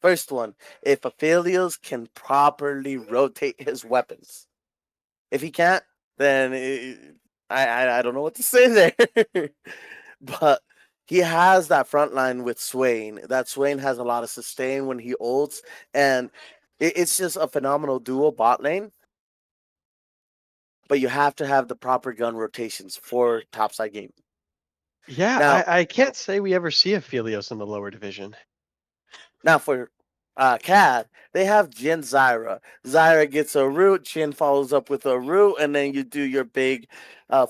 First one, if Aphelios can properly rotate his weapons. If he can't, then I don't know what to say there. But he has that front line with Swain. That Swain has a lot of sustain when he ults, and it's just a phenomenal duo bot lane. But you have to have the proper gun rotations for topside game. Yeah, Now, I can't say we ever see Aphelios in the lower division. Now for Cad, they have Jin Zyra. Zyra gets a root, Jin follows up with a root, and then you do your big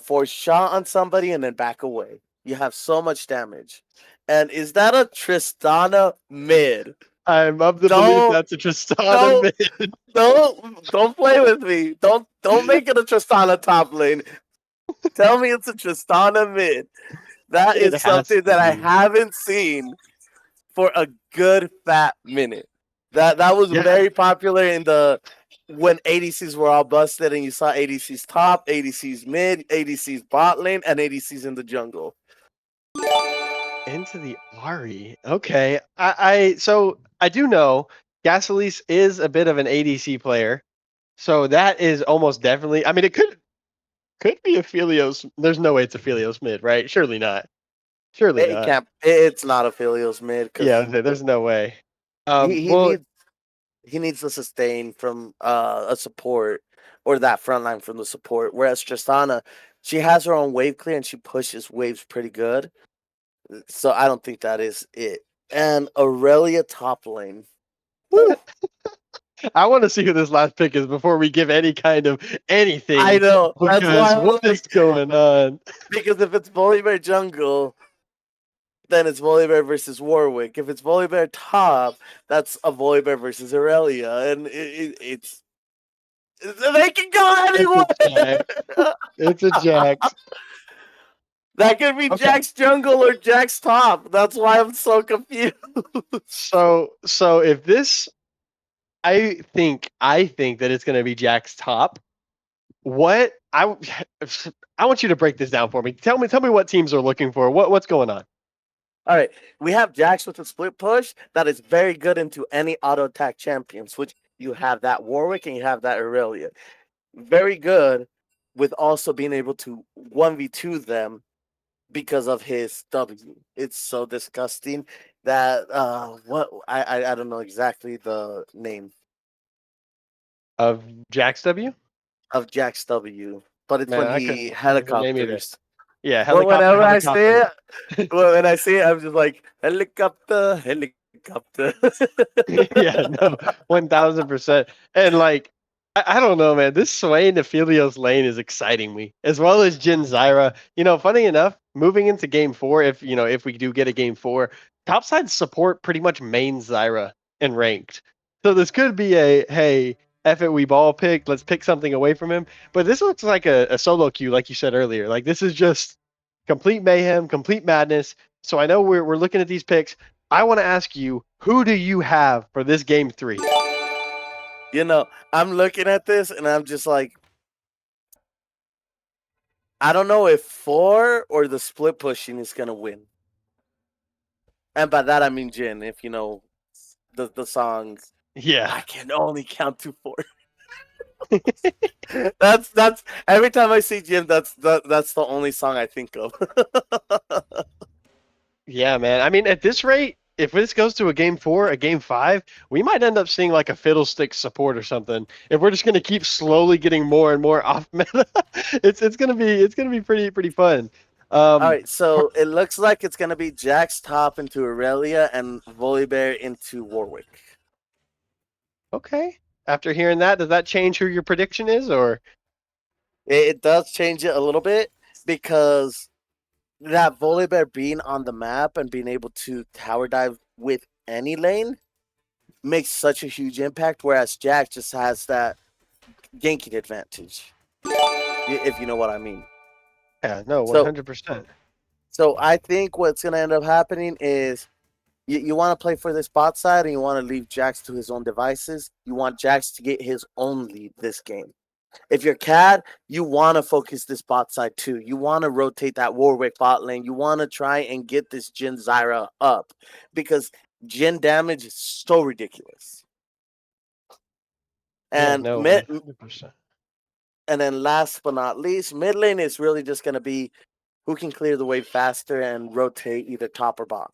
force shot on somebody and then back away. You have so much damage. And is that a Tristana mid? I'm of the belief that's a Tristana mid. Don't play with me. Don't make it a Tristana top lane. Tell me it's a Tristana mid. That It is has something to that I be. haven't seen for a good fat minute. That was Yeah. very popular in the when ADCs were all busted and you saw ADCs top, ADCs mid, ADCs bot lane, and ADCs in the jungle. Into the Ari. Okay. So I do know Gasolis is a bit of an ADC player. So that is almost definitely, I mean, it could be Aphelios. There's no way it's Aphelios mid, right? Surely not. Surely It not. can't. It's not a Filios mid Yeah, because there's no way. he Well, needs to sustain from a support or that front line from the support. Whereas Tristana, she has her own wave clear and she pushes waves pretty good. So I don't think that is it. And Aurelia top lane. Woo! I want to see who this last pick is before we give any kind of anything. I know. That's Because why what is going on? Because if it's Volibear jungle, then it's Volibear versus Warwick. If it's Volibear top, that's a Volibear versus Aurelia, and it's they can go anywhere. It's a Jax. That could be Okay. Jack's jungle or Jack's top. That's why I'm so confused. So if this, I think that it's going to be Jack's top. What I want you to break this down for me. Tell me what teams are looking for. What's going on? All right, we have Jax with a split push that is very good into any auto attack champions, which you have that Warwick and you have that Aurelia. Very good with also being able to 1v2 them because of his W. It's so disgusting that what I don't know exactly the name Of Jax W? of Jax W, but it's Man, when I he couldn't name either. helicopters. Yeah, Well, helicopter, whenever I see helicopter. it, well, when I see it, I'm just like helicopter, helicopter. Yeah, no, 1000%. And like, I don't know, man. This Swain to Philios lane is exciting me, as well as Jin Zyra. You know, funny enough, moving into game 4, if we do get a game 4, topside support pretty much main Zyra in ranked. So this could be a hey, F it, we ball pick. Let's pick something away from him. But this looks like a solo queue, like you said earlier. Like this is just complete mayhem, complete madness. So I know we're looking at these picks. I want to ask you, who do you have for this game 3? You know, I'm looking at this and I'm just like, I don't know if 4 or the split pushing is gonna win. And by that I mean Jin, if you know the song I Yeah. can only count to 4. That's every time I see Jin, that's the only song I think of. Yeah, man. I mean, at this rate, if this goes to a game 4, a game 5, we might end up seeing like a fiddlestick support or something. If we're just gonna keep slowly getting more and more off meta, it's gonna be pretty fun. All right, so it looks like it's gonna be Jax top into Aurelia and Volibear into Warwick. Okay. After hearing that, does that change who your prediction is, or? It does change it a little bit because that Volibear being on the map and being able to tower dive with any lane makes such a huge impact, whereas Jack just has that ganking advantage, if you know what I mean. Yeah, no, So, 100%. so I think what's going to end up happening is you want to play for this bot side and you want to leave Jax to his own devices. You want Jax to get his own lead this game. If you're CAD, you want to focus this bot side too. You want to rotate that Warwick bot lane. You want to try and get this Jin Zyra up because Jin damage is so ridiculous. Yeah, And no, 100%. and then last but not least, mid lane is really just going to be who can clear the wave faster and rotate either top or bot.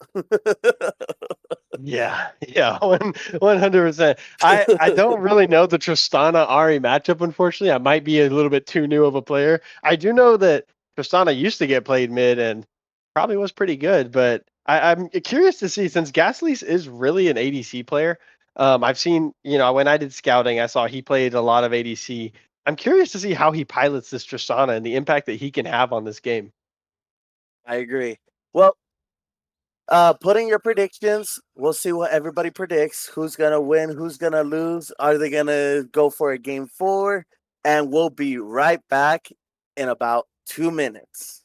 Yeah, 100%. I don't really know the Tristana Ari matchup, unfortunately. I might be a little bit too new of a player. I do know that Tristana used to get played mid and probably was pretty good, but I'm curious to see since Gasly's is really an ADC player. I've seen, when I did scouting, I saw he played a lot of ADC. I'm curious to see how he pilots this Tristana and the impact that he can have on this game. I agree. Well, putting your predictions. We'll see what everybody predicts. Who's gonna win? Who's gonna lose? Are they gonna go for a game 4? And we'll be right back in about 2 minutes.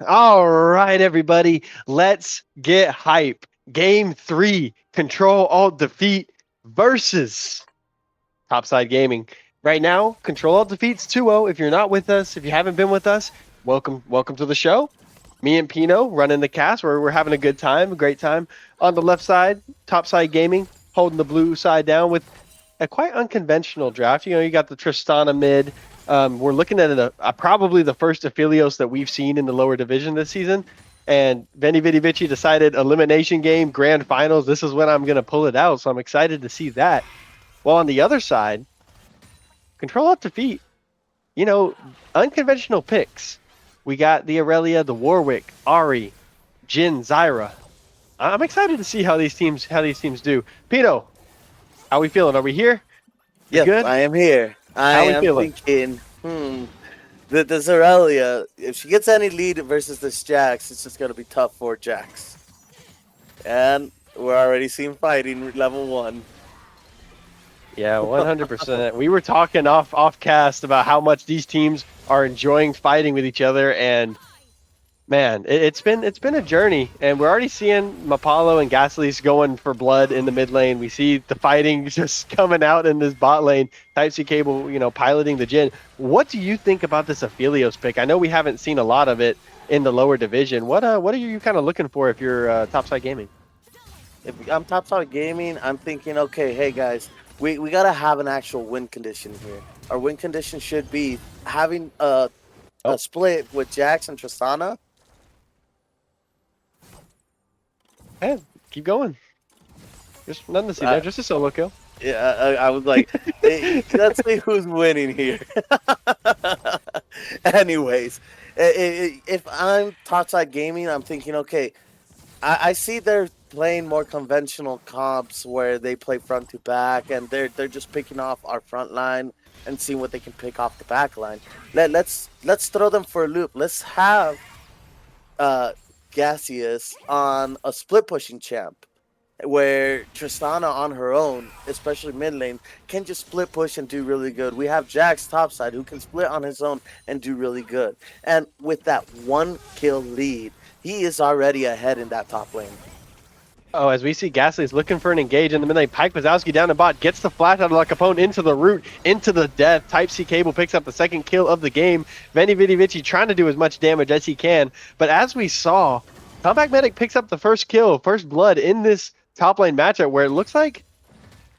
All right, everybody, let's get hype. Game 3, Control Alt Defeat versus Topside Gaming. Right now, Control Alt Defeat's 2-0. If you're not with us, if you haven't been with us, welcome to the show. Me and Pino running the cast. We're having a good time, a great time. On the left side, Topside Gaming holding the blue side down with a quite unconventional draft. You got the Tristana mid. We're looking at probably the first Aphelios that we've seen in the lower division this season. And Veni Vidi Vici decided elimination game, grand finals. This is when I'm going to pull it out. So I'm excited to see that. While on the other side, Control Alt Defeat, unconventional picks. We got the Aurelia, the Warwick, Ari, Jin, Zyra. I'm excited to see how these teams do. Pino, how we feeling? Are we here? Yes, good? I am here. I How we am feeling? thinking, this Aurelia, if she gets any lead versus this Jax, it's just going to be tough for Jax. And we're already seeing fighting level 1. Yeah, 100%. We were talking off cast about how much these teams are enjoying fighting with each other, and man, it's been a journey, and we're already seeing Mapalo and Gasly's going for blood in the mid lane. We see the fighting just coming out in this bot lane. Type C Cable, piloting the Jin. What do you think about this Aphelios pick? I know we haven't seen a lot of it in the lower division. What are you kind of looking for if you're Topside Gaming? If I'm Topside Gaming, I'm thinking, okay, hey guys, we got to have an actual win condition here. Our win condition should be having a split with Jax and Tristana. Hey, keep going. There's nothing to see there, just a solo kill. Yeah, I was like, hey, let's see who's winning here. Anyways, if I'm Topside Gaming, I'm thinking, okay, I see they're playing more conventional comps where they play front to back, and they're just picking off our front line and seeing what they can pick off the back line. Let's throw them for a loop. Let's have Gaseous on a split pushing champ, where Tristana on her own, especially mid lane, can just split push and do really good. We have Jax topside who can split on his own and do really good. And with that 1 kill lead, he is already ahead in that top lane. Oh, as we see Gasly's looking for an engage in the mid lane. Pike Wazowski down the bot, gets the flash out of La Capone into the root, into the death. Type C Cable picks up the second kill of the game. Veni Vidi Vici trying to do as much damage as he can. But as we saw, Combat Medic picks up the first kill, first blood in this top lane matchup where it looks like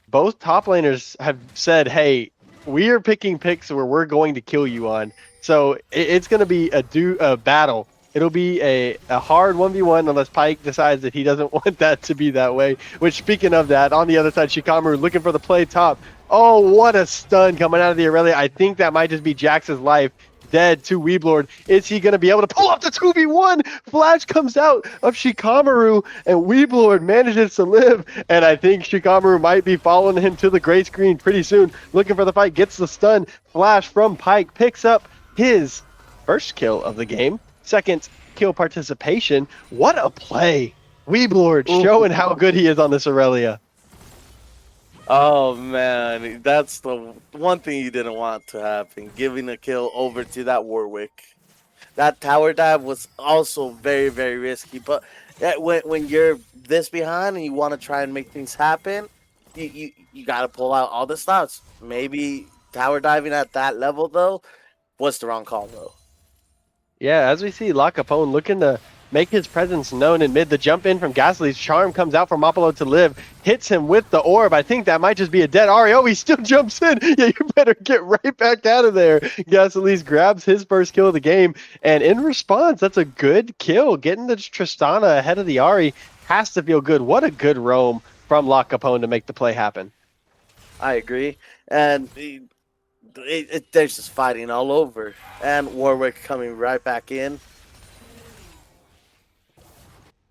both top laners have said, hey, we are picking picks where we're going to kill you on. So it's going to be a battle. It'll be a hard 1v1 unless Pike decides that he doesn't want that to be that way. Which, speaking of that, on the other side, Shikamaru looking for the play top. Oh, what a stun coming out of the Aurelia. I think that might just be Jax's life. Dead to Weeblord. Is he going to be able to pull off the 2v1? Flash comes out of Shikamaru, and Weeblord manages to live. And I think Shikamaru might be following him to the gray screen pretty soon. Looking for the fight, gets the stun. Flash from Pike picks up his first kill of the game. Second kill participation. What a play. Weeblord showing how good he is on this Aurelia. Oh man, that's the one thing you didn't want to happen, giving a kill over to that Warwick. That tower dive was also very, very risky, but when you're this behind and you want to try and make things happen, you got to pull out all the stops. Maybe tower diving at that level, though, was the wrong call, though. Yeah, as we see, La Capone looking to make his presence known in mid. The jump in from Gasly's charm comes out for Mapalo to live, hits him with the orb. I think that might just be a dead Ari. Oh, he still jumps in. Yeah, you better get right back out of there. Gasly's grabs his first kill of the game, and in response, that's a good kill. Getting the Tristana ahead of the Ari has to feel good. What a good roam from La Capone to make the play happen. I agree, and there's just fighting all over, and Warwick coming right back in.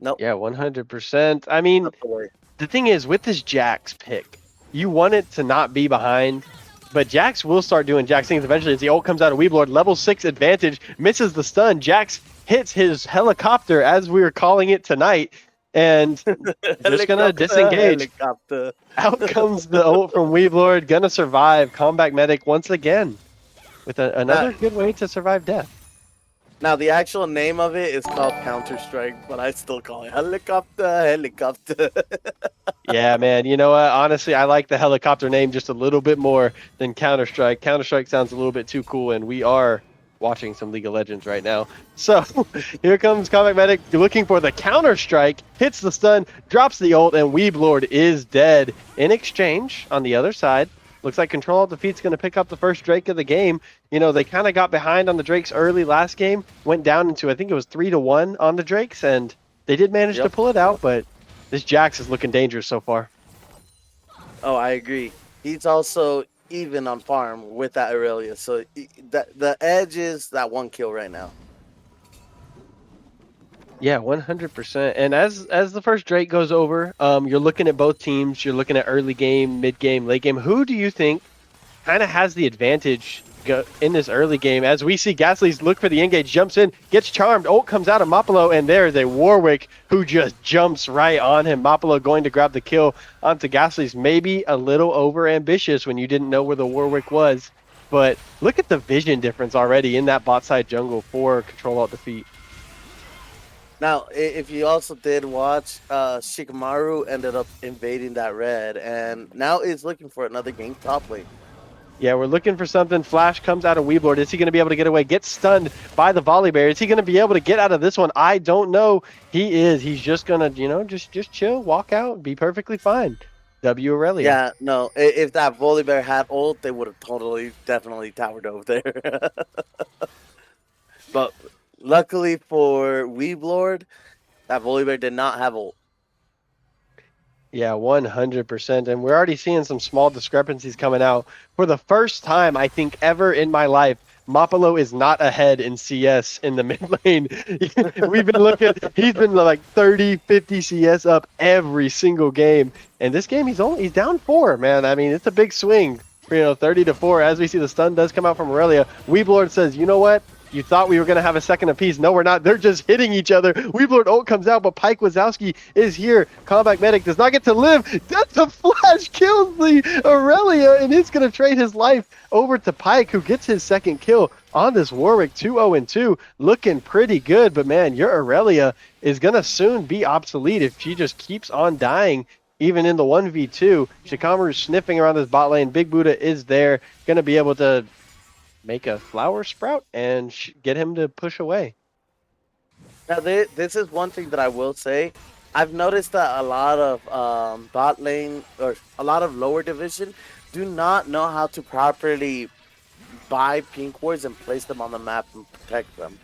Nope. Yeah, 100%. I mean, the thing is, with this Jax pick, you want it to not be behind, but Jax will start doing Jax things eventually as the ult comes out of Weeblord. Level 6 advantage, misses the stun. Jax hits his helicopter, as we were calling it tonight, and just going to disengage. Out comes the ult from Weeblord, going to survive. Combat Medic once again with another good way to survive death. Now, the actual name of it is called Counter Strike, but I still call it helicopter. Yeah, man. You know what? Honestly, I like the helicopter name just a little bit more than Counter Strike. Counter Strike sounds a little bit too cool, and we are watching some League of Legends right now. So here comes Combat Medic looking for the Counter Strike, hits the stun, drops the ult, and Weeblord is dead. In exchange, on the other side, looks like Control Alt Defeat's going to pick up the first Drake of the game. You know, they kind of got behind on the Drakes early last game, went down into, I think it was 3-1 on the Drakes, and they did manage to pull it out, but this Jax is looking dangerous so far. Oh, I agree. He's also even on farm with that Aurelia. So the edge is that 1 kill right now. Yeah, 100%. And as the first Drake goes over, you're looking at both teams. You're looking at early game, mid game, late game. Who do you think kind of has the advantage in this early game? As we see Ghastly's look for the engage, jumps in, gets charmed, ult comes out of Mapalo, and there is a Warwick who just jumps right on him. Mapalo going to grab the kill onto Ghastly's. Maybe a little over ambitious when you didn't know where the Warwick was. But look at the vision difference already in that bot side jungle for Control Alt Defeat. Now, if you also did watch, Shikamaru ended up invading that red, and now is looking for another game top lane. Yeah, we're looking for something. Flash comes out of Weeblord. Is he going to be able to get away? Gets stunned by the volley bear. Is he going to be able to get out of this one? I don't know. He is. He's just going to, just chill, walk out, be perfectly fine. W Aurelia. Yeah, no. If that volley bear had ult, they would have definitely towered over there. But luckily for Weeblord, that volley bear did not have ult. Yeah, 100%. And we're already seeing some small discrepancies coming out. For the first time, I think, ever in my life, Mapalo is not ahead in CS in the mid lane. We've been looking, he's been like 30, 50 CS up every single game. And this game, he's down 4, man. I mean, it's a big swing. 30-4. As we see, the stun does come out from Aurelia. Weeblord says, you know what? You thought we were going to have a second apiece. No, we're not. They're just hitting each other. Weeblord ult comes out, but Pyke Wazowski is here. Combat Medic does not get to live. That's a flash kills the Aurelia, and it's going to trade his life over to Pyke, who gets his second kill on this Warwick. 2-0-2. Looking pretty good, but man, your Aurelia is going to soon be obsolete if she just keeps on dying. Even in the 1v2, Shikamaru's sniffing around this bot lane. Big Buddha is there, going to be able to make a flower sprout and get him to push away. Now, this is one thing that I will say. I've noticed that a lot of bot lane or a lot of lower division do not know how to properly buy pink wards and place them on the map and protect them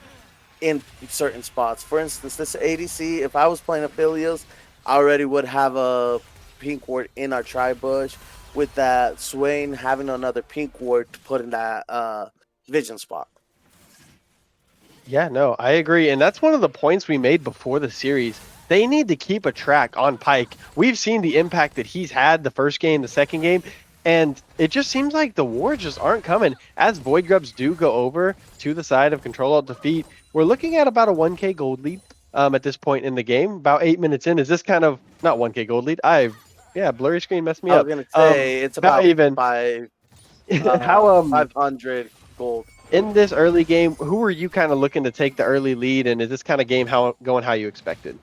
in certain spots. For instance, this ADC, if I was playing Aphelios, I already would have a pink ward in our tri-bush, with that Swain having another pink ward to put in that vision spot. Yeah, no, I agree. And that's one of the points we made before the series. They need to keep a track on Pyke. We've seen the impact that he's had the first game, the second game, and it just seems like the wards just aren't coming. As Void Grubs do go over to the side of Control Alt Defeat, we're looking at about a 1k gold lead at this point in the game, about 8 minutes in. Is this kind of, not 1k gold lead, blurry screen messed me up. I was going to say, it's about even. 500 gold. In this early game, who were you kind of looking to take the early lead, and is this kind of game going how you expected?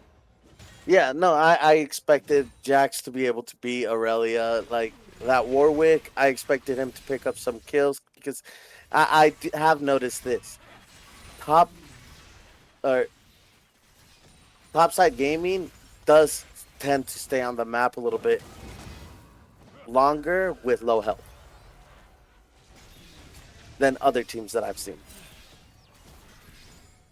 Yeah, no, I expected Jax to be able to beat Aurelia. Like, that Warwick, I expected him to pick up some kills, because I have noticed this. Topside Gaming does tend to stay on the map a little bit longer with low health than other teams that I've seen.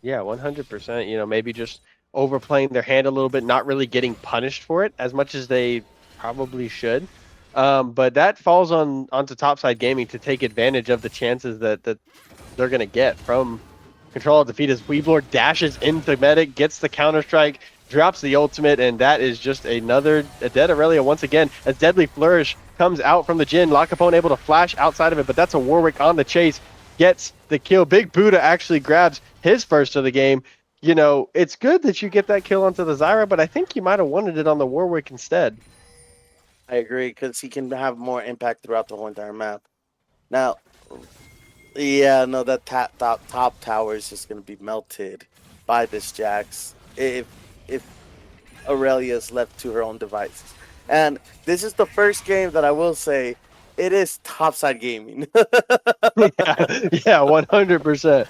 Yeah, 100%. Maybe just overplaying their hand a little bit, not really getting punished for it as much as they probably should. But that falls onto Topside Gaming to take advantage of the chances that they're going to get from Control Alt Defeat as Weeblord dashes into Medic, gets the Counter-Strike, drops the ultimate, and that is just a dead Aurelia once again as Deadly Flourish comes out from the Jhin. Lakapone able to flash outside of it, but that's a Warwick on the chase, gets the kill. Big Buddha actually grabs his first of the game. It's good that you get that kill onto the Zyra, but I think you might have wanted it on the Warwick instead. I agree, because he can have more impact throughout the whole entire map. Now, Yeah, no, that top tower is just gonna be melted by this Jax if Aurelia's left to her own devices. And this is the first game that I will say it is topside gaming. Yeah, 100%.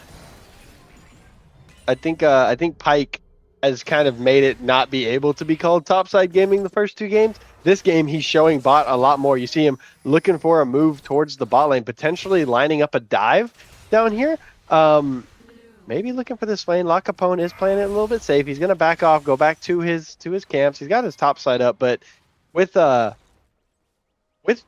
I think Pike has kind of made it not be able to be called topside gaming the first two games. This game, he's showing bot a lot more. You see him looking for a move towards the bot lane, potentially lining up a dive down here. Maybe looking for this lane. La Capone is playing it a little bit safe. He's gonna back off, go back to his camps. He's got his top side up, but with the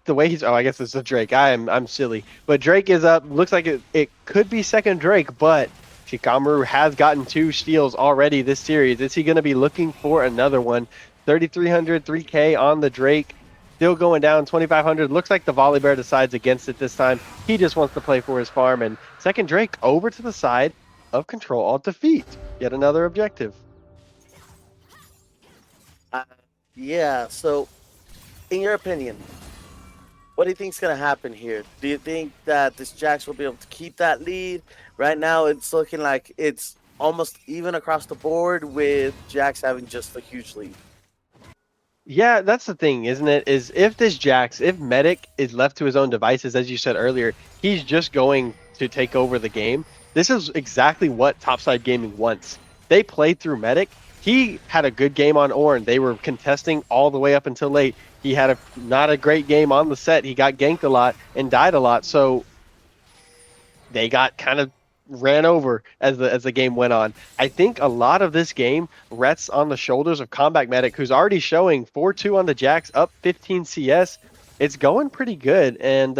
way he's I guess it's a Drake. I'm silly. But Drake is up. Looks like it could be second Drake, but Shikamaru has gotten 2 steals already this series. Is he gonna be looking for another one? 3,300, 3K on the Drake. Still going down 2,500. Looks like the Volibear decides against it this time. He just wants to play for his farm. And second Drake over to the side of Control Alt Defeat. Yet another objective. Yeah, so in your opinion, what do you think's gonna happen here? Do you think that this Jax will be able to keep that lead? Right now, it's looking like it's almost even across the board with Jax having just a huge lead. Yeah, that's the thing, isn't it? Is if this Jax, if Medic is left to his own devices, as you said earlier, he's just going to take over the game. This is exactly what Topside Gaming wants. They played through Medic. He had a good game on Ornn. They were contesting all the way up until late. He had not a great game on the set. He got ganked a lot and died a lot. So they got kind of ran over as the game went on. I think a lot of this game rests on the shoulders of Combat Medic, who's already showing 4-2 on the Jax, up 15 CS. It's going pretty good. And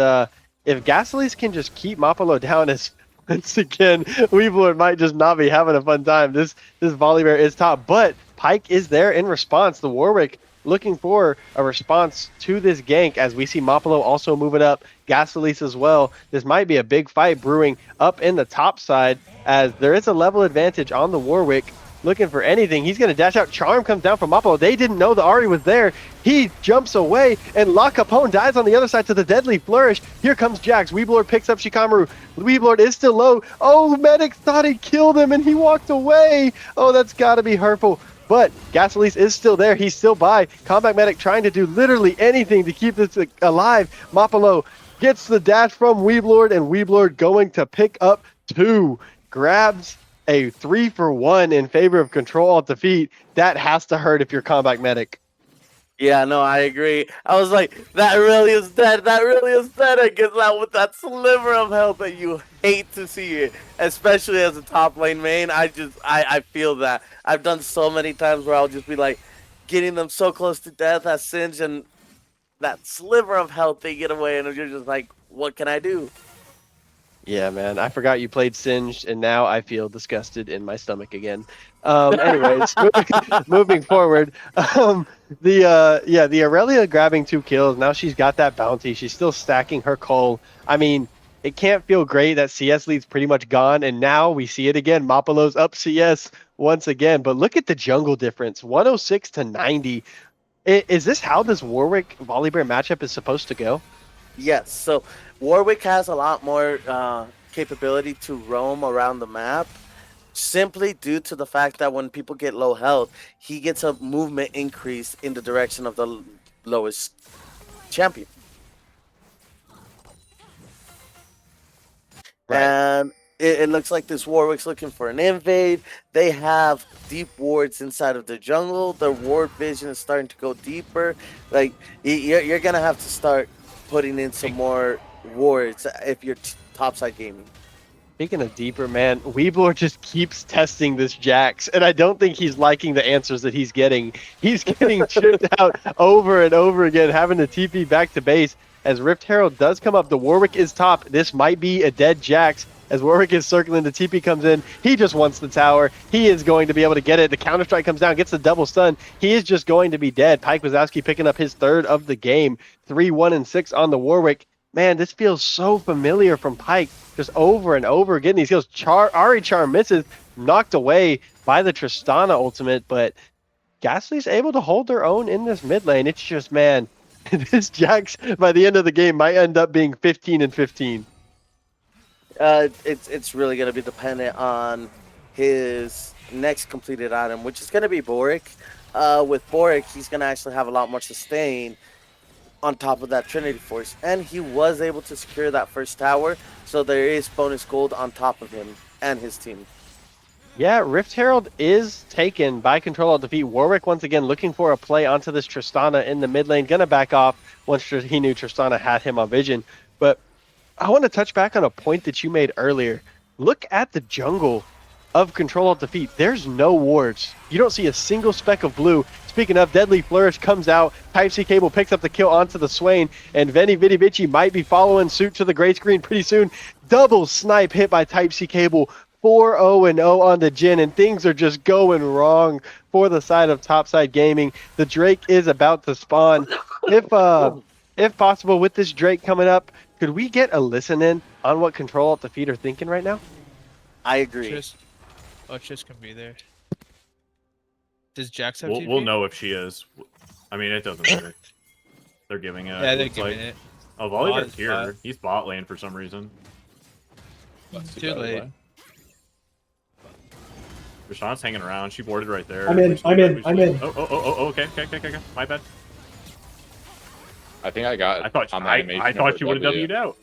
if Gasolis can just keep Mapolo down, as once again, Weebler might just not be having a fun time. This Volibear is top, but Pike is there in response. The Warwick looking for a response to this gank as we see Mapolo also moving up, Gasolis as well. This might be a big fight brewing up in the top side as there is a level advantage on the Warwick. Looking for anything. He's going to dash out. Charm comes down from Mapolo. They didn't know the Ahri was there. He jumps away, and La Capone dies on the other side to the deadly flourish. Here comes Jax. Weeblord picks up Shikamaru. Weeblord is still low. Oh, Medic thought he killed him, and he walked away. Oh, that's got to be hurtful. But Gasolis is still there. He's still by. Combat Medic trying to do literally anything to keep this alive. Mapolo gets the dash from Weeblord, and Weeblord going to pick up 2. Grabs a 3-for-1 in favor of Control Alt Defeat. That has to hurt if you're Combat Medic. Yeah, no, I agree. I was like, that really is dead. That really is dead. I guess that with that sliver of health that you hate to see it, especially as a top lane main. I feel that. I've done so many times where I'll just be like getting them so close to death as Singe, and that sliver of health they get away, and you're just like, what can I do? Yeah, man, I forgot you played Singed, and now I feel disgusted in my stomach again. Anyways, moving forward, the Aurelia grabbing 2 kills. Now she's got that bounty. She's still stacking her coal. I mean, it can't feel great that CS lead's pretty much gone, and now we see it again. Mapolo's up CS once again, but look at the jungle difference, 106 to 90. Is this how this Warwick Volibear matchup is supposed to go? Yes, so Warwick has a lot more capability to roam around the map, simply due to the fact that when people get low health, he gets a movement increase in the direction of the lowest champion. Right. And it looks like this Warwick's looking for an invade. They have deep wards inside of the jungle. Their ward vision is starting to go deeper. Like, you're going to have to start putting in some more wards if you're topside gaming. Speaking of deeper, man, Weeblor just keeps testing this Jax, and I don't think he's liking the answers that he's getting. He's getting chipped out over and over again, having to TP back to base. As Rift Herald does come up, the Warwick is top. This might be a dead Jax. As Warwick is circling, the TP comes in. He just wants the tower. He is going to be able to get it. The counter-strike comes down, gets the double stun. He is just going to be dead. Pike Wazowski picking up his 3rd of the game. 3-1-6 on the Warwick. Man, this feels so familiar from Pike. Just over and over again. These kills. Ahri Charm misses. Knocked away by the Tristana ultimate. But Ghastly's able to hold their own in this mid lane. It's just, man, this Jax by the end of the game might end up being 15-15. It's really gonna be dependent on his next completed item, which is gonna be Boric. With Boric, he's gonna actually have a lot more sustain on top of that Trinity Force, and he was able to secure that first tower, so there is bonus gold on top of him and his team. Yeah, Rift Herald is taken by control of defeat. Warwick once again looking for a play onto this Tristana in the mid lane. Gonna back off once he knew Tristana had him on vision. But I want to touch back on a point that you made earlier. Look at the jungle of control of defeat. There's no wards. You don't see a single speck of blue. Speaking of, Deadly Flourish comes out. Type C Cable picks up the kill onto the Swain, and Veni Vidi Vici might be following suit to the gray screen pretty soon. Double snipe hit by Type C Cable. 4-0-0 on the Jhin, and things are just going wrong for the side of Topside Gaming. The Drake is about to spawn. If possible, with this Drake coming up, could we get a listen in on what Control Alt Defeat are thinking right now? I agree. Just can be there. Does Jax have TP? We'll know if she is. I mean, it doesn't matter. They're giving it. Yeah, they're looks giving like. it. Oh, Volibear's Bot- here. He's bot lane for some reason. Too late. Rashawn's hanging around. She boarded right there. I'm in. Oh, okay. My bad. I think I got. I thought on the animation I of thought the she would have W. W'd out.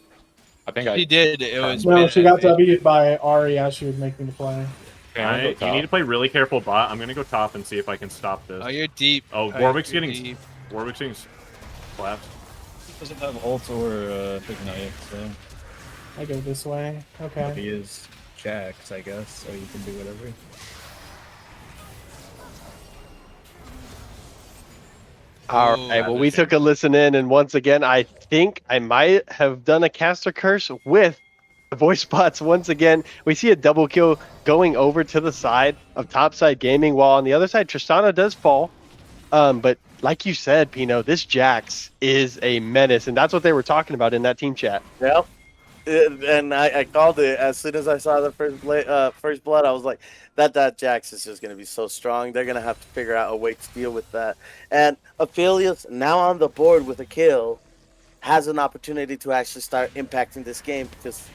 I think I. She did. It was. No, mid she got enemy. W'd by Ari as she was making the play. Okay, I'm gonna go You need to top. play really careful bot. I'm gonna go top and see if I can stop this. Oh, you're deep. Oh, Oh, Warwick's you're getting deep. slapped. Doesn't have ult or big knight, so I go this way. Okay. he is Jax, I guess, so you can do whatever. All right, well, we took a listen in, and once again, I think I might have done a caster curse with the voice bots once again. We see a double kill going over to the side of Topside Gaming, while on the other side, Tristana does fall. But like you said, Pino, this Jax is a menace, and that's what they were talking about in that team chat. Yep. And I called it as soon as I saw the first blood. I was like, that Jax is just gonna be so strong. They're gonna have to figure out a way to deal with that. And Aphelios, now on the board with a kill, has an opportunity to actually start impacting this game, because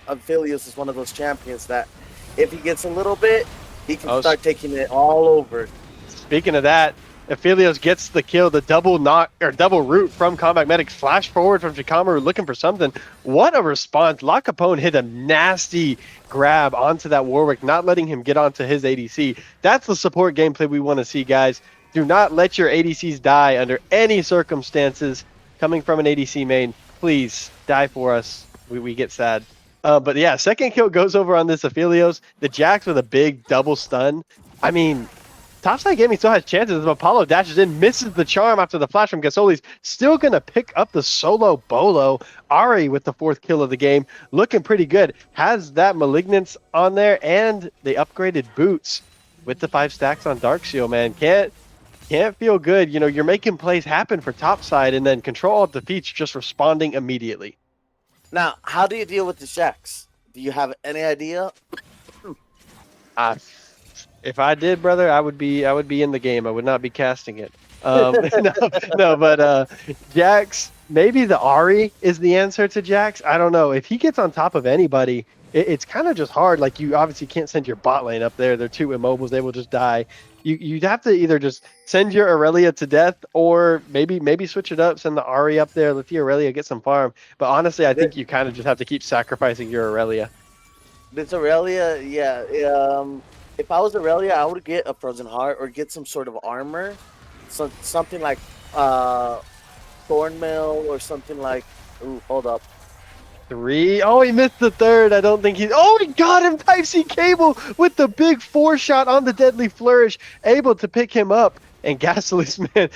Aphelios is one of those champions that if he gets a little bit, he can start taking it all over. Speaking of that, Aphelios gets the kill, the double knock or double root from Combat Medic, flash forward from Shikamaru looking for something. What a response. La Capone hit a nasty grab onto that Warwick, not letting him get onto his ADC. That's the support gameplay we want to see, guys. Do not let your ADCs die under any circumstances. Coming from an ADC main, please die for us. We get sad. But yeah, second kill goes over on this Aphelios. The Jax with a big double stun. I mean, Topside Gaming still has chances. If Apollo dashes in, misses the charm after the flash from Gasoli's, still going to pick up the solo bolo. Ari with the fourth kill of the game, looking pretty good. Has that Malignance on there and the upgraded boots with the 5 stacks on Dark Shield, man. Can't feel good. You know, you're making plays happen for Topside, and then Control Alt Defeat's just responding immediately. Now, how do you deal with the Jax? Do you have any idea? If I did, brother, I would be in the game. I would not be casting it. But Jax, maybe the Ari is the answer to Jax. I don't know. If he gets on top of anybody, it's kind of just hard. Like, you obviously can't send your bot lane up there. They're too immobiles. They will just die. You'd have to either just send your Aurelia to death, or maybe switch it up, send the Ari up there, let the Aurelia get some farm. But honestly, I think you kind of just have to keep sacrificing your Aurelia. This Aurelia, yeah. If I was Aurelia, I would get a Frozen Heart or get some sort of armor. So, something like Thornmail or something like... Ooh, hold up. 3. Oh, he missed the third. I don't think he... Oh, he got him! Type C Cable with the big 4 shot on the Deadly Flourish. Able to pick him up. And Gasolis, man,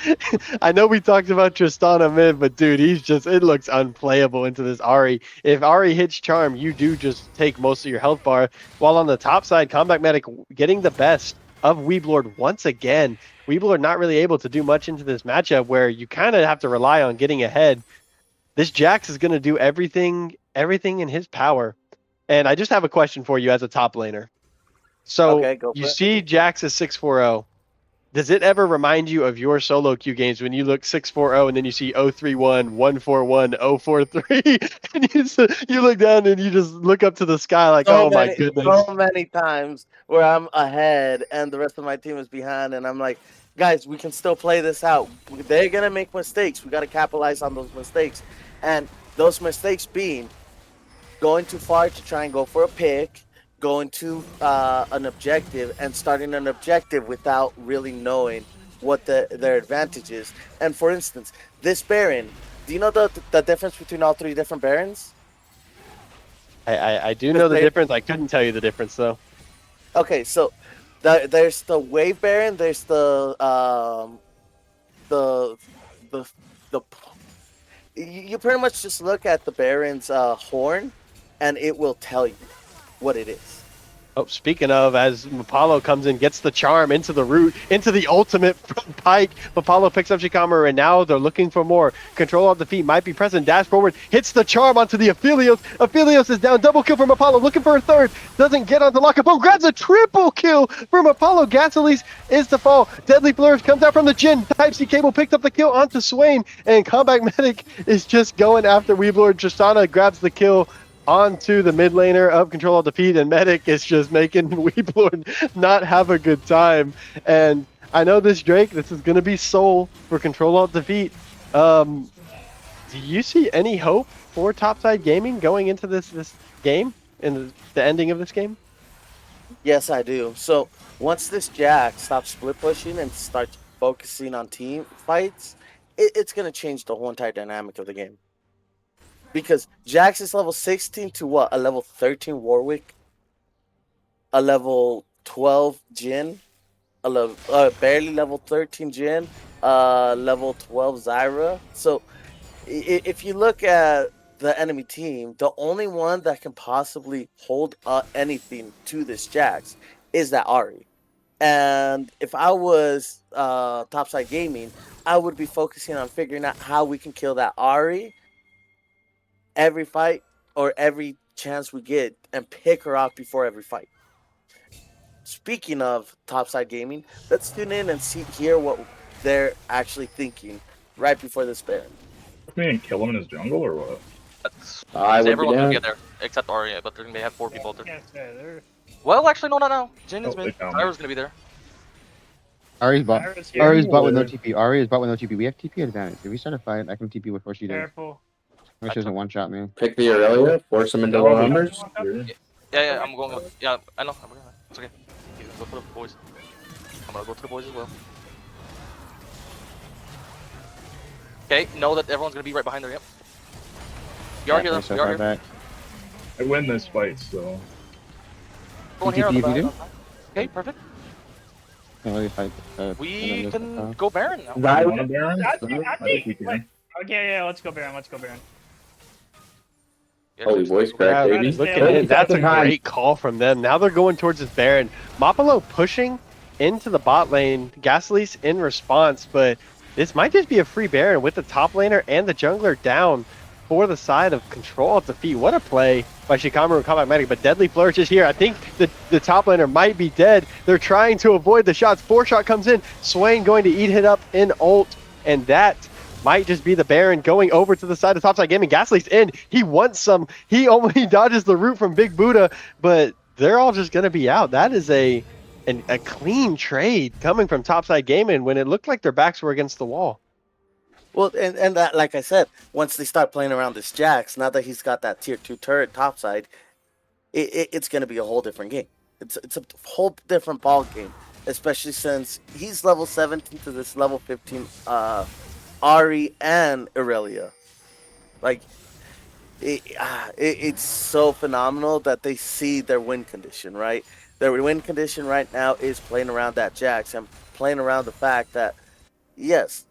I know we talked about Tristana mid, but dude, it looks unplayable into this Ari. If Ari hits Charm, you do just take most of your health bar. While on the top side, Combat Medic getting the best of Weeblord once again. Weeblord not really able to do much into this matchup, where you kind of have to rely on getting ahead. This Jax is going to do everything in his power. And I just have a question for you as a top laner. So Okay, go for you it. see Jax is 640. does it ever remind you of your solo queue games when you look 6-4-0 and then you see 0-3-1, 1-4-1, 0-4-3, and you look down and you just look up to the sky like, oh my goodness. So many times where I'm ahead and the rest of my team is behind, and I'm like, guys, we can still play this out. They're gonna make mistakes. We gotta capitalize on those mistakes, and those mistakes being going too far to try and go for a pick, going to an objective and starting an objective without really knowing what their advantage is. And for instance, this Baron, do you know the difference between all three different Barons? I do know the difference. I couldn't tell you the difference though. Okay, so there's the Wave Baron, there's the you pretty much just look at the Baron's horn and it will tell you what it is. Oh, speaking of, as Apollo comes in, gets the charm into the root, into the ultimate from Pyke. Apollo picks up Shikamaru, and now they're looking for more. Control of the feet might be present. Dash forward, hits the charm onto the Aphelios. Aphelios is down. Double kill from Apollo, looking for a third. Doesn't get onto Lockabone. Grabs a triple kill from Apollo. Gasolis is the fall. Deadly Flourish comes out from the Jhin. Type-C Cable picked up the kill onto Swain, and Combat Medic is just going after Weavelord. Tristana grabs the kill onto the mid laner of Control of Defeat, and Medic is just making Weeblord not have a good time. And I know this Drake, this is going to be Soul for Control of Defeat. Do you see any hope for Topside Gaming going into this game, in the ending of this game? Yes, I do. So once this Jack stops split pushing and starts focusing on team fights, it's going to change the whole entire dynamic of the game. Because Jax is level 16 to what? A level 13 Warwick? A level 12 Jhin? A level, barely level 13 Jhin? Level 12 Zyra? So, if you look at the enemy team, the only one that can possibly hold anything to this Jax is that Ahri. And if I was Topside Gaming, I would be focusing on figuring out how we can kill that Ahri every fight or every chance we get and pick her off before every fight. Speaking of Topside Gaming, let's tune in and hear what they're actually thinking right before this Baron. Me and kill him in his jungle or what? I would be Everyone's gonna down. get there except Arya, but they have 4 people there. Yeah, they're Well, actually, no. Jhin is Oh, they mid. found me. Zyra's gonna be there. Ari's bot. Zyra's here. Ari's bot with no TP. Ari is bot with no TP. We have TP advantage. If we start a fight, I can TP before she does. Careful. Which doesn't one shot me. Pick the Aurelia, force him into low numbers. Yeah, I'm going. Yeah, I know. It's okay. You go for the boys. I'm gonna go to the boys as well. Okay, know that everyone's gonna be right behind there. Yep. You are here. Okay, Though. so You are far here. back. I win this fight, so. Everyone here on the TP if you back. Okay, perfect. Can't really fight. We can go Baron now. You want a Baron? I I think we think, can. okay, yeah, let's go Baron. Yeah, Holy just voice go crack, Yeah, baby. look at Look at it. That's a Behind. great call from them. Now they're going towards this Baron. Mapalo pushing into the bot lane. Gasolis in response, but this might just be a free Baron with the top laner and the jungler down for the side of Control of Defeat. What a play by Shikamaru and Combat Medic, but Deadly Flourish is here. I think the top laner might be dead. They're trying to avoid the shots. 4-shot comes in. Swain going to eat hit up in ult, and that might just be the Baron going over to the side of Topside Gaming. Gasly's in. He wants some. He dodges the root from Big Buddha, but they're all just going to be out. That is a clean trade coming from Topside Gaming when it looked like their backs were against the wall. Well, and that, like I said, once they start playing around this Jax, now that he's got that tier 2 turret topside, it's going to be a whole different game. It's a whole different ball game, especially since he's level 17 to this level 15 Ahri and Aurelia. Like, it's so phenomenal that they see their win condition, right? Their win condition right now is playing around that Jax and playing around the fact that, yes,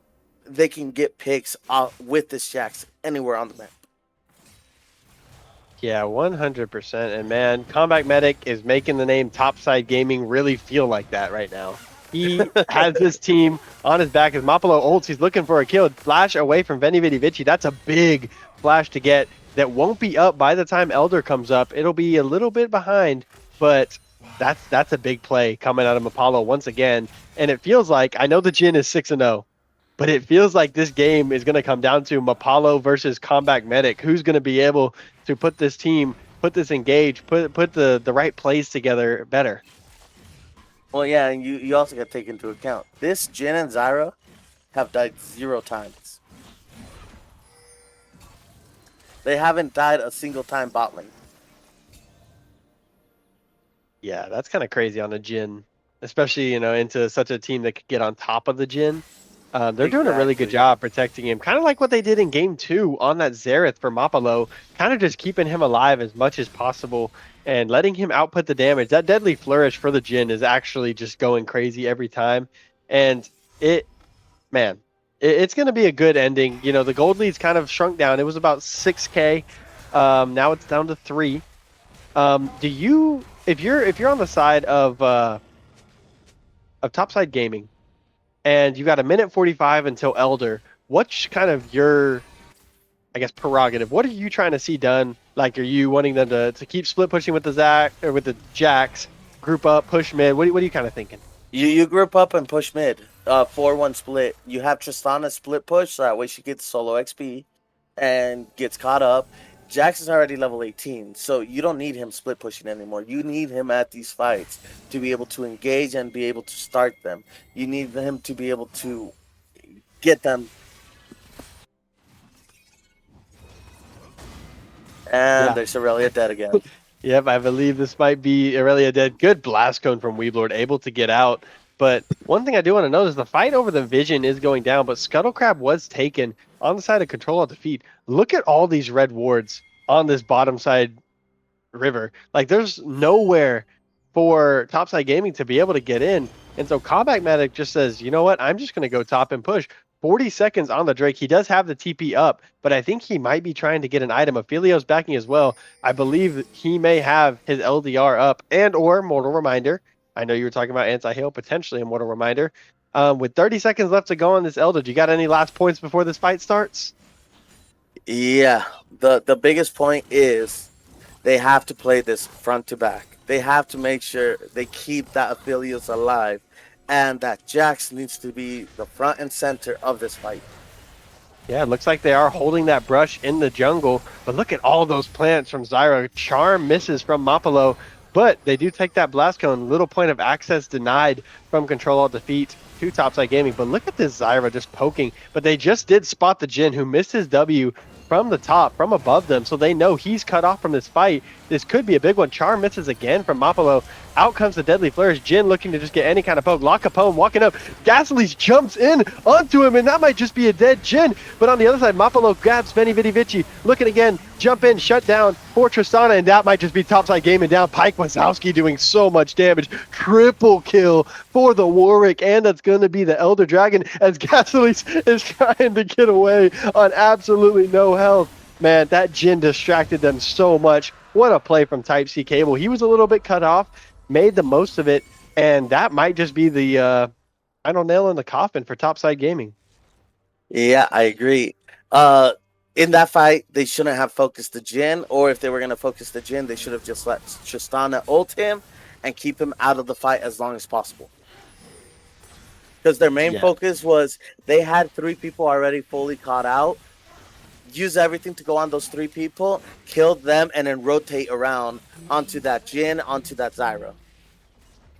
they can get picks with this Jax anywhere on the map. Yeah, 100%. And man, Combat Medic is making the name Topside Gaming really feel like that right now. He has this team on his back as Mapalo ults. He's looking for a kill. Flash away from Veni Vidi Vici. That's a big flash to get that won't be up by the time Elder comes up. It'll be a little bit behind, but That's a big play coming out of Apollo once again. And it feels like, I know the Jin is 6-0, but it feels like this game is going to come down to Apollo versus Combat Medic. Who's going to be able to put this team, put this engage, put the right plays together better? Well, yeah, and you also got to take into account this Jin and Zyra have died 0 times. They haven't died a single time bot lane. Yeah, that's kind of crazy on a Jin, especially, into such a team that could get on top of the Jin. They're doing a really good Exactly. job protecting him, kind of like what they did in game 2 on that Xerath for Mapalo, kind of just keeping him alive as much as possible and letting him output the damage. That deadly flourish for the Jin is actually just going crazy every time. And it's going to be a good ending. The gold lead's kind of shrunk down. It was about 6K. Now it's down to 3. If you're on the side of Topside Gaming, and you got a minute 45 until Elder, what's kind of your, I guess, prerogative? What are you trying to see done? Like, are you wanting them to keep split pushing with the Jacks, group up, push mid? What are you kind of thinking? You group up and push mid. 4-1 split. You have Tristana split push, so that way she gets solo XP and gets caught up. Jackson's already level 18, so you don't need him split pushing anymore. You need him at these fights to be able to engage and be able to start them. You need him to be able to get them. And Yeah. there's Aurelia dead again. Yep, I believe this might be Aurelia dead. Good blast cone from Weeblord, able to get out. But one thing I do want to note is the fight over the Vision is going down, but Scuttlecrab was taken on the side of Control of Defeat. Look at all these red wards on this bottom side river. Like, there's nowhere for Topside Gaming to be able to get in. And so Combat Medic just says, you know what, I'm just going to go top and push. 40 seconds on the Drake. He does have the TP up, but I think he might be trying to get an item. Ophelio's backing as well. I believe he may have his LDR up and or Mortal Reminder. I know you were talking about anti-heal, potentially a Mortal Reminder. With 30 seconds left to go on this Elder, do you got any last points before this fight starts? Yeah, the biggest point is they have to play this front to back. They have to make sure they keep that Aphelios alive, and that Jax needs to be the front and center of this fight. Yeah, it looks like they are holding that brush in the jungle, but look at all those plants from Zyra. Charm misses from Mapalo, but they do take that blast cone. Little point of access denied from Control Defeat to Topside Gaming, but look at this Zyra just poking. But they just did spot the Jin, who missed his W from the top, from above them, so they know he's cut off from this fight. This could be a big one. Charm misses again from Mapalo. Out comes the Deadly Flourish. Jin looking to just get any kind of poke. Lock Capone walking up. Gasolis jumps in onto him, and that might just be a dead Jin. But on the other side, Mapalo grabs Veni Vidi Vici. Looking again, jump in, shut down for Tristana, and that might just be Topside Gaming down. Pike Wazowski doing so much damage. Triple kill for the Warwick, and that's going to be the Elder Dragon as Gasolis is trying to get away on absolutely no health. Man, that Jin distracted them so much. What a play from Type C Cable. He was a little bit cut off, made the most of it, and that might just be the final nail in the coffin for Topside Gaming. Yeah, I agree. In that fight, they shouldn't have focused the Jin, or if they were going to focus the Jin, they should have just let Tristana ult him and keep him out of the fight as long as possible. Because their main focus was they had 3 people already fully caught out. Use everything to go on those 3 people, kill them, and then rotate around onto that Jin, onto that Zyra.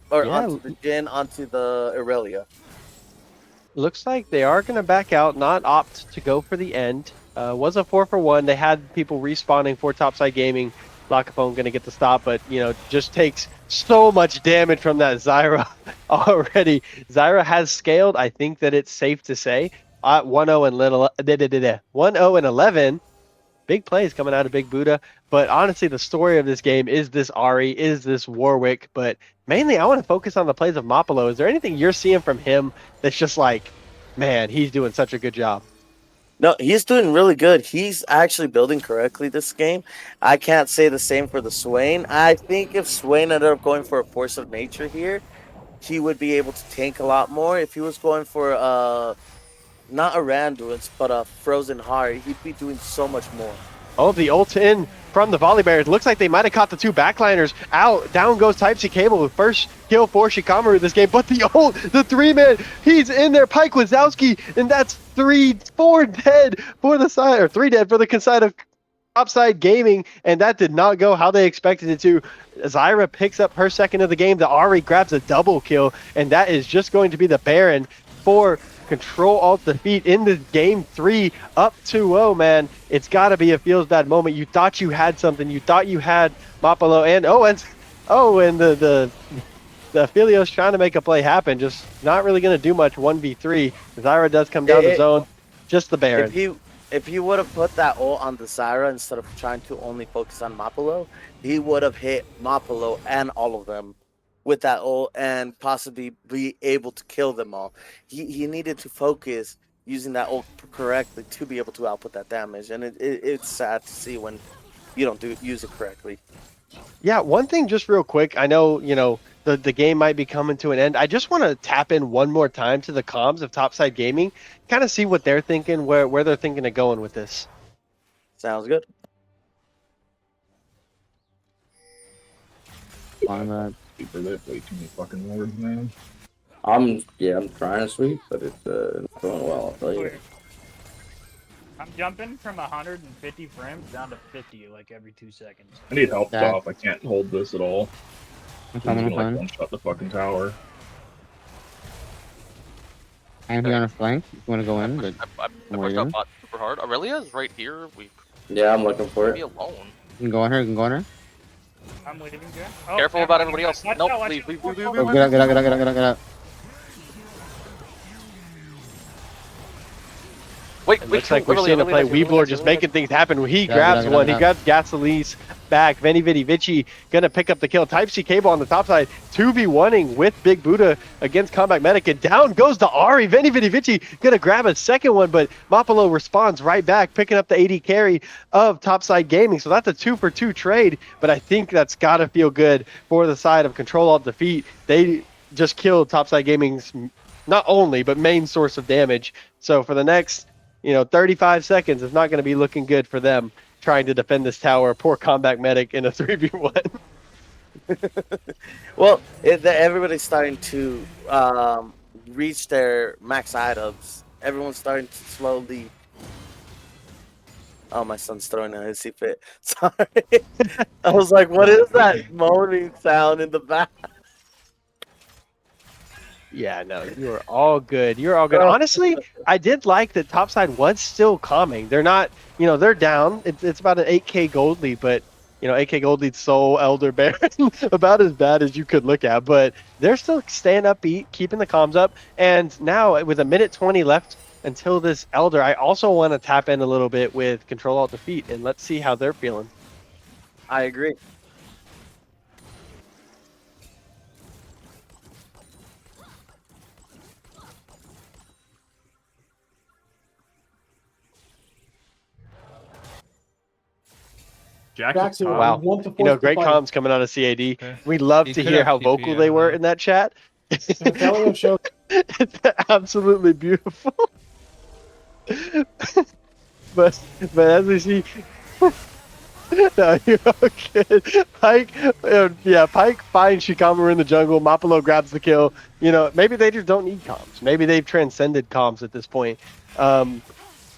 Or onto the Jin, onto the Aurelia. Looks like they are going to back out, not opt to go for the end. Was a 4-for-1. They had people respawning for Topside Gaming. Lockapone going to get the stop, but, just takes so much damage from that Zyra already. Zyra has scaled. I think that it's safe to say. 1-0 and 11. Big plays coming out of Big Buddha. But honestly, the story of this game is this Ahri, is this Warwick. But mainly, I want to focus on the plays of Mapalo. Is there anything you're seeing from him that's just like, man, he's doing such a good job? No, he's doing really good. He's actually building correctly this game. I can't say the same for the Swain. I think if Swain ended up going for a Force of Nature here, he would be able to tank a lot more. If he was going for not a Randuin's, but a Frozen Heart, he'd be doing so much more. Oh, the ult in from the volley bears. Looks like they might have caught the 2 backliners out. Down goes Type-C Cable. First kill for Shikamaru this game. But the ult, the 3-man, he's in there. Pike Wazowski, and that's 4 dead for the side, or 3 dead for the side of Topside Gaming, and that did not go how they expected it to. Zyra picks up her second of the game. The Ari grabs a double kill, and that is just going to be the Baron for Control Alt Defeat in the game 3, up 2-0, man. It's got to be a feels bad moment. You thought you had something. You thought you had Mapalo and the Aphelios trying to make a play happen. Just not really going to do much 1v3. Zyra does come down the zone. Just the Baron. If he would have put that ult on the Zyra instead of trying to only focus on Mapalo, he would have hit Mapalo and all of them with that ult and possibly be able to kill them all. He needed to focus using that ult correctly to be able to output that damage, and it's sad to see when you don't use it correctly. Yeah, one thing just real quick. I know, the game might be coming to an end. I just want to tap in one more time to the comms of Topside Gaming, kind of see what they're thinking, where they're thinking of going with this. Sounds good. I'm super lit, way too many fucking words, man. I'm trying to sweep, but it's not going well, I'll tell you. I'm jumping from 150 frames down to 50 like every 2 seconds. I need help Yeah. top. I can't hold this at all. I'm I'm coming, gonna like one-shot the fucking tower. I'm here on a flank. If you want to go in, but I pushed up bot super hard. Aurelia's right here. Yeah, I'm looking for Be it. alone. you can go on her. You can go on her. I'm leaving, Jen. Oh, Careful never about mind. everybody else. Watch Nope, out, watch leave, out. leave, Oh, leave, oh, leave, Oh, leave. get out. Wait, It looks like we're seeing a play. Weeblord just making things happen. He grabs one. He grabs Gasoli's back. Veni Vidi Vici gonna pick up the kill. Type-C Cable on the top side. 2v1ing with Big Buddha against Combat Medic. And down goes the Ari. Veni Vidi Vici gonna grab a second one, but Mapalo responds right back, picking up the AD carry of Topside Gaming. So that's a 2-for-2 trade, but I think that's gotta feel good for the side of Control Alt Defeat. They just killed Topside Gaming's not only, but main source of damage. So for the next 35 seconds is not going to be looking good for them trying to defend this tower. Poor Combat Medic in a 3v1. Well, everybody's starting to reach their max items. Everyone's starting to slowly. Oh, my son's throwing a hissy fit. Sorry. I was like, what is that moaning sound in the back? Yeah, no, you are all good. You're all good. Honestly, I did like that Topside was still calming. They're not, they're down. It's about an 8k gold lead, but 8k gold lead Soul Elder Baron, about as bad as you could look at. But they're still staying upbeat, keeping the comms up. And now with a minute 20 left until this Elder, I also want to tap in a little bit with Control Alt Defeat, and let's see how they're feeling. I agree. Jackson, Wow. we want to force the Great fight. comms coming out of CAD. Okay. We love He to could hear have how TP vocal on they were that. in that chat. Kelly showed It's absolutely beautiful. but as we see, no, you're okay. Pike, Pike finds Shikamaru in the jungle. Mapalo grabs the kill. Maybe they just don't need comms. Maybe they've transcended comms at this point.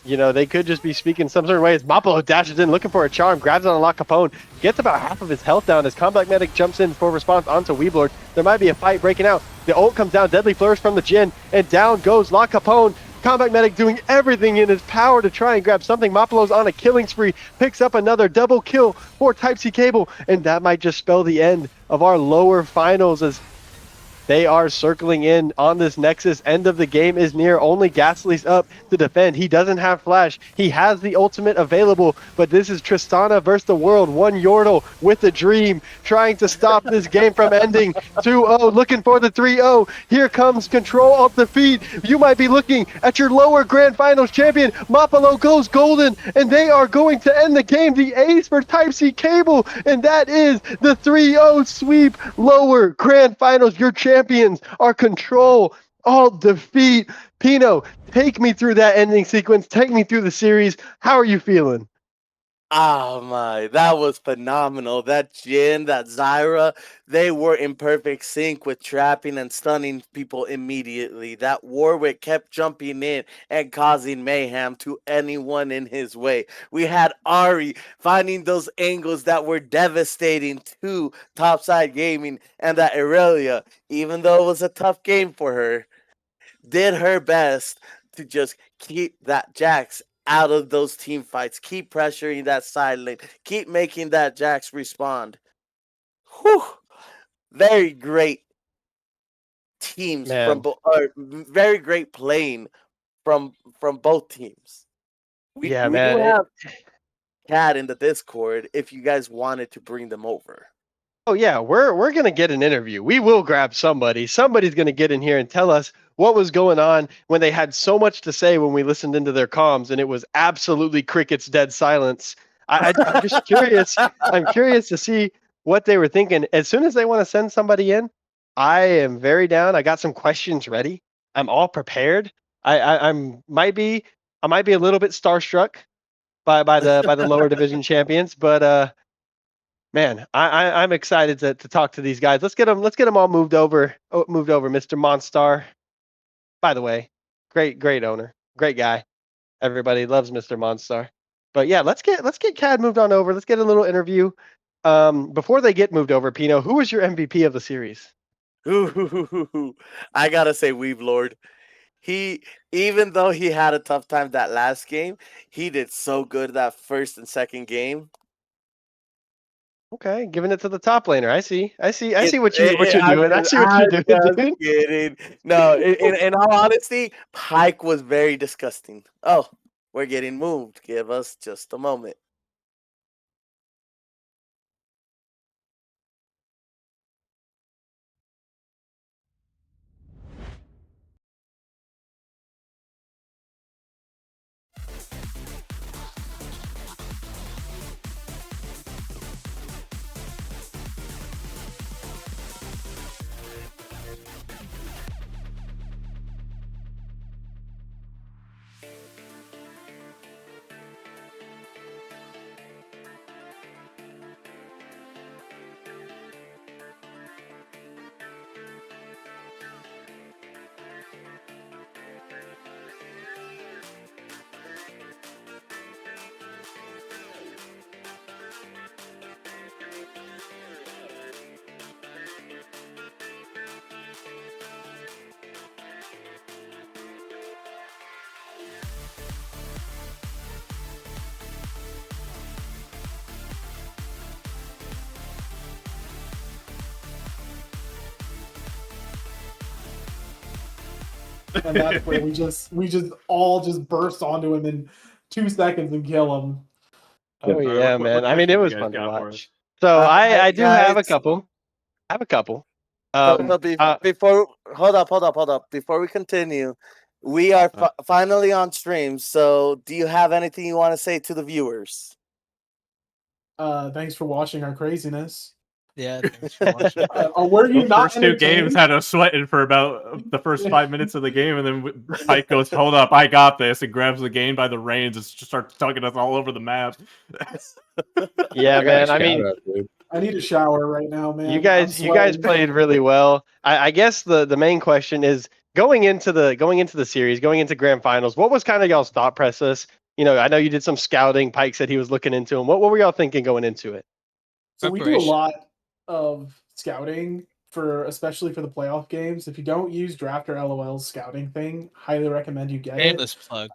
They could just be speaking some certain ways. Mapalo dashes in looking for a charm, grabs on a La Capone, gets about half of his health down as Combat Medic jumps in for response onto Weeblord. There might be a fight breaking out. The ult comes down, Deadly Flourish from the Jhin, and down goes La Capone. Combat Medic doing everything in his power to try and grab something. Mapalo's on a killing spree, picks up another double kill for Type-C Cable, and that might just spell the end of our lower finals as they are circling in on this Nexus. End of the game is near. Only Gasly's up to defend. He doesn't have flash. He has the ultimate available, but this is Tristana versus the world. One Yordle with a dream, trying to stop this game from ending. 2-0, looking for the 3-0. Here comes Control Alt Defeat. You might be looking at your lower Grand Finals champion. Mapalo goes golden, and they are going to end the game. The ace for Type-C Cable, and that is the 3-0 sweep. Lower Grand Finals. Your champions are Control Alt Defeat. Pino, take me through that ending sequence. Take me through the series. How are you feeling? Oh my, that was phenomenal. That Jin, that Zyra, they were in perfect sync with trapping and stunning people immediately. That Warwick kept jumping in and causing mayhem to anyone in his way. We had Ari finding those angles that were devastating to Topside Gaming, and that Aurelia, even though it was a tough game for her, did her best to just keep that Jax out of those team fights, keep pressuring that side lane, keep making that Jax respond. Whew. Very great teams from Man, both, very great playing from both teams. We yeah, we do man. have Cat in the Discord if you guys wanted to bring them over. Oh yeah, we're gonna get an interview. We will grab somebody. Somebody's gonna get in here and tell us what was going on when they had so much to say when we listened into their comms, and it was absolutely crickets, dead silence. I'm just curious. I'm curious to see what they were thinking. As soon as they want to send somebody in, I am very down. I got some questions ready. I'm all prepared. I'm I might be a little bit starstruck by the lower division champions, but man, I'm excited to talk to these guys. Let's get them all moved over. Moved over, Mr. Monstar. By the way, great owner, great guy. Everybody loves Mr. Monstar. But yeah, let's get Cad moved on over. Let's get a little interview. Before they get moved over, Pino, who was your MVP of the series? Ooh, I gotta say, Weave Lord. He, even though he had a tough time that last game, he did so good that first and second game. Okay, giving it to the top laner. I see what you're I'm doing. I just, see what you're I'm doing, just dude. kidding. No, in all honesty, Pike was very disgusting. Oh, we're getting moved. Give us just a moment. And that's where we just all just burst onto him in 2 seconds and kill him. Oh yeah, What man. I mean, it questions you was guys fun to got for us? watch. So I do have a Guys, couple. I have a couple. but before, hold up. Before we continue, we are finally on stream. So, do you have anything you want to say to the viewers? Thanks for watching our craziness. Yeah, thanks for watching. Were you The not first two games entertained? had us sweating for about the first 5 minutes of the game, and then Pike goes, "Hold up, I got this," and grabs the game by the reins and just starts tugging us all over the map. Yeah, I got a man. I shout mean, out, dude. I need a shower right now, man. you I'm guys sweating. played really well. I guess the main question is going into the series, going into grand finals. What was kind of y'all's thought process? You know, I know you did some scouting. Pike said he was looking into them. What were y'all thinking going into it? So we do a lot of scouting especially for the playoff games. If you don't use Draft or LOL's scouting thing, highly recommend you get Shameless it. plug.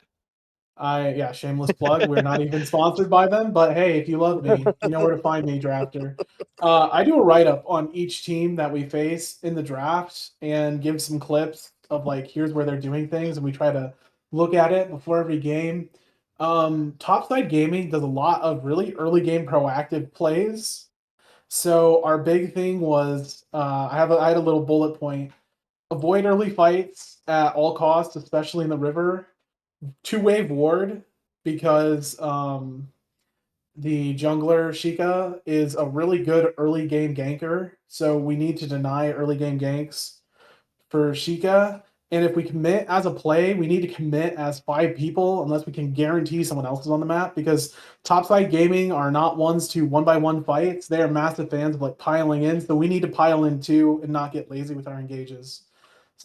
Shameless plug. We're not even sponsored by them, but hey, if you love me, you know where to find me, Drafter. I do a write up on each team that we face in the draft and give some clips of like here's where they're doing things, and we try to look at it before every game. Topside Gaming does a lot of really early game proactive plays. So our big thing was I had a little bullet point: avoid early fights at all costs, especially in the river. Two-wave ward because the jungler Sheikah is a really good early game ganker. So we need to deny early game ganks for Sheikah. And if we commit as a play, we need to commit as 5 people unless we can guarantee someone else is on the map, because Topside Gaming are not ones to one by one fights. They are massive fans of like piling in. So we need to pile in too and not get lazy with our engages.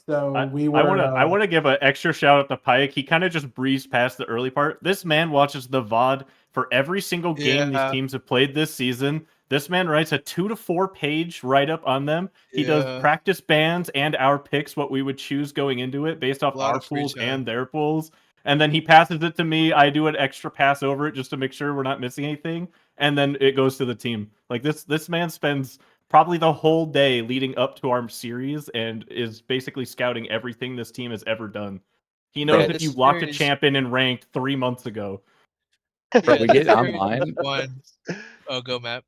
So we were. I want to give an extra shout out to Pike. He kind of just breezed past the early part. This man watches the VOD for every single game these Yeah. teams have played this season. This man writes a 2 to 4 page write up on them. He does Yeah. practice bans and our picks, what we would choose going into it based off A lot our of free pools time. and their pools. And then he passes it to me. I do an extra pass over it just to make sure we're not missing anything. And then it goes to the team. Like this man spends probably the whole day leading up to our series and is basically scouting everything this team has ever done. He knows Yeah, if this you locked a series- champion in ranked 3 months ago. Bro, we this get series online. won. Oh, go map.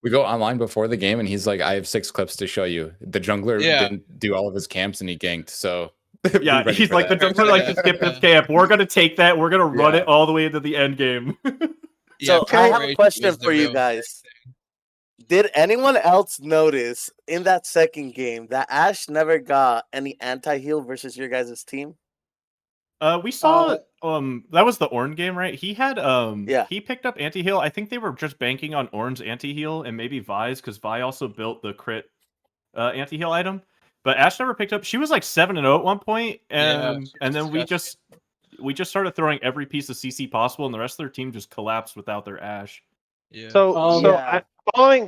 We go online before the game, and he's like, "I have 6 clips to show you." The jungler Yeah. didn't do all of his camps, and he ganked. So Yeah, be ready he's for like, the that. jungler likes to skip this camp. We're going to take that. We're going to run Yeah. it all the way into the end game. Yeah, So I have a preparation question was the for you real guys. Did anyone else notice in that second game that Ash never got any anti-heal versus your guys' team? We saw that was the Ornn game, right? He had Yeah. he picked up anti-heal. I think they were just banking on Ornn's anti-heal and maybe Vi's, because Vi also built the crit anti-heal item. But Ash never picked up. She was like 7-0 at one point, and then we just started throwing every piece of CC possible, and the rest of their team just collapsed without their Ash. Yeah. Yeah.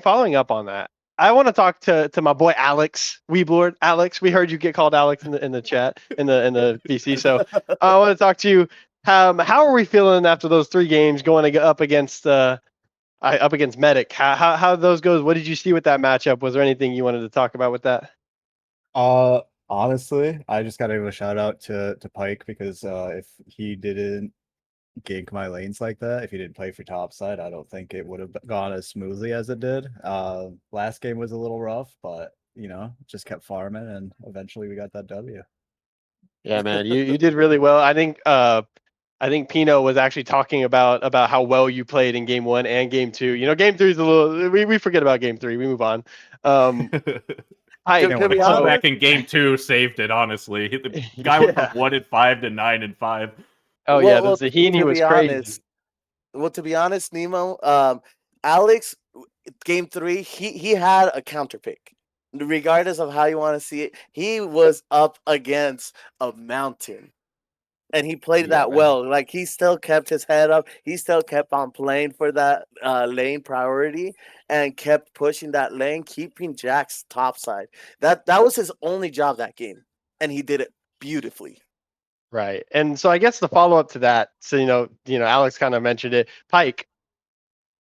Following up on that, I want to talk to my boy Alex Weeblord. Alex, we heard you get called Alex in the chat in the VC. So I want to talk to you. How are we feeling after those 3 games going up against Medic? How those goes? What did you see with that matchup? Was there anything you wanted to talk about with that? Honestly, I just gotta give a shout out to Pike, because if he didn't gank my lanes like that, if he didn't play for Topside, I don't think it would have gone as smoothly as it did. Last game was a little rough, but just kept farming, and eventually we got that W. Yeah, man, you did really well. I think Pino was actually talking about how well you played in game 1 and game 2. Game 3 is a little, we forget about game 3. We move on. To The be comeback honest- in game 2 saved it, honestly. The guy went from 1-5 to 9-5. Oh yeah, the Zahini to was be crazy. honest, to be honest, Nemo, Alex, game 3, he had a counter pick. Regardless of how you want to see it, he was up against a mountain. And he played that well. Like, he still kept his head up. He still kept on playing for that lane priority and kept pushing that lane, keeping Jack's topside. That was his only job that game, and he did it beautifully. Right. And so I guess the follow up to that, so Alex kind of mentioned it. Pike,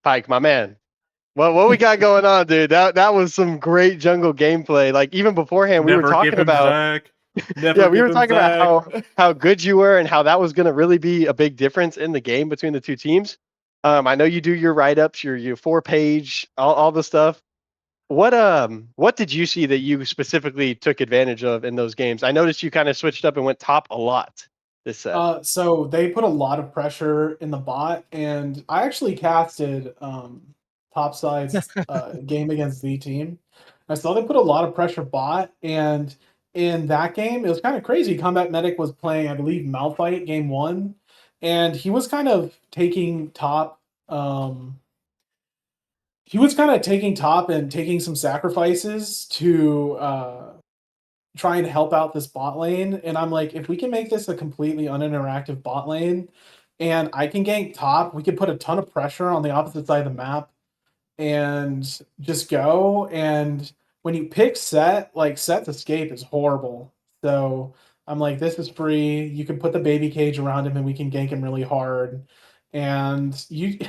my man. What we got going on, dude? That was some great jungle gameplay. Like, even beforehand, we were talking about Zach. we were talking about how good you were and how that was going to really be a big difference in the game between the 2 teams. I know you do your write ups, your 4-page, all the stuff. What did you see that you specifically took advantage of in those games? I noticed you kind of switched up and went top a lot this set. So they put a lot of pressure in the bot, and I actually casted Topside's game against the team. I saw they put a lot of pressure bot, and in that game, it was kind of crazy. Combat Medic was playing, I believe, Malphite game 1, and he was kind of taking top. He was kind of taking top and taking some sacrifices to try and help out this bot lane. And I'm like, if we can make this a completely uninteractive bot lane and I can gank top, we can put a ton of pressure on the opposite side of the map and just go. And when you pick Set, like, Set's escape is horrible. So I'm like, this is free. You can put the baby cage around him and we can gank him really hard. And you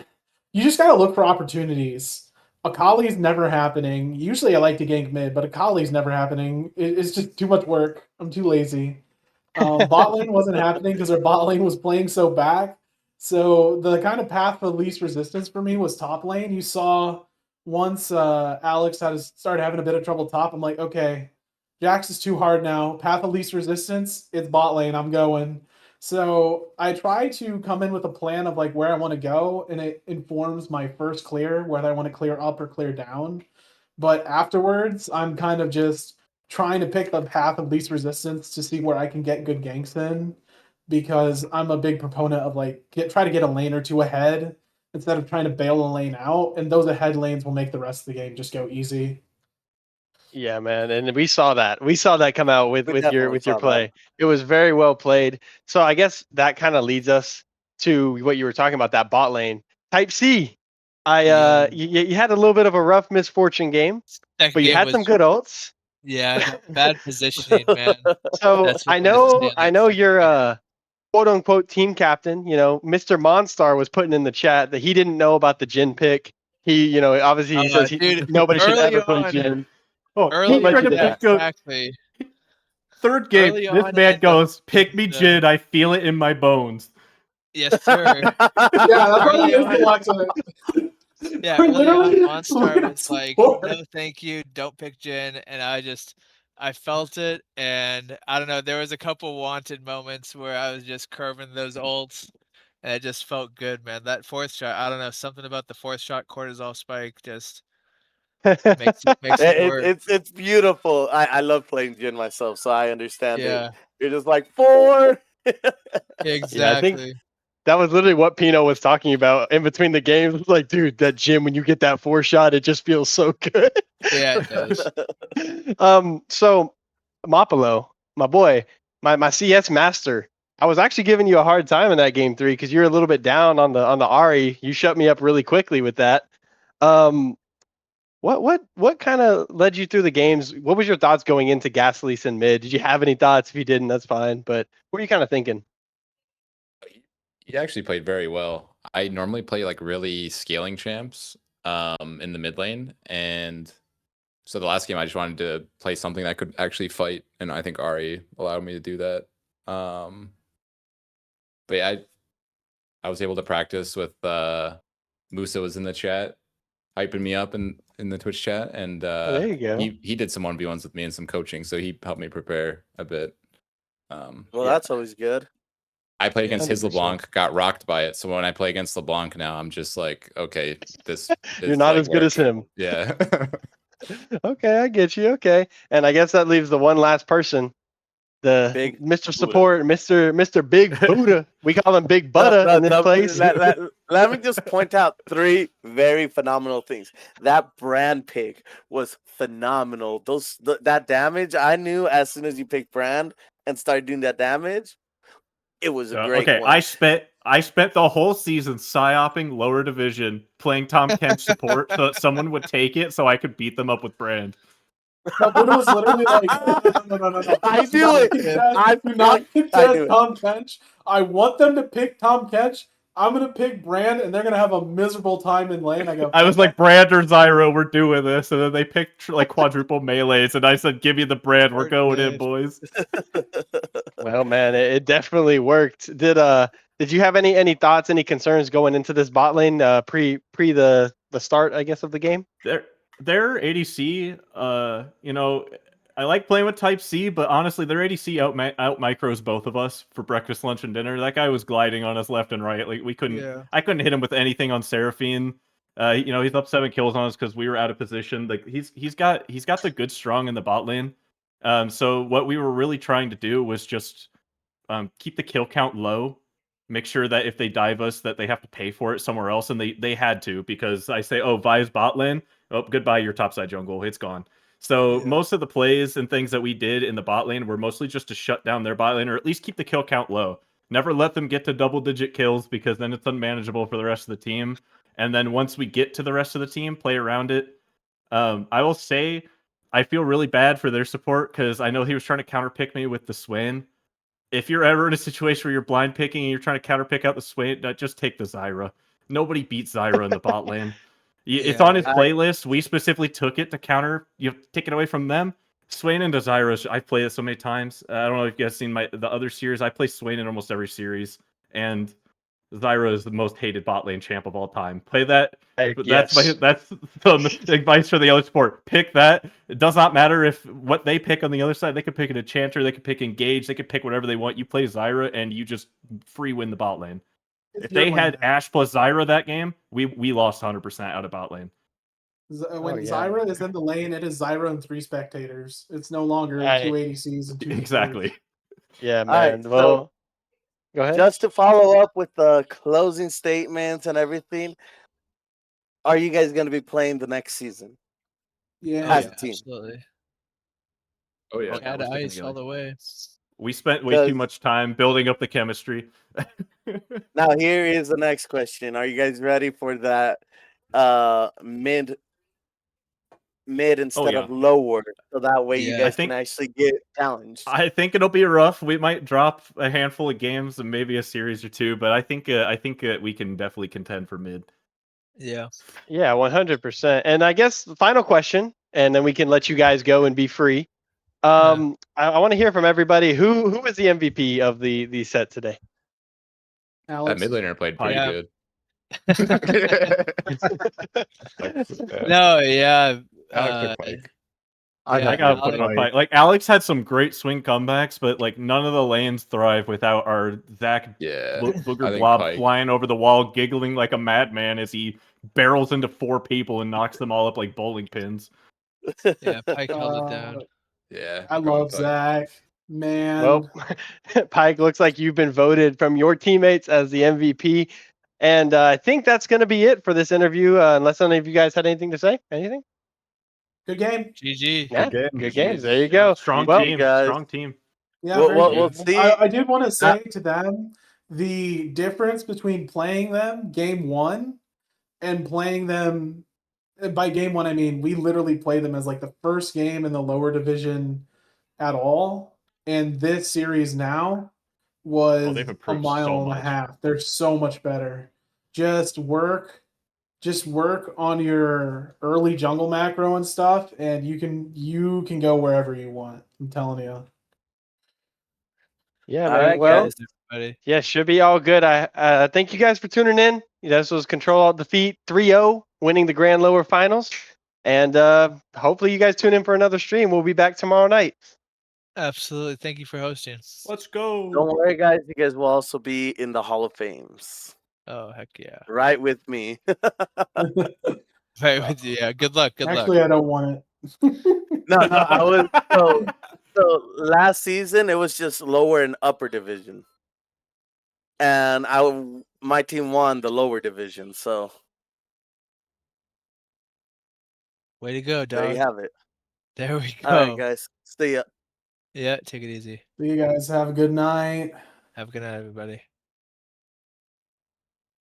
just gotta look for opportunities. Akali's never happening. Usually I like to gank mid, but Akali's never happening. It's just too much work. I'm too lazy. Bot lane wasn't happening because our bot lane was playing so back. So the kind of path of least resistance for me was top lane. You saw once Alex started having a bit of trouble top, I'm like, okay, Jax is too hard now. Path of least resistance, it's bot lane. I'm going. So I try to come in with a plan of like where I want to go, and it informs my first clear, whether I want to clear up or clear down. But afterwards, I'm kind of just trying to pick the path of least resistance to see where I can get good ganks in, because I'm a big proponent of like try to get a lane or two ahead instead of trying to bail a lane out, and those ahead lanes will make the rest of the game just go easy. Yeah, man, and we saw that. We saw that come out We with your definitely saw that. play. It was very well played. So I guess that kind of leads us to what you were talking about, that bot lane. Type C. You had a little bit of a rough misfortune game, Second but you game had was some good ults. yeah, bad positioning, man. So That's I what made us know stand I out. know you're quote unquote team captain. You know, Mr. Monstar was putting in the chat that he didn't know about the Jin pick. He, you know, obviously he says Dude, nobody should early ever play on, Jin. Oh, early he tried on, to yeah, pick a exactly. third game. Early This on man in goes, "Pick me, the Jid. I feel it in my bones." yes, sir. Yeah, that's why Early he is on, watching yeah, early on, literally Monstar with was like, support. "No, thank you, don't pick Jin," and I felt it, and I don't know. There was a couple wanted moments where I was just curving those ults, and it just felt good, man. That fourth shot, I don't know, something about the fourth shot cortisol spike just makes it work. It's beautiful. I love playing Jin myself, so I understand it. Yeah, You're just like 4. Yeah, I think exactly. that was literally what Pino was talking about in between the games. It was like, dude, that Jim, when you get that 4 shot, it just feels so good. Yeah, it does. So Mapalo, my boy, my CS master. I was actually giving you a hard time in that game 3 because you're a little bit down on the Ari. You shut me up really quickly with that. Um, what kind of led you through the games? What was your thoughts going into Gasly and mid? Did you have any thoughts? If you didn't, that's fine. But what are you kind of thinking? He actually played very well. I normally play like really scaling champs in the mid lane, and so the last game I just wanted to play something that could actually fight, and I think Ari allowed me to do that. But yeah, I was able to practice with Musa was in the chat, hyping me up in the Twitch chat, and There you go. he did some 1v1s with me and some coaching, so he helped me prepare a bit. Well, Yeah. that's always good. I played against his 100%. LeBlanc, got rocked by it. So when I play against LeBlanc now, I'm just like, okay, this You're is not like as good as work. him. Yeah. Okay, I get you. Okay, and I guess that leaves the one last person, the Big Mr. Buddha. Support, Mr. Big Buddha. We call him Big Buddha in this place. Let me just point out 3 very phenomenal things. That brand pick was phenomenal. That damage, I knew as soon as you picked brand and started doing that damage, it was a great Okay, one. I spent the whole season psyoping lower division, playing Tom Kent support so that someone would take it so I could beat them up with Brand. No, Buddha was literally like, no. I Do knew not it. contest- do not I knew contest it. Tom Kench. I want them to pick Tom Kench. I'm gonna pick Brand, and they're gonna have a miserable time in lane. I go. I was like, Brand or Zyro, we're doing this, and then they picked like quadruple melees, and I said, give me the Brand, we're going in, boys. Well, man, it definitely worked. Did you have any thoughts, any concerns going into this bot lane pre the start, I guess, of the game? Their ADC, you know, I like playing with Type C, but honestly, their ADC out micros both of us for breakfast, lunch, and dinner. That guy was gliding on us left and right. Like we couldn't, Yeah. I couldn't hit him with anything on Seraphine. You know, he's up 7 kills on us because we were out of position. Like he's got the good strong in the bot lane. So what we were really trying to do was just keep the kill count low. Make sure that if they dive us, that they have to pay for it somewhere else, and they had to, because I say, oh, Vi's bot lane, oh, goodbye, your topside jungle, it's gone. So most of the plays and things that we did in the bot lane were mostly just to shut down their bot lane, or at least keep the kill count low. Never let them get to double-digit kills, because then it's unmanageable for the rest of the team. And then once we get to the rest of the team, play around it. I will say, I feel really bad for their support, because I know he was trying to counterpick me with the Swain. If you're ever in a situation where you're blind picking and you're trying to counterpick out the Swain, just take the Zyra. Nobody beats Zyra in the bot lane. It's on his playlist. We specifically took it to counter. You take it away from them. Swain and Zyra, I've played it so many times. I don't know if you guys seen the other series. I play Swain in almost every series, and Zyra is the most hated bot lane champ of all time. Play that. That's some advice for the other support. Pick that. It does not matter if what they pick on the other side. They could pick an enchanter. They could pick engage. They could pick whatever they want. You play Zyra and you just free win the bot lane. If they had Ashe plus Zyra that game, we lost 100% out of bot lane. When Oh, yeah. Zyra is in the lane, it is Zyra and 3 spectators. It's no longer Right. 2 ADCs and 2 Exactly. Yeah, All right, man. Well, go ahead. just to follow up with the closing statements and everything, are you guys going to be playing the next season Yeah. as a team? Absolutely. Oh yeah. Oh, yeah, Cat we're sticking ice all together. the way. We spent way too 'Cause- much time building up the chemistry. Now here is the next question. Are you guys ready for that mid instead yeah. of lower, so that way you Yeah. guys I think- can actually get challenged? I think it'll be rough. We might drop a handful of games and maybe a series or two, but I think we can definitely contend for mid. Yeah. Yeah, 100%. And I guess the final question, and then we can let you guys go and be free. I want to hear from everybody. Who was the MVP of the set today? That Alex. mid laner played pretty Yeah. good. No, yeah. Alex or Pike. I Yeah, gotta put it on Alex- Pike. Like Alex had some great swing comebacks, but like none of the lanes thrive without our Zach Yeah. Booger I think Blob Pike. flying over the wall, giggling like a madman as he barrels into 4 people and knocks them all up like bowling pins. Yeah, Pike held it down. Yeah. I I'm going love Pike. Zach. Man. Well, Pike, looks like you've been voted from your teammates as the MVP. And I think that's going to be it for this interview, unless any of you guys had anything to say. Anything? Good game. GG. Yeah, game. good games. There you Yeah, go. strong Well, team. guys. Strong team. Yeah, We'll- very we'll- good. we'll see. I did want to say to them the difference between playing them game 1 and playing them. And by game 1, I mean we literally play them as like the first game in the lower division at all. And this series now was they've a improved mile so and a much. half. They're so much better. Just work on your early jungle macro and stuff, and you can go wherever you want. I'm telling you. yeah, All man. right, Well, guys. Everybody. yeah, should be all good. I thank you guys for tuning in. This was Control Alt Defeat 3-0, winning the Grand Lower Finals. And hopefully you guys tune in for another stream. We'll be back tomorrow night. Absolutely. Thank you for hosting. Let's go. Don't worry, guys. You guys will also be in the Hall of Fames, Oh, heck yeah. right with me. Right with you. Yeah. Good luck. Good Actually, luck. I don't want it. No, I was so last season it was just lower and upper division, and my team won the lower division. So Way to go, there you dog. have it. There we go. All right, guys. See ya. Yeah, take it easy. You guys have a good night. Have a good night, everybody.